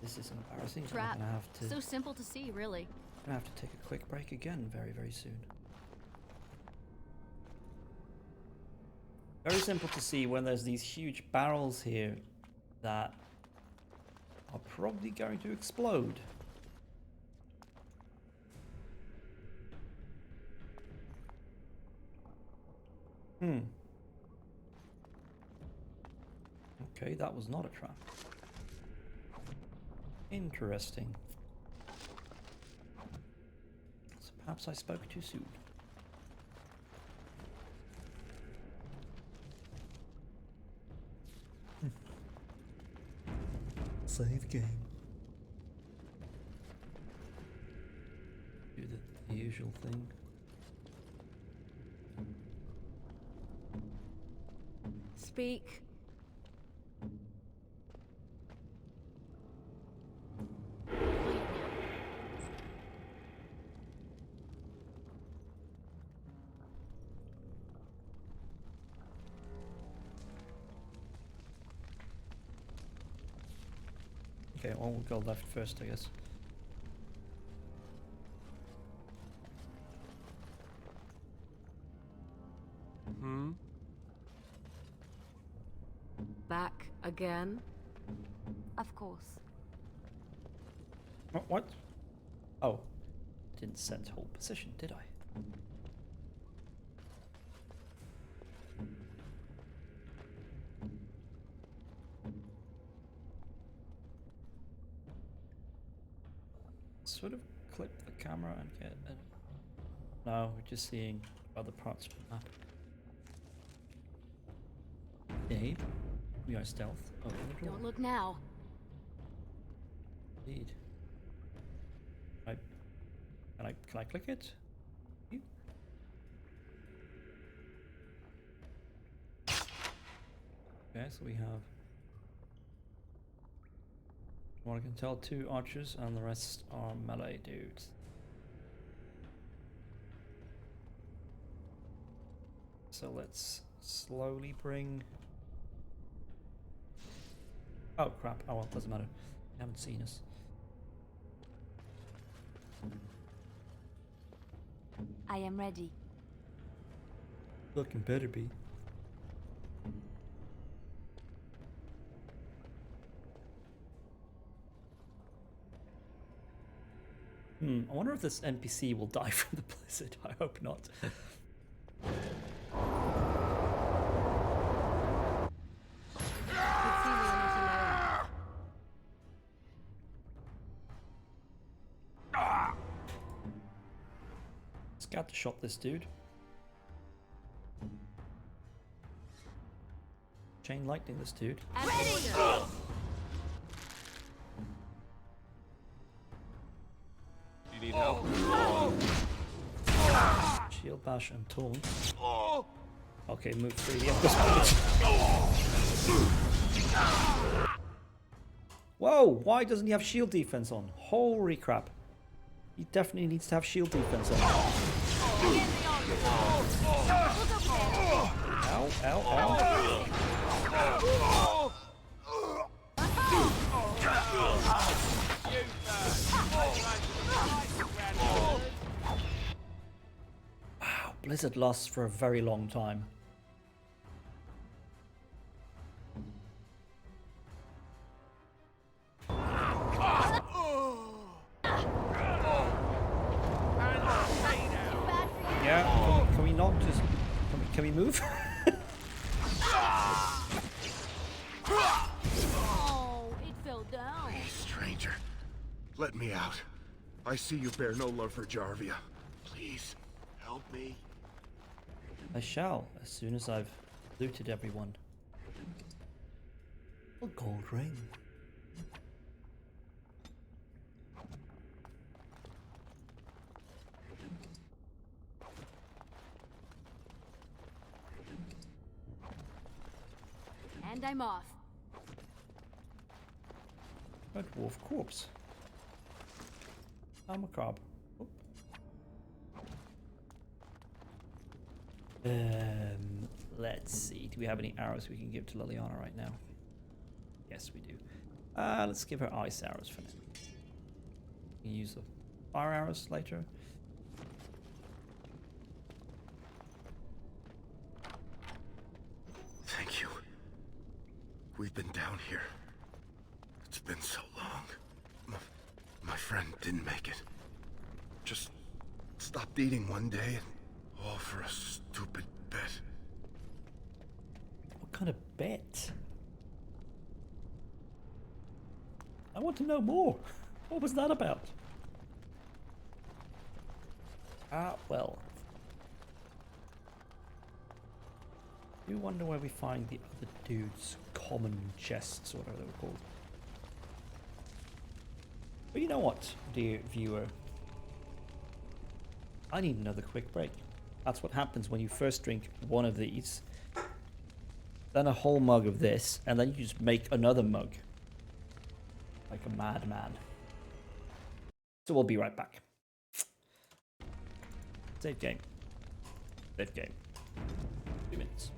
This is embarrassing. Trap. I'm gonna have to. So simple to see, really. I'm gonna have to take a quick break again very, very soon. Very simple to see when there's these huge barrels here that are probably going to explode. Okay, that was not a trap. Interesting. So perhaps I spoke too soon. Save game. Do the usual thing. Speak. Okay, well, we'll go left first, I guess. Back again? Of course. What? Oh. Didn't set hold position, did I? Sort of clip the camera and get it. No, we're just seeing other parts of the map. Dave, we are stealth. Open the door. Don't look now. Indeed. Can I click it? You? Okay, so we have, from what I can tell, 2 archers and the rest are melee dudes. So let's slowly bring... Oh crap, oh well, doesn't matter. They haven't seen us. I am ready. Fucking better be. I wonder if this NPC will die from the blizzard. I hope not. Scout to shot this dude. Chain lightning this dude. You need help? Shield bash and taunt. Okay, move freely up this point. Whoa! Why doesn't he have shield defense on? Holy crap! He definitely needs to have shield defense on. Ow! Ow! Ow! Wow, Blizzard lasts for a very long time. Yeah, can we not just... Can we move? Oh, it fell down. Please, stranger. Let me out. I see you bear no love for Jarvia. Please, help me. I shall, as soon as I've looted everyone. A gold ring. And I'm off. A dwarf corpse. I'm a crab. Oop. Let's see. Do we have any arrows we can give to Liliana right now? Yes, we do. Let's give her ice arrows for now. We can use the fire arrows later. Thank you. We've been down here. It's been so long. My friend didn't make it. Just stopped eating one day, and all for a stupid bet. What kind of bet? I want to know more. What was that about? Well. You wonder where we find the other dude's common chests, or whatever they were called. But you know what, dear viewer? I need another quick break. That's what happens when you first drink one of these, then a whole mug of this, and then you just make another mug. Like a madman. So we'll be right back. Save game. Save game. 2 minutes.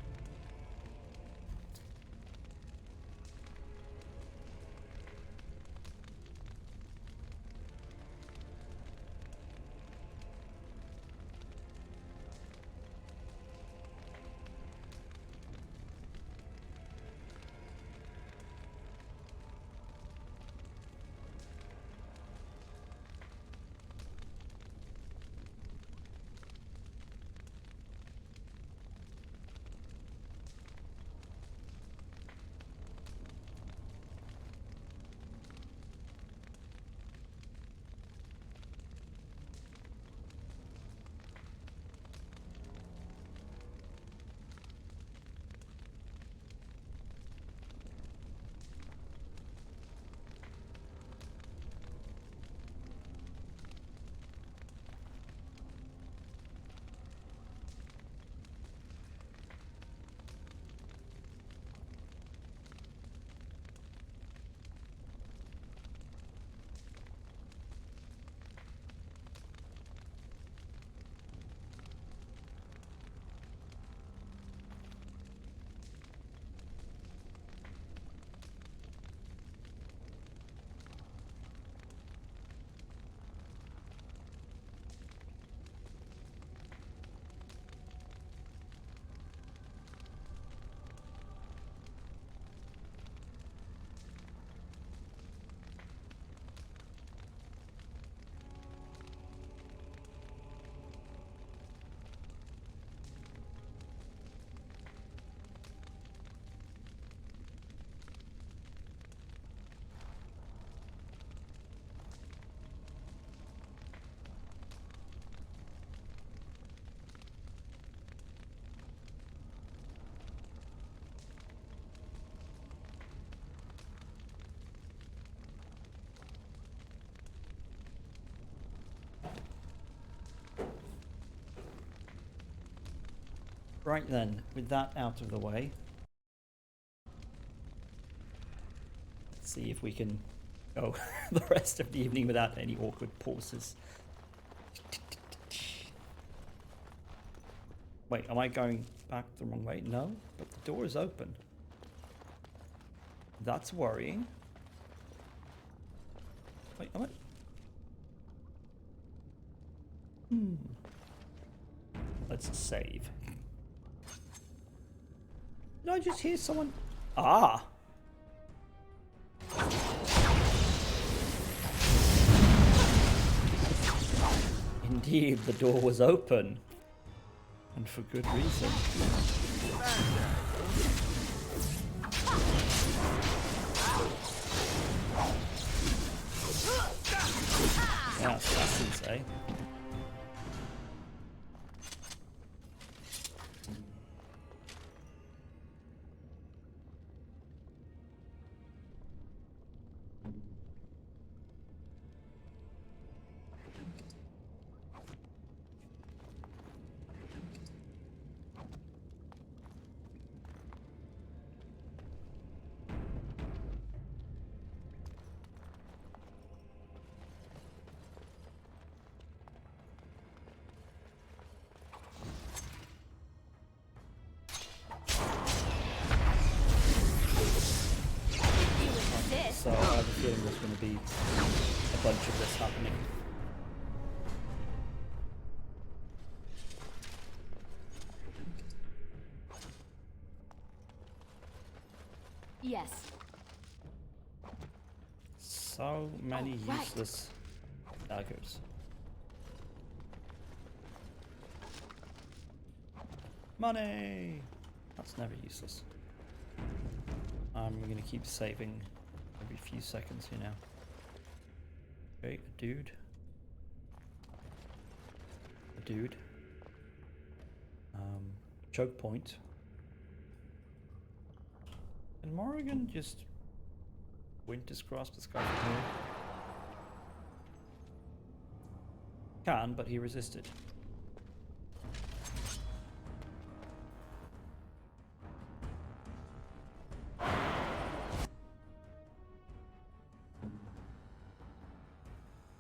Right then, with that out of the way, let's see if we can go the rest of the evening without any awkward pauses. Wait, am I going back the wrong way? No, but the door is open. That's worrying. Wait, am I? Let's save. Did I just hear someone? Ah! Indeed, the door was open. And for good reason. Yeah, assassins, eh? So I have a feeling there's going to be a bunch of this happening. Yes. So many useless daggers. Money! That's never useless. I'm going to keep saving every few seconds here now. Okay, a dude. A dude. Choke point. Can Morrigan just Winter's Grasp this guy from here? Can, but he resisted.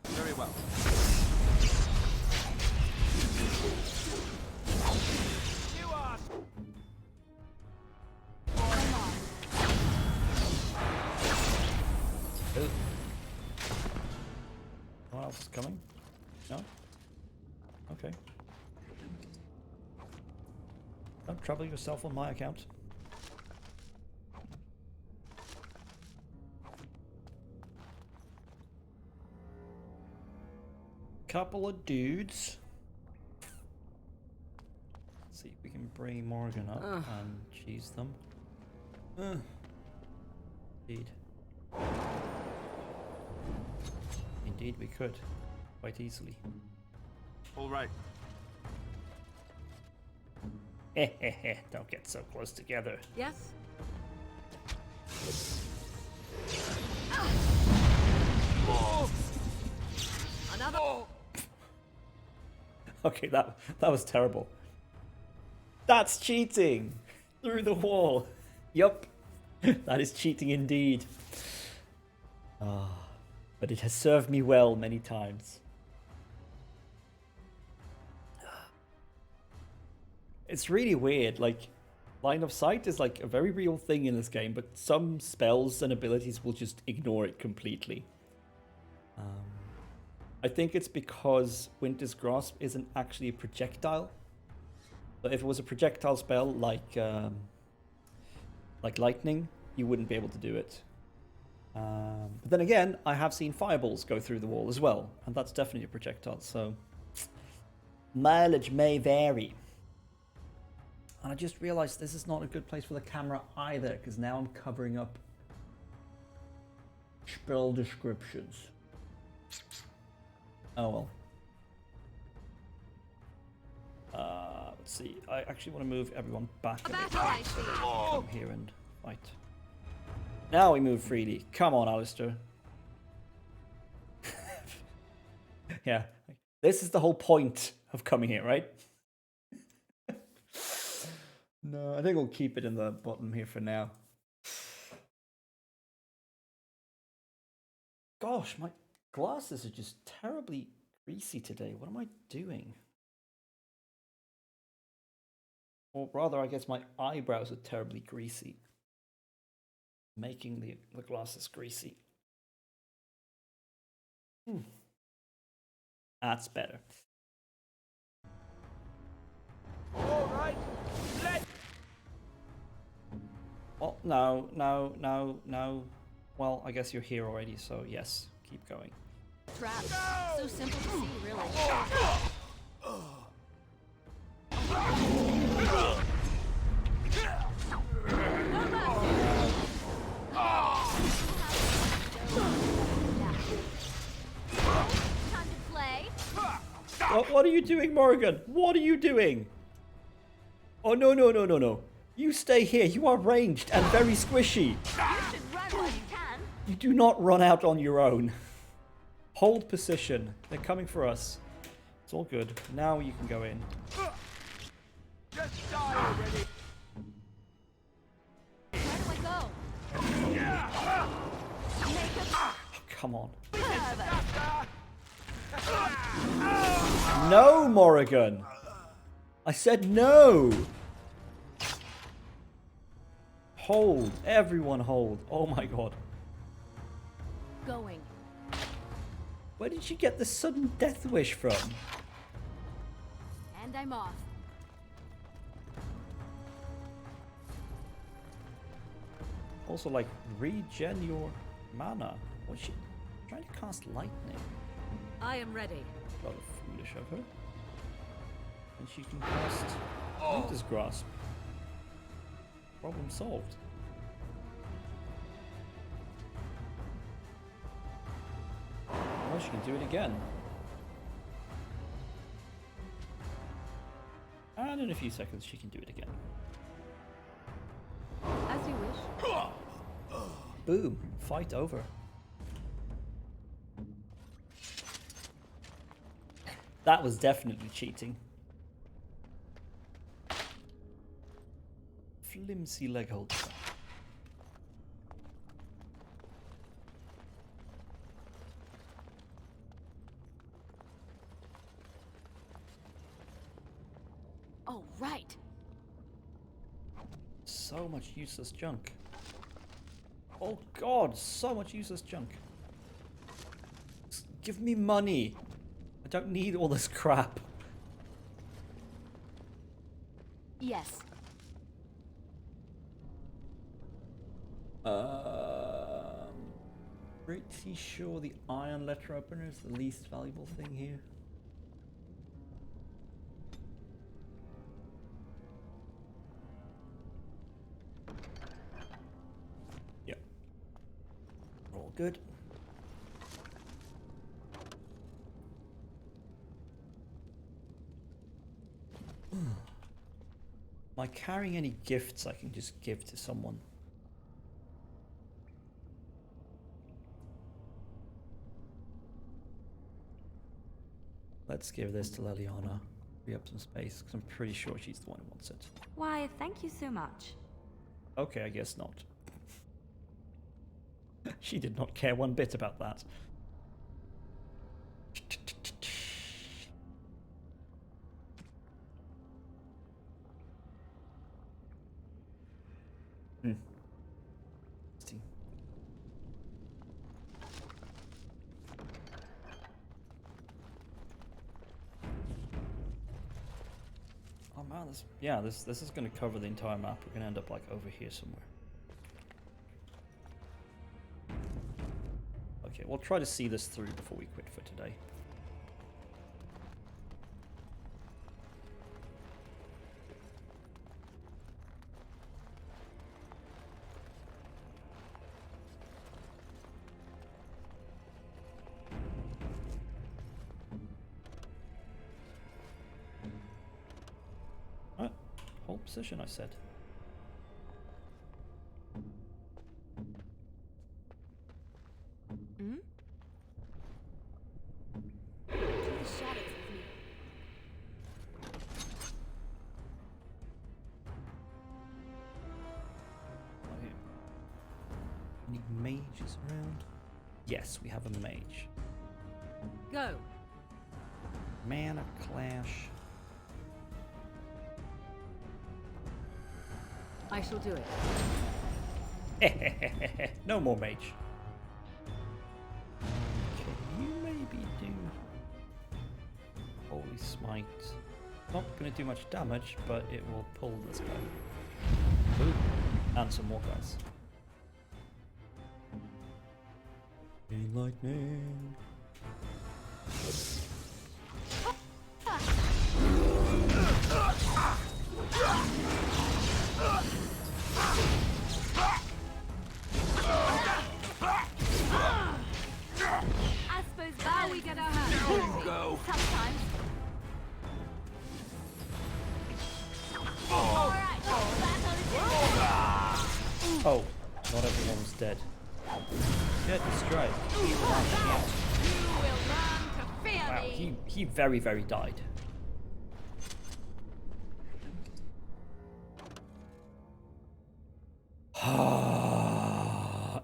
Very well. You are. Oh. Someone else is coming? No? Okay. Don't trouble yourself on my account. Couple of dudes. Let's see if we can bring Morgan up and cheese them. Indeed. Indeed we could. Quite easily. All right. Don't get so close together. Yes? Another. Okay, that was terrible. That's cheating! Through the wall. Yup. That is cheating indeed. But it has served me well many times. It's really weird, like, line of sight is like a very real thing in this game, but some spells and abilities will just ignore it completely. I think it's because Winter's Grasp isn't actually a projectile. So if it was a projectile spell like lightning, you wouldn't be able to do it. But then again, I have seen fireballs go through the wall as well, and that's definitely a projectile, so mileage may vary. And I just realized this is not a good place for the camera either, because now I'm covering up spell descriptions. Oh well. Let's see. I actually want to move everyone back a bit. Come here and fight. Now we move freely. Come on, Alistair. Yeah. This is the whole point of coming here, right? No, I think we'll keep it in the bottom here for now. Gosh, my glasses are just terribly greasy today. What am I doing? Or rather, I guess my eyebrows are terribly greasy. Making the glasses greasy. That's better. All right, let. Oh, no. Well, I guess you're here already, so yes, keep going. Trap. So simple to see, really. Time to play. What are you doing, Morrigan? What are you doing? Oh, no. You stay here. You are ranged and very squishy. You should run while you can. You do not run out on your own. Hold position. They're coming for us. It's all good. Now you can go in. Just die already. Where do I go? Oh, come on. No, Morrigan. I said no. Hold. Everyone hold. Oh my god. Going. Where did you get the sudden death wish from? And I'm off. Also, like, regen your mana. What's she trying to cast lightning? I am ready. Rather foolish of her. And she can cast Hunter's Grasp. Problem solved. Oh, she can do it again. And in a few seconds she can do it again. As you wish. Boom. Fight over. That was definitely cheating. Flimsy leg holder. Oh, right. So much useless junk. Oh god, so much useless junk. Just give me money. I don't need all this crap. Yes. Pretty sure the iron letter opener is the least valuable thing here. Yep. All good. Am I carrying any gifts I can just give to someone? Let's give this to Leliana. Free up some space, because I'm pretty sure she's the one who wants it. Why, thank you so much. Okay, I guess not. She did not care one bit about that. Oh man, this is going to cover the entire map. We're going to end up like over here somewhere. Okay, we'll try to see this through before we quit for today. Hold position, I said. Hmm? To the shadows with me. Any mages around? Yes, we have a mage. Go. Mana Clash. I shall do it. No more mage. Can you maybe do Holy Smite? Not going to do much damage, but it will pull this guy. Ooh, and some more guys. Green lightning. I suppose now we get our hands. Go. Sometimes. Oh, not everyone's dead. Get destroyed. Wow, he very, very died.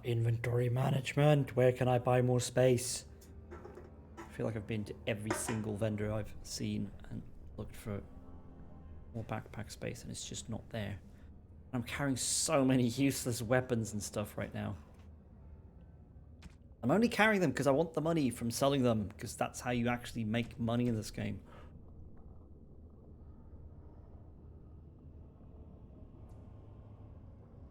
Inventory management. Where can I buy more space? I feel like I've been to every single vendor I've seen and looked for more backpack space, and it's just not there. I'm carrying so many useless weapons and stuff right now. I'm only carrying them because I want the money from selling them, because that's how you actually make money in this game.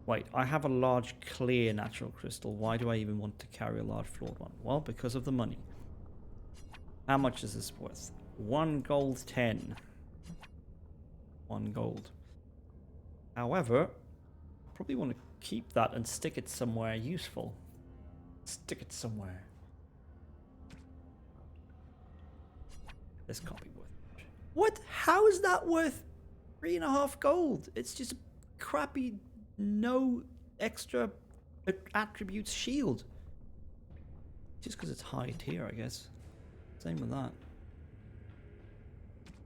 Wait, I have a large clear natural crystal. Why do I even want to carry a large flawed one? Well, because of the money. How much is this worth? 1 gold 10. 1 gold. However, I probably want to keep that and stick it somewhere useful. Stick it somewhere. This can't be worth it. What? How is that worth 3.5 gold? It's just a crappy, no extra attributes shield. Just because it's high tier, I guess. Same with that.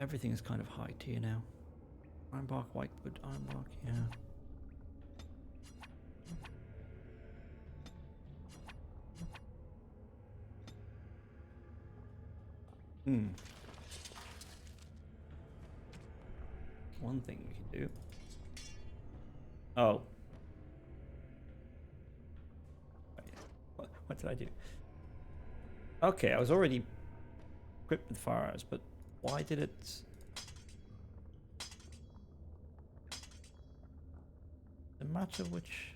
Everything is kind of high tier now. Ironbark, whitewood, ironbark, yeah. One thing we can do. Oh. Wait, what did I do? Okay, I was already equipped with fire arrows, but why did it... Does it matter which...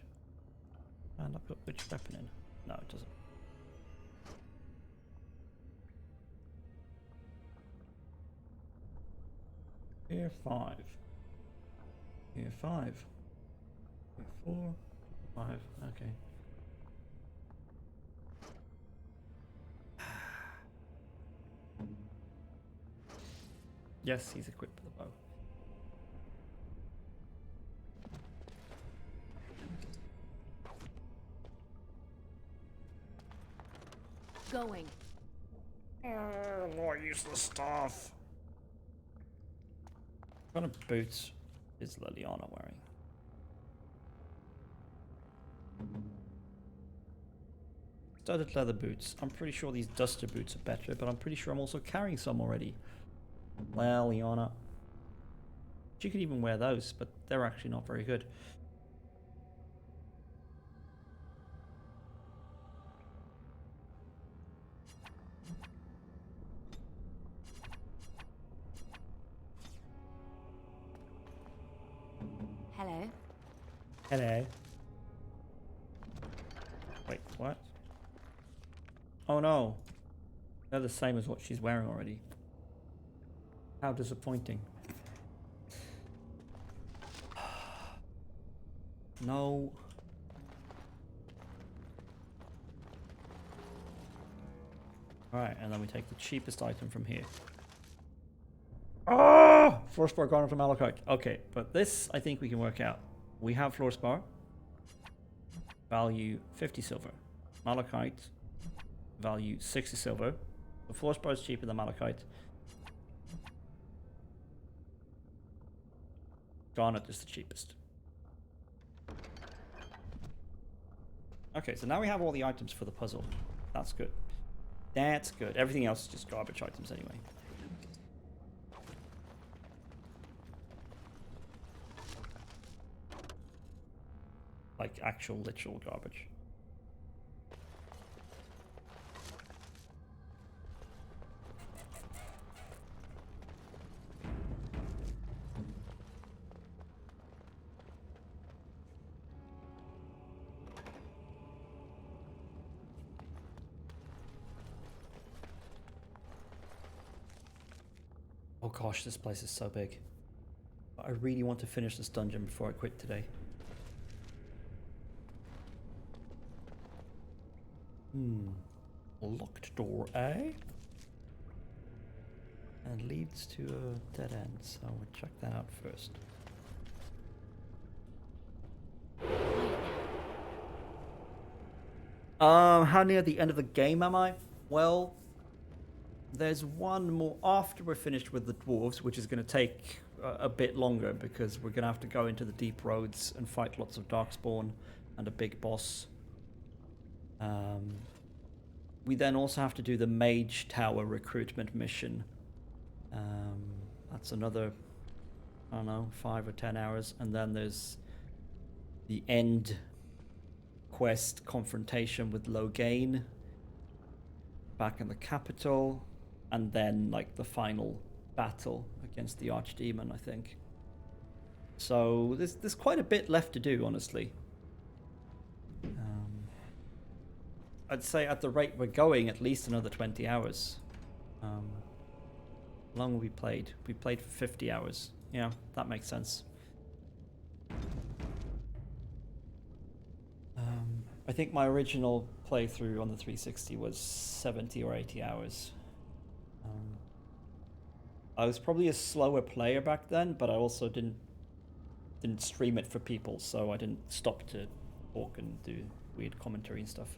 And I put which weapon in? No, it doesn't. Here 5. Here 5. Here 4. 5. Okay. Yes, he's equipped with a bow. Going. More useless stuff. What kind of boots is Leliana wearing? Studded leather boots. I'm pretty sure these duster boots are better, but I'm pretty sure I'm also carrying some already. Leliana. She could even wear those, but they're actually not very good. Hello. Hello. Wait, what? Oh no. They're the same as what she's wearing already. How disappointing. No. Alright, and then we take the cheapest item from here. Oh! Floor spar garnet from Malachite. Okay, but this I think we can work out. We have floor spar. Value 50 silver. Malachite. Value 60 silver. The floor spar is cheaper than Malachite. Garnet is the cheapest. Okay, so now we have all the items for the puzzle. That's good. That's good. Everything else is just garbage items anyway. Like actual literal garbage. Oh gosh, this place is so big. I really want to finish this dungeon before I quit today. Locked door, eh? And leads to a dead end, so we'll check that out first. How near the end of the game am I? Well, there's one more after we're finished with the dwarves, which is going to take a bit longer because we're going to have to go into the deep roads and fight lots of darkspawn and a big boss. We then also have to do the Mage Tower recruitment mission. That's another, I don't know, 5 or 10 hours. And then there's the end quest confrontation with Loghain back in the capital. And then, like, the final battle against the Archdemon, I think. So there's quite a bit left to do, honestly. I'd say at the rate we're going, at least another 20 hours. How long have we played? We played for 50 hours. Yeah, that makes sense. I think my original playthrough on the 360 was 70 or 80 hours. I was probably a slower player back then, but I also didn't stream it for people, so I didn't stop to talk and do weird commentary and stuff.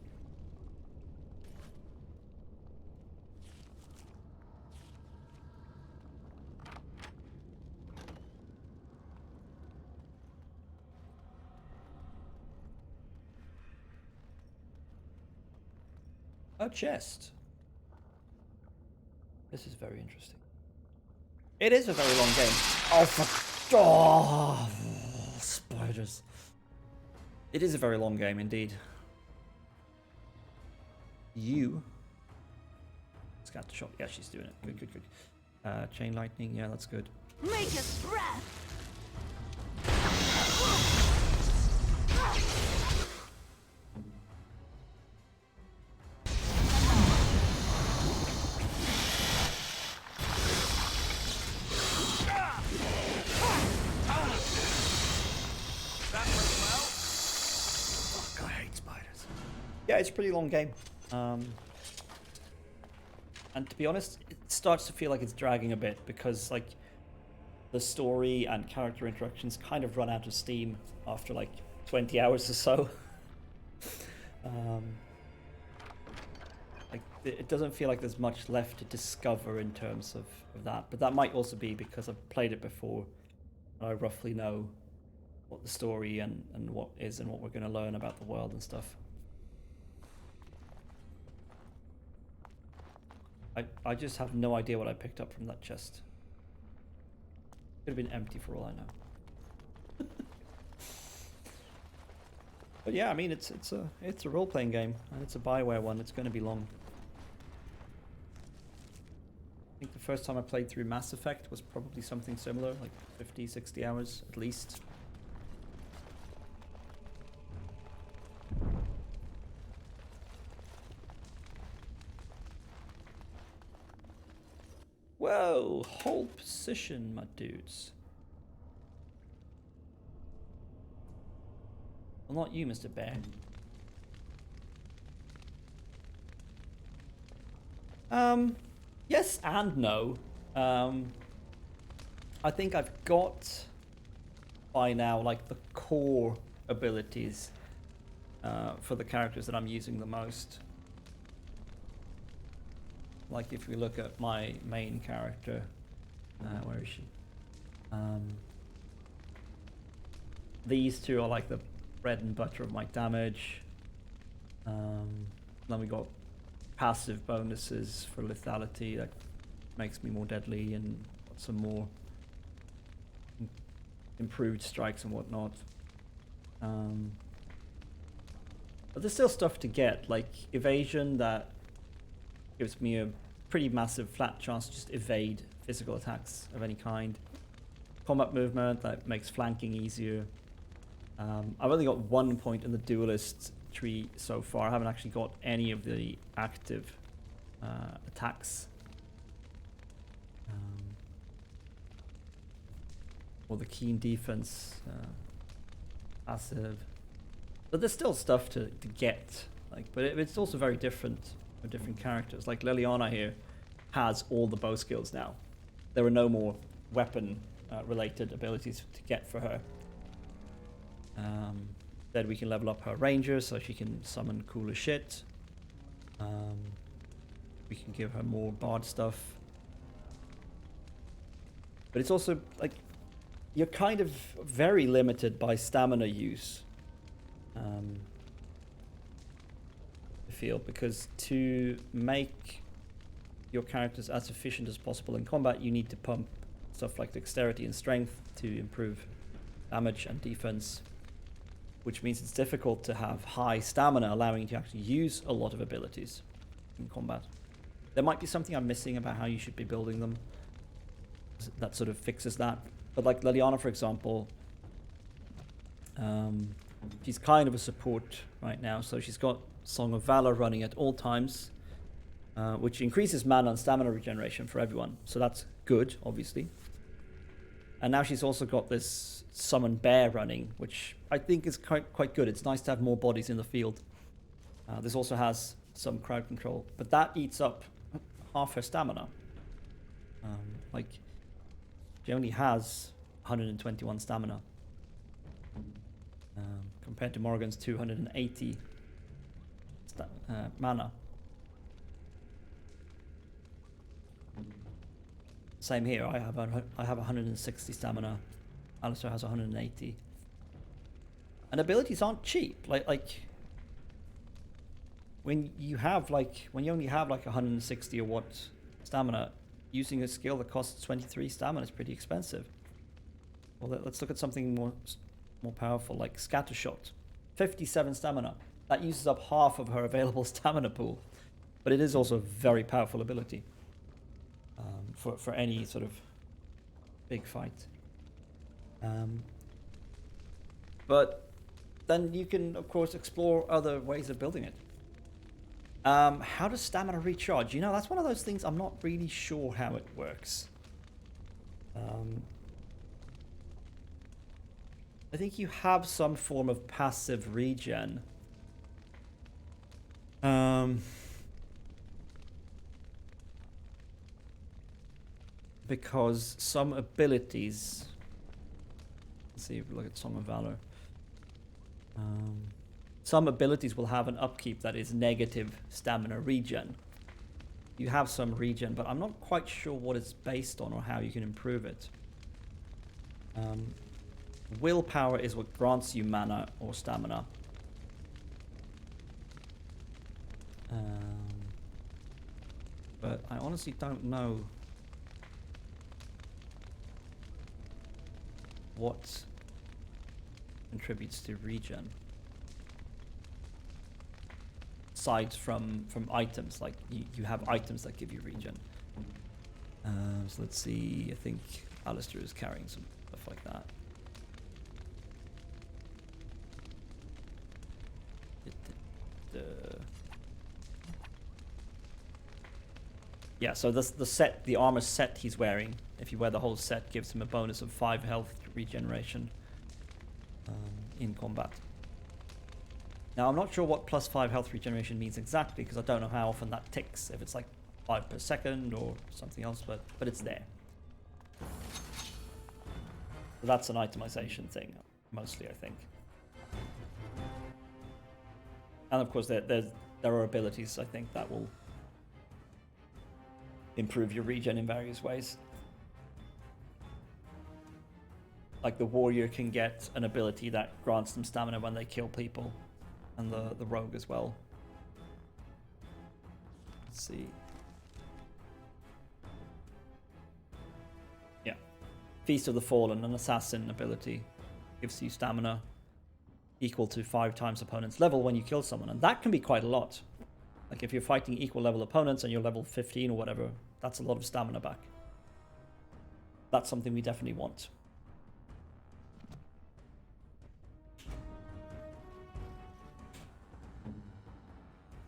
A chest. This is very interesting. It is a very long game. Oh, spiders. It is a very long game indeed. Scat the shot. Yeah, she's doing it. Good, good, good. Chain lightning. Yeah, that's good. Make us breath. Yeah, it's a pretty long game. And to be honest, it starts to feel like it's dragging a bit because, like, the story and character interactions kind of run out of steam after, like, 20 hours or so. Like, it doesn't feel like there's much left to discover in terms of that. But that might also be because I've played it before. And I roughly know what the story and what is and what we're going to learn about the world and stuff. I just have no idea what I picked up from that chest. Could have been empty for all I know. But yeah, I mean it's a role-playing game and it's a BioWare one. It's going to be long. I think the first time I played through Mass Effect was probably something similar, like 50, 60 hours at least. Whoa, hold position, my dudes. Well, not you, Mr. Bear. Yes and no. I think I've got by now like the core abilities for the characters that I'm using the most. Like if we look at my main character, where is she? These two are like the bread and butter of my damage. Then we got passive bonuses for lethality that makes me more deadly, and some more improved strikes and whatnot. But there's still stuff to get, like evasion that gives me a pretty massive flat chance to just evade physical attacks of any kind. Combat movement that makes flanking easier. I've only got 1 point in the duelist tree so far. I haven't actually got any of the active attacks. Or the keen defense passive. But there's still stuff to get. But it's also very different for different characters. Like Leliana here has all the bow skills now. There are no more weapon related abilities to get for her. Then we can level up her ranger so she can summon cooler shit. We can give her more bard stuff. But it's also like you're kind of very limited by stamina use. I feel, because to make your characters as efficient as possible in combat, you need to pump stuff like dexterity and strength to improve damage and defense, which means it's difficult to have high stamina, allowing you to actually use a lot of abilities in combat. There might be something I'm missing about how you should be building them that sort of fixes that. But like Leliana, for example, she's kind of a support right now, so she's got Song of Valor running at all times, which increases mana and stamina regeneration for everyone, so that's good, obviously. And now she's also got this Summon Bear running, which I think is quite good. It's nice to have more bodies in the field. This also has some crowd control, but that eats up half her stamina. She only has 121 stamina, compared to Morrigan's 280 mana. Same here. I have 160 stamina. Alistair has 180. And abilities aren't cheap. Like when you only have 160 or what stamina, using a skill that costs 23 stamina is pretty expensive. Well, let's look at something more powerful, like Scattershot. 57 stamina. That uses up half of her available stamina pool. But it is also a very powerful ability for any sort of big fight. But then you can, of course, explore other ways of building it. How does stamina recharge? That's one of those things I'm not really sure how it works. I think you have some form of passive regen. Because some abilities... Let's see if we look at Song of Valor. Some abilities will have an upkeep that is negative stamina regen. You have some regen, but I'm not quite sure what it's based on or how you can improve it. Willpower is what grants you mana or stamina. But I honestly don't know what contributes to regen. Aside from items, like you have items that give you regen. So let's see, I think Alistair is carrying some stuff like that. Yeah, so the armor set he's wearing, if you wear the whole set, gives him a bonus of 5 health regeneration in combat. Now, I'm not sure what plus 5 health regeneration means exactly, because I don't know how often that ticks, if it's like 5 per second or something else, but it's there. So that's an itemization thing, mostly, I think. And of course, there are abilities, I think, that will improve your regen in various ways. Like the warrior can get an ability that grants them stamina when they kill people, and the rogue as well. Let's see. Yeah. Feast of the Fallen, an assassin ability. Gives you stamina equal to 5 times opponent's level when you kill someone. And that can be quite a lot. Like if you're fighting equal level opponents and you're level 15 or whatever, that's a lot of stamina back. That's something we definitely want.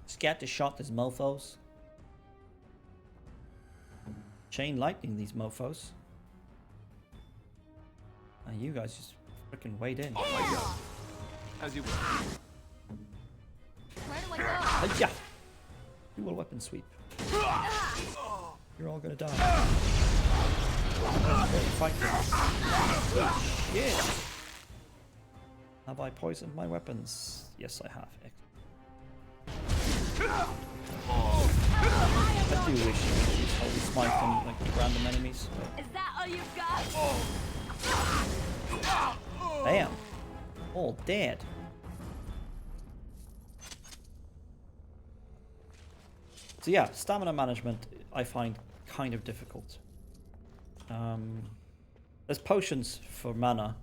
Scared to shot these mofos. Chain lightning these mofos. And you guys just freaking wade in. Oh my god. As you Where do I go? Yeah. Dual weapon sweep. You're all gonna die. Fight. Yeah. Have I poisoned my weapons? Yes, I have. I do wish you could use Holy Smite on like random enemies. Is that all you've got? Damn. All dead. So yeah, stamina management I find kind of difficult. There's potions for mana,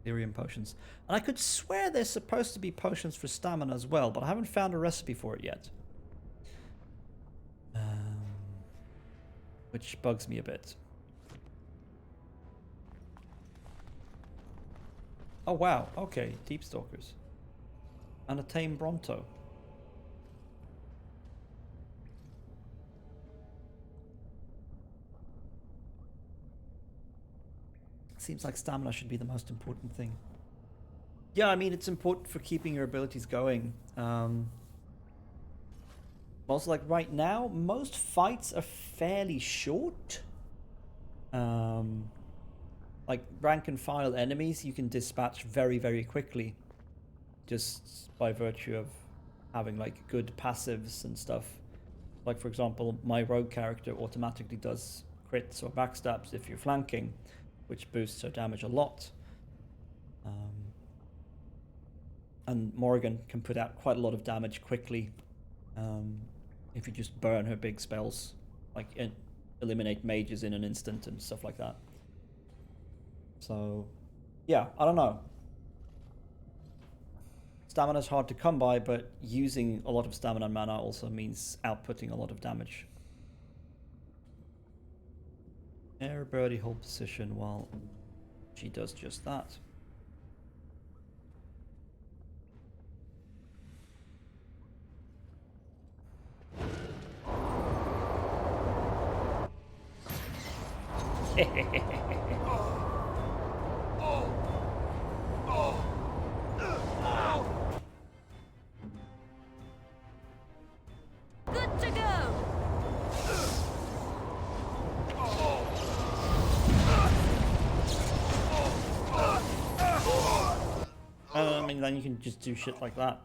Lyrium potions. And I could swear there's supposed to be potions for stamina as well, but I haven't found a recipe for it yet. Which bugs me a bit. Oh wow, okay, Deep Stalkers. And a tame Bronto. Seems like stamina should be the most important thing. Yeah, I mean, it's important for keeping your abilities going. Also, like right now, most fights are fairly short. Like rank and file enemies, you can dispatch very, very quickly. Just by virtue of having like good passives and stuff. Like for example, my rogue character automatically does crits or backstabs if you're flanking, which boosts her damage a lot. And Morrigan can put out quite a lot of damage quickly if you just burn her big spells, like eliminate mages in an instant and stuff like that. So, yeah, I don't know. Stamina's hard to come by, but using a lot of stamina and mana also means outputting a lot of damage. Air Birdie hold position while she does just that. Good to go. I mean, then you can just do shit like that.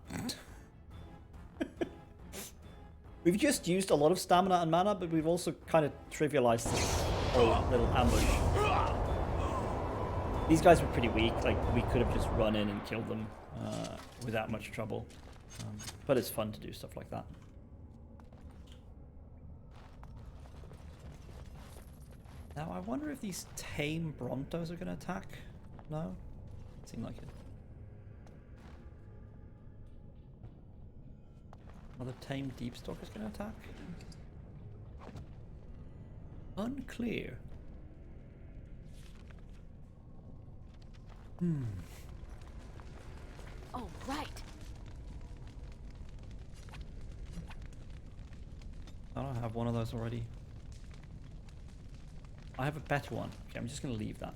We've just used a lot of stamina and mana, but we've also kind of trivialized this whole little ambush. These guys were pretty weak, like we could have just run in and killed them without much trouble. But it's fun to do stuff like that. Now I wonder if these tame Brontos are going to attack? No? Seem like it. Are the tame Deep Stalkers going to attack? Unclear. Oh, right. I don't have one of those already. I have a better one. Okay, I'm just going to leave that.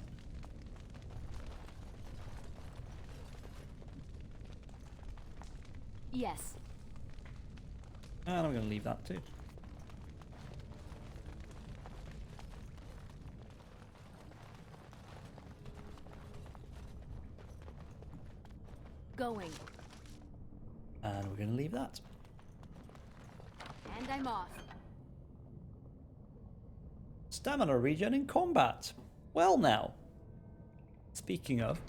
Yes. And I'm going to leave that too. Going. And we're going to leave that. And I'm off. Stamina regen in combat. Well now. Speaking of,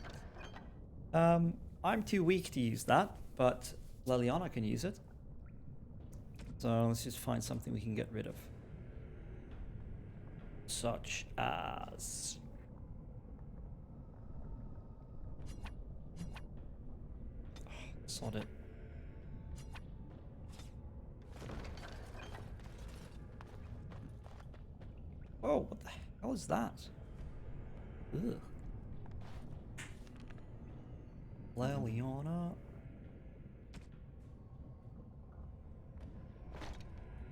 I'm too weak to use that, but Leliana can use it. So let's just find something we can get rid of. Such as... sod it. Oh, what the hell is that? Ugh. Leliana.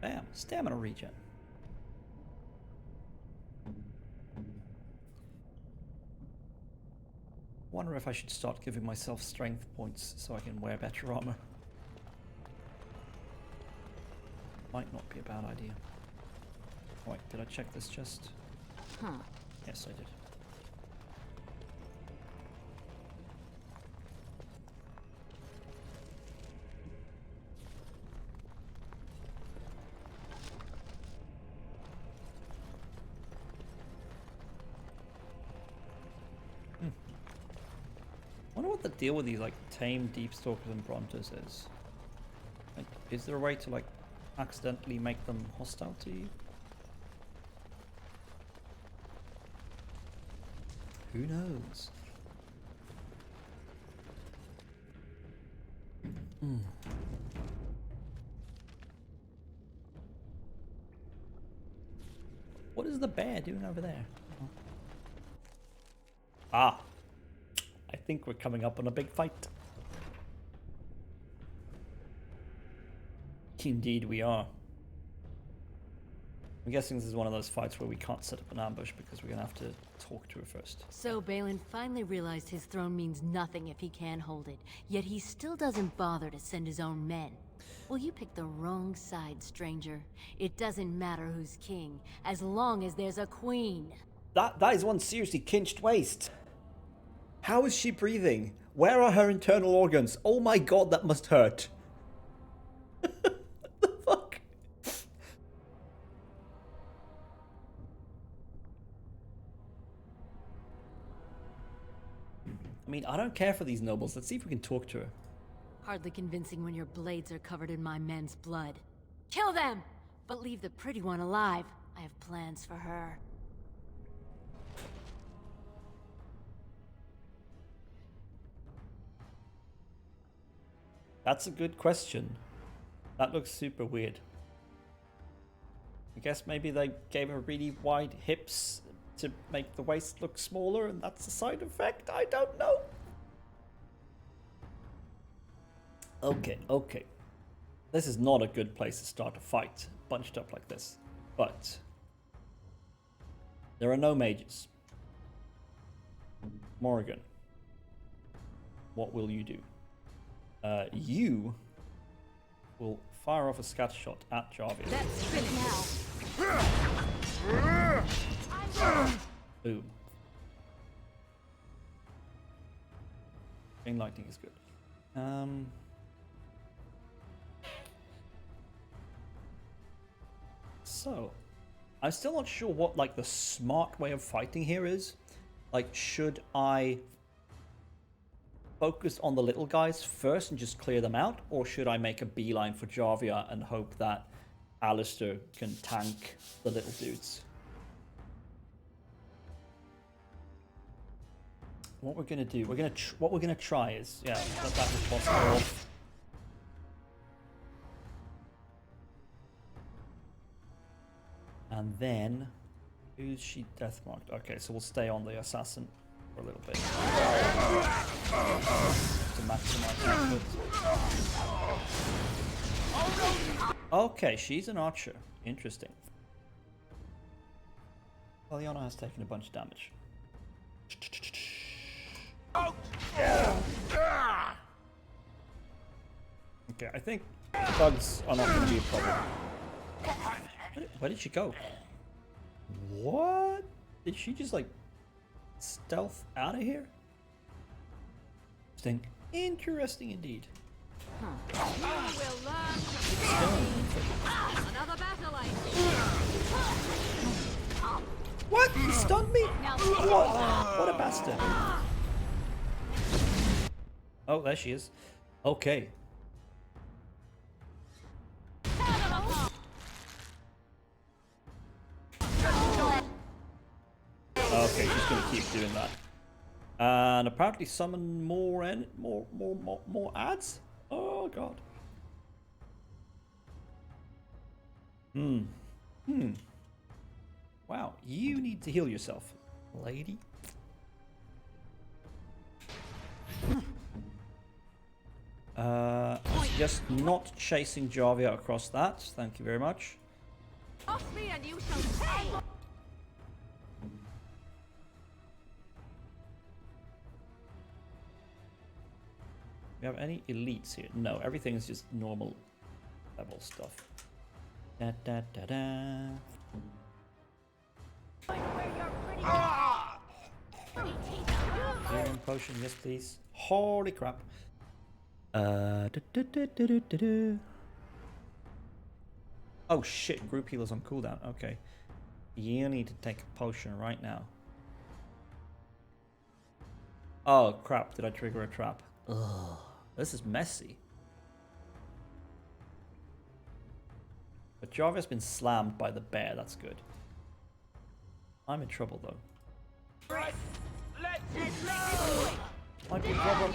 Bam, stamina regen. Wonder if I should start giving myself strength points so I can wear better armor. Might not be a bad idea. Wait, did I check this chest? Huh. Yes, I did. I wonder what the deal with these like tame deep stalkers and Brontos is. Like, is there a way to like accidentally make them hostile to you? Who knows? What is the bear doing over there? Ah, I think we're coming up on a big fight. Indeed we are. I'm guessing this is one of those fights where we can't set up an ambush because we're gonna have to talk to her first. So Balin finally realized his throne means nothing if he can't hold it, yet he still doesn't bother to send his own men. Well, you picked the wrong side, stranger. It doesn't matter who's king, as long as there's a queen. That is one seriously kinched waist. How is she breathing? Where are her internal organs? Oh my god, that must hurt. What the fuck? I mean, I don't care for these nobles. Let's see if we can talk to her. Hardly convincing when your blades are covered in my men's blood. Kill them! But leave the pretty one alive. I have plans for her. That's a good question. That looks super weird. I guess maybe they gave her really wide hips to make the waist look smaller and that's a side effect? I don't know. Okay. This is not a good place to start a fight, bunched up like this. But there are no mages. Morrigan, what will you do? You will fire off a scatter shot at Jarvis. Let's spin now. Boom. Chain lightning is good. So, I'm still not sure what like the smart way of fighting here is. Like, should I focus on the little guys first and just clear them out, or should I make a beeline for Jarvia and hope that Alistair can tank the little dudes? What we're gonna do? What we're gonna try is let that response go off. And then, who's she death marked? Okay, so we'll stay on the assassin for a little bit. To maximize output. Okay, she's an archer. Interesting. Leliana has taken a bunch of damage. Okay, I think bugs are not going to be a problem. Where did she go? What? Did she just like stealth out of here? Interesting indeed. What? He stunned me? What a bastard. Oh, there she is. Okay. doing that. And apparently summon more ads. Oh god. Wow, you need to heal yourself, lady. Just not chasing Jarvia across that. Thank you very much. Off me and you shall pay! We have any elites here? No, everything is just normal level stuff. Da da da da. Healing potion, yes please. Holy crap. Oh shit, group healers on cooldown. Okay. You need to take a potion right now. Oh crap, did I trigger a trap? Ugh, this is messy. But Jarvia's been slammed by the bear, that's good. I'm in trouble though. Right, let's go! Might be a problem.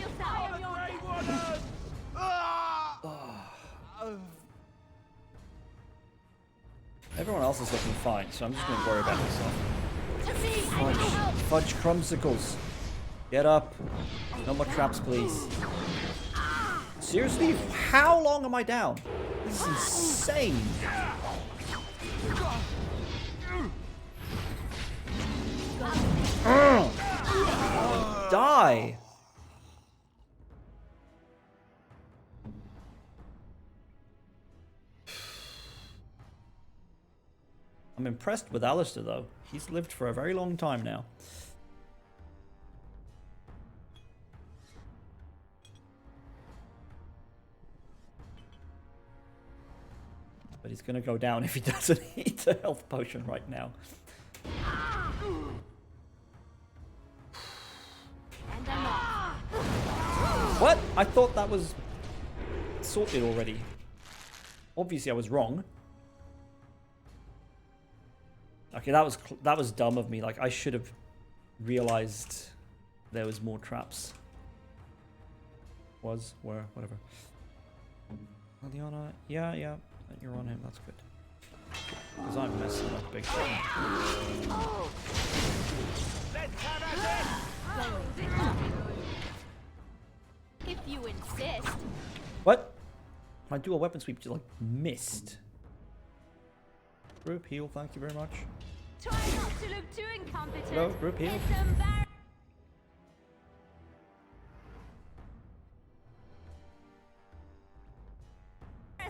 Everyone else is looking fine, so I'm just going to worry about myself. Fudge crumsicles. Get up. No more traps, please. Seriously? How long am I down? This is insane. Die. I'm impressed with Alistair though. He's lived for a very long time now. But he's gonna go down if he doesn't eat a health potion right now. What? I thought that was sorted already. Obviously I was wrong. Okay, that was dumb of me. Like, I should have realized there was more traps. Were, whatever. Leliana, yeah, you're on him, that's good. Because I'm messing up big time. If you insist. What? My dual weapon sweep just like missed. Group heal, thank you very much. Try not to look too incompetent. Hello, group heal. It's embarrassing. I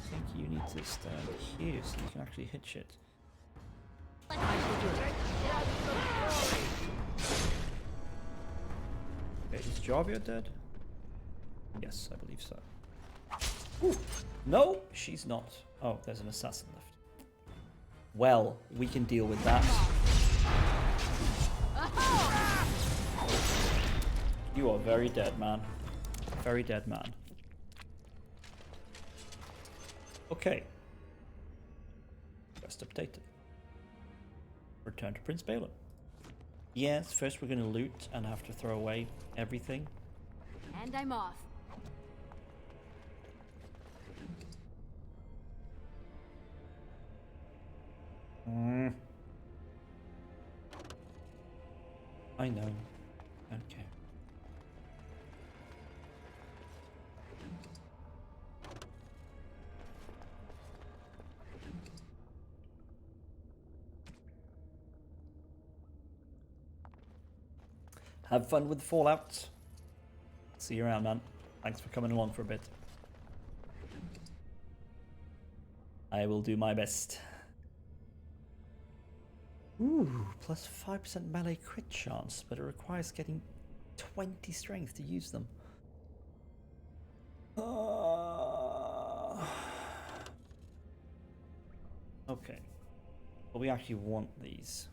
think you need to stand here so you can actually hit shit. Okay, is Jarvia dead? Yes, I believe so. Ooh. No, she's not. Oh, there's an assassin left. Well, we can deal with that. You are very dead, man. Very dead, man. Okay. Quest updated. Return to Prince Balin. Yes, first we're going to loot and have to throw away everything. And I'm off. I know. Don't care. Have fun with Fallout. See you around, man. Thanks for coming along for a bit. I will do my best. Ooh, plus 5% melee crit chance, but it requires getting 20 strength to use them. Okay. But we actually want these.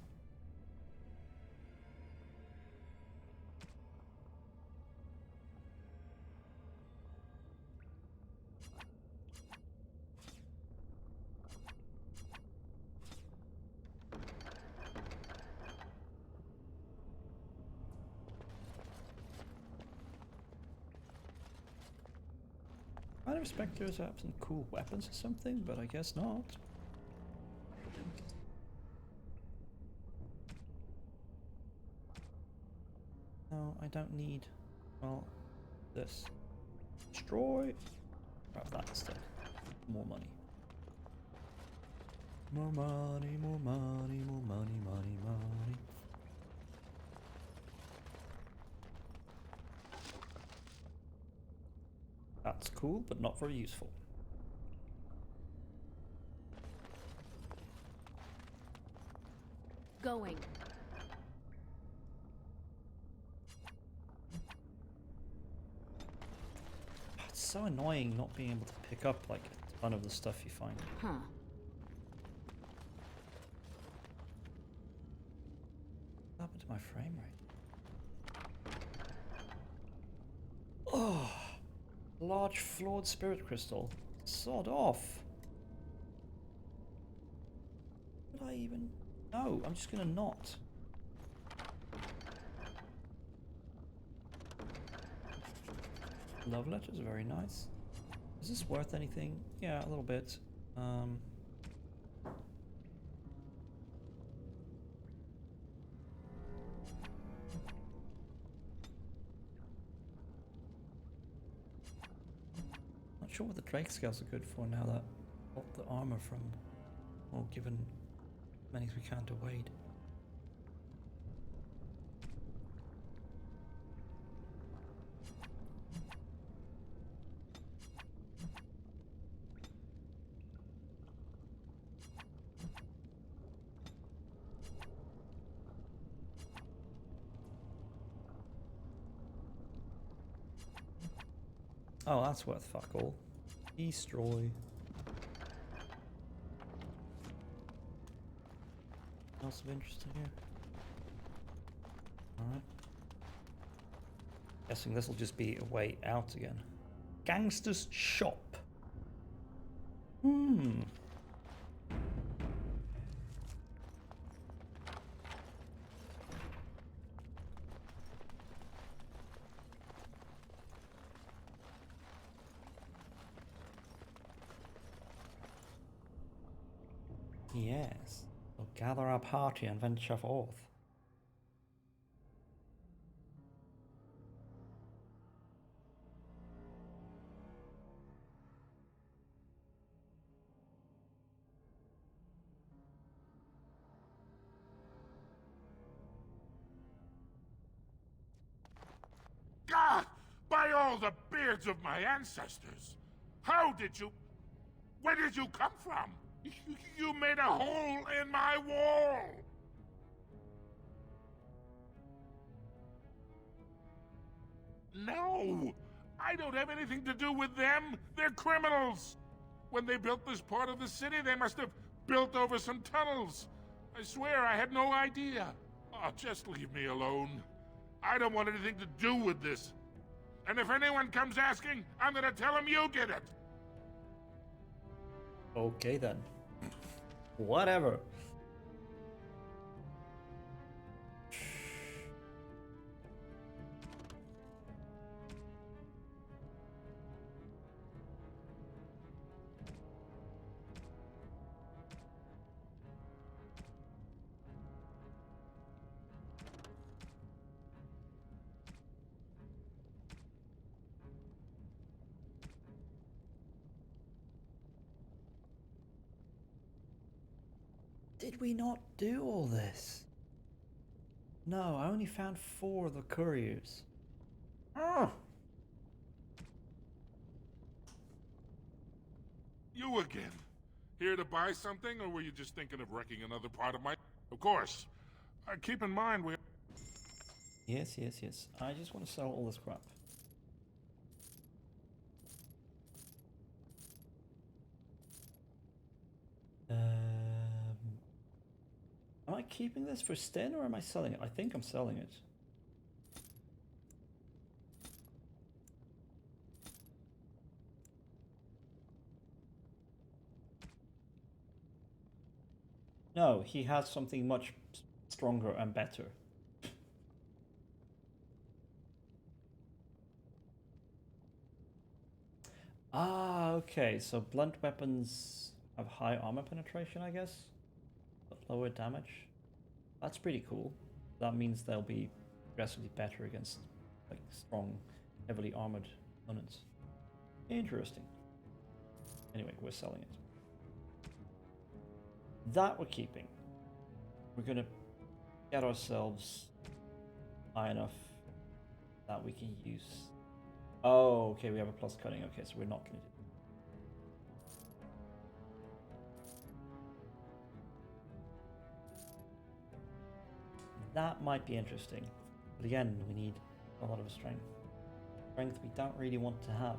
I'd expect there to have some cool weapons or something, but I guess not. No, I don't need, well, this. Destroy. Grab that instead. More money. More money, more money, more money, money, money. That's cool, but not very useful. Going. It's so annoying not being able to pick up like a ton of the stuff you find. Huh. What happened to my frame rate? Oh, large flawed spirit crystal. Sod off. Would I even? No, I'm just gonna not. Love letters are very nice. Is this worth anything? Yeah, a little bit. Not sure what the Drake scales are good for now that got the armor from, well, given many as we can to Wade. Oh, that's worth fuck all. Destroy. Else of interest in here? Alright. Guessing this will just be a way out again. Gangster's shop. Yes. So gather our party and venture forth. Gah! By all the beards of my ancestors! How did you... Where did you come from? You made a hole in my wall! No! I don't have anything to do with them! They're criminals! When they built this part of the city, they must have built over some tunnels. I swear I had no idea. Oh, just leave me alone. I don't want anything to do with this. And if anyone comes asking, I'm gonna tell them you did it! Okay then. Whatever. Did we not do all this? No, I only found 4 of the couriers. Ah! You again. Here to buy something, or were you just thinking of wrecking another part of my... Of course. Keep in mind we... Yes, yes, yes. I just want to sell all this crap. Am I keeping this for Sten or am I selling it? I think I'm selling it. No, he has something much stronger and better. Ah, Okay, so blunt weapons have high armor penetration, I guess, but lower damage. That's pretty cool. That means they'll be progressively better against like strong, heavily armored opponents. Interesting. Anyway, we're selling it. That we're keeping. We're gonna get ourselves high enough that we can use. Oh, okay, we have a plus cutting. Okay, so we're not gonna do. That might be interesting, but again, we need a lot of strength. Strength we don't really want to have.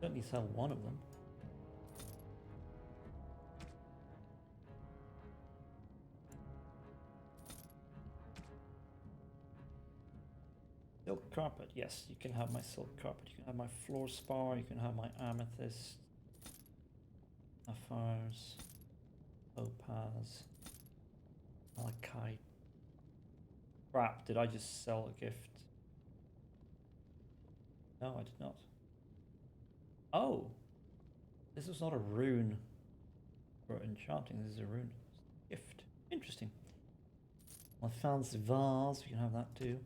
Certainly sell one of them. Silk carpet, yes, you can have my silk carpet. You can have my floor spar, you can have my amethyst, sapphires, topaz, malachite. Crap, did I just sell a gift? No, I did not. Oh, this is not a rune for enchanting, this is a rune gift. Interesting. My fancy vase, we can have that too.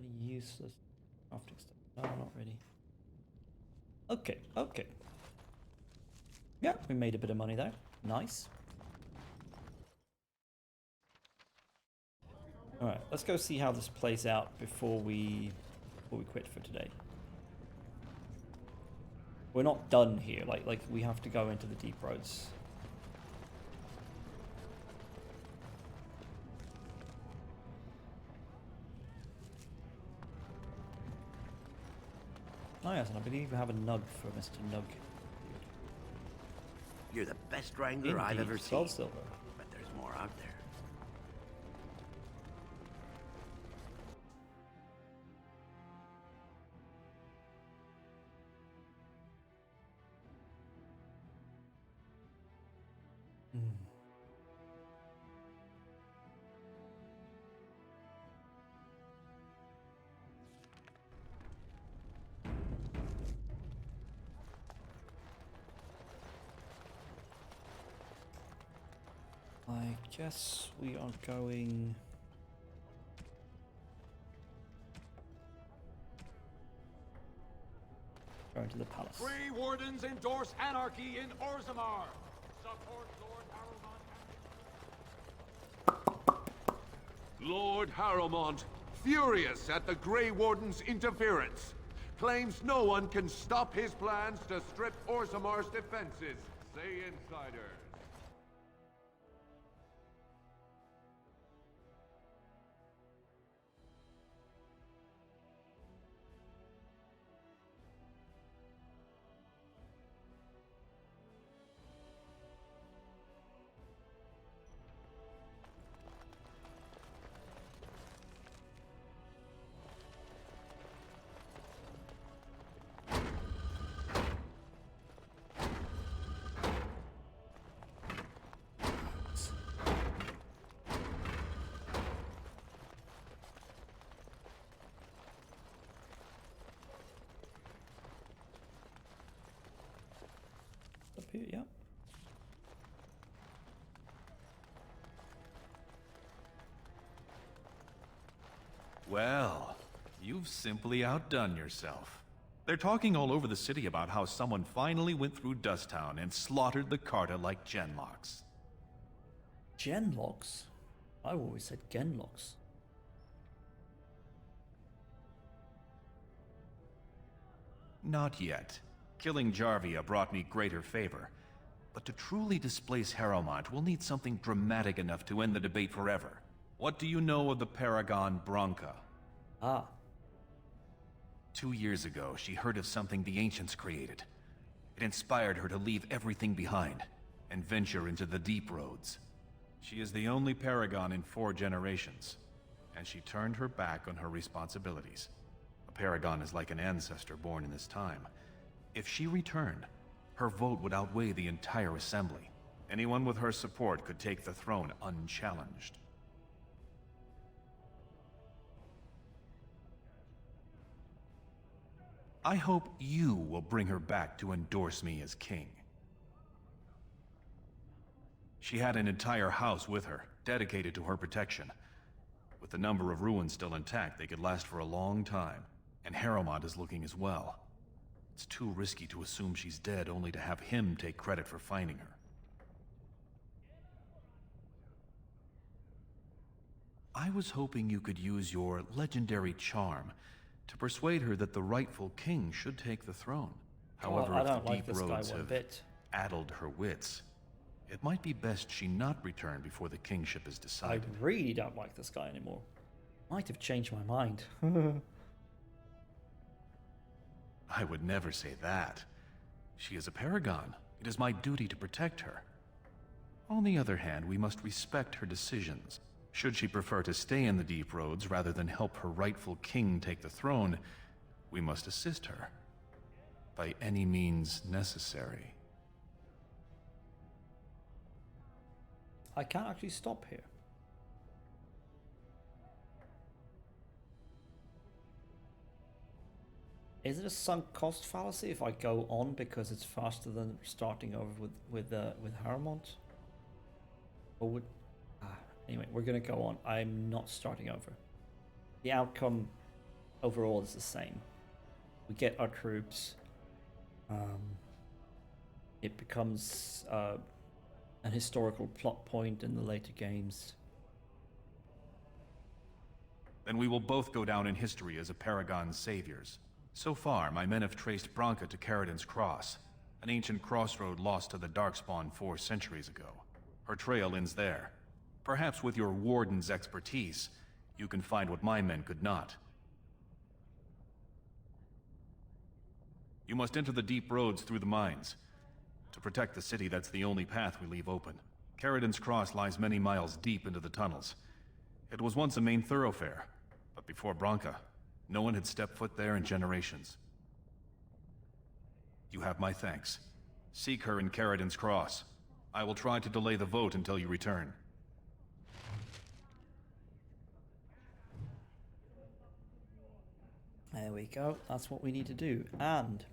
Any useless crafting stuff? No, not really. Okay, okay. Yeah, we made a bit of money there. Nice. Alright, let's go see how this plays out before we quit for today. We're not done here, like we have to go into the deep roads. Oh yes, and I believe we have a nug for Mr. Nug. You're the best wrangler I've ever seen. 12 silver. But there's more out there. I guess we are going... Going to the palace. Grey Wardens endorse anarchy in Orzammar. Support Lord Lord Harrowmont. Harrowmont, furious at the Grey Warden's interference, claims no one can stop his plans to strip Orzammar's defenses, say insiders. Up here, yeah. Well, you've simply outdone yourself. They're talking all over the city about how someone finally went through Dusttown and slaughtered the Carta like Genlocks. Genlocks? I've always said Genlocks. Not yet. Killing Jarvia brought me greater favor. But to truly displace Harrowmont, we'll need something dramatic enough to end the debate forever. What do you know of the Paragon Branca? Ah. 2 years ago, she heard of something the Ancients created. It inspired her to leave everything behind and venture into the deep roads. She is the only Paragon in 4 generations, and she turned her back on her responsibilities. A Paragon is like an ancestor born in this time. If she returned, Her vote would outweigh the entire assembly. Anyone with her support could take the throne unchallenged. I hope you will bring her back to endorse me as king. She had an entire house with her, dedicated to her protection. With the number of ruins still intact, they could last for a long time. And Harrowmont is looking as well. It's too risky to assume she's dead only to have him take credit for finding her. I was hoping you could use your legendary charm to persuade her that the rightful king should take the throne. However, I if don't the like deep this guy roads one have bit. addled her wits, it might be best she not return before the kingship is I decided. really don't like this guy anymore. Might have changed my mind. I would never say that. She is a paragon. It is my duty to protect her. On the other hand, we must respect her decisions. Should she prefer to stay in the Deep Roads rather than help her rightful king take the throne, we must assist her. By any means necessary. I can't actually stop here. Is it a sunk cost fallacy if I go on because it's faster than starting over with Harrowmont? Or would anyway, we're gonna go on. I'm not starting over. The outcome overall is the same. We get our troops. It becomes an historical plot point in the later games. Then we will both go down in history as a paragon's saviors. So far, my men have traced Branka to Caridin's Cross, an ancient crossroad lost to the Darkspawn 4 centuries ago. Her trail ends there. Perhaps with your warden's expertise, you can find what my men could not. You must enter the deep roads through the mines. To protect the city, that's the only path we leave open. Caridin's Cross lies many miles deep into the tunnels. It was once a main thoroughfare, but before Branka, no one had stepped foot there in generations. You have my thanks. Seek her in Caridin's Cross. I will try to delay the vote until you return. There we go. That's what we need to do. And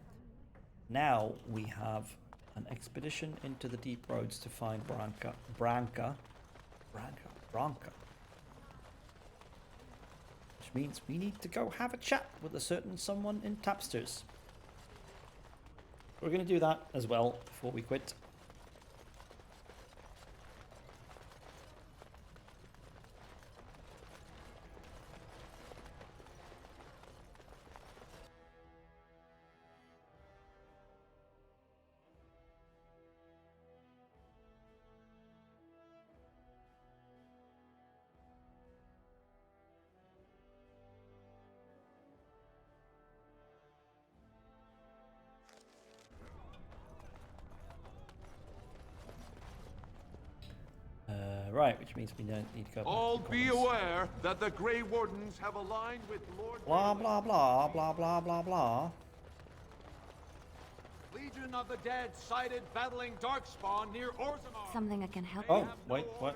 now we have an expedition into the deep roads to find Branka. Which means we need to go have a chat with a certain someone in Tapsters. We're going to do that as well before we quit. Right, which means we don't need to go back All to be Commons. aware that the Grey Wardens have aligned with Lord Blah blah blah blah blah blah blah. Legion of the Dead sighted battling Darkspawn near Orzammar. Something I can help Oh, you? wait, what?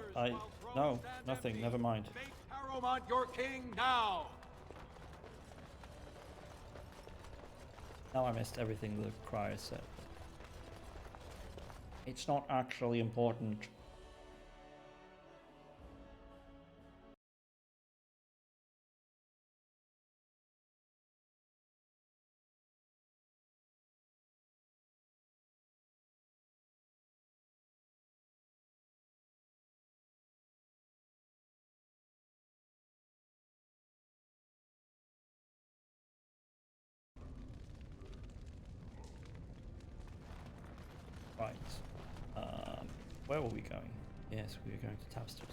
No, nothing, never mind. Make Harrowmont your king now. Now I missed everything the crier said. It's not actually important. Right. Where were we going? Yes, we were going to Tapsters.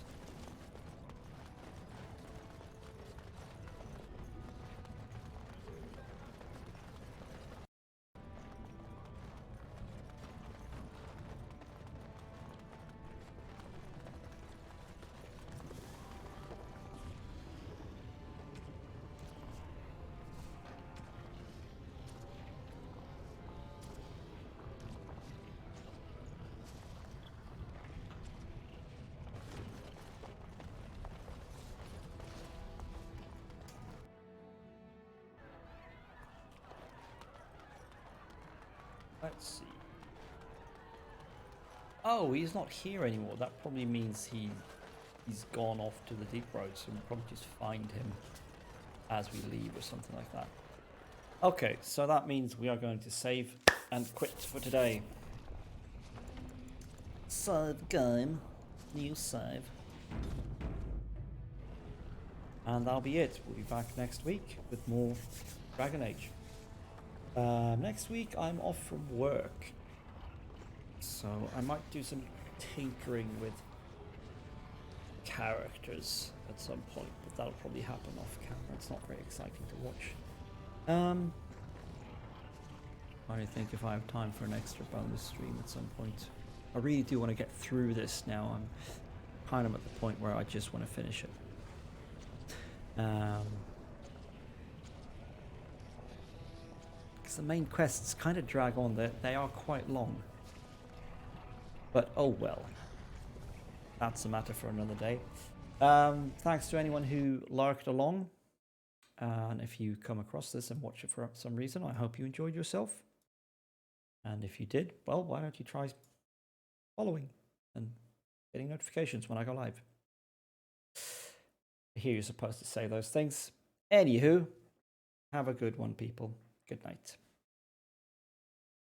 Let's see. Oh, he's not here anymore. That probably means he's gone off to the deep road, so we'll probably just find him as we leave or something like that. Okay, so that means we are going to save and quit for today. Save game. New save. And that'll be it. We'll be back next week with more Dragon Age. Next week I'm off from work, so I might do some tinkering with characters at some point, but that'll probably happen off camera. It's not very exciting to watch. I don't think if I have time for an extra bonus stream at some point. I really do want to get through this now. I'm kind of at the point where I just want to finish it. Because the main quests kind of drag on. They are quite long. But oh well. That's a matter for another day. Thanks to anyone who lurked along. And if you come across this and watch it for some reason, I hope you enjoyed yourself. And if you did, well, why don't you try following and getting notifications when I go live? I hear you're supposed to say those things. Anywho, have a good one, people. Good night.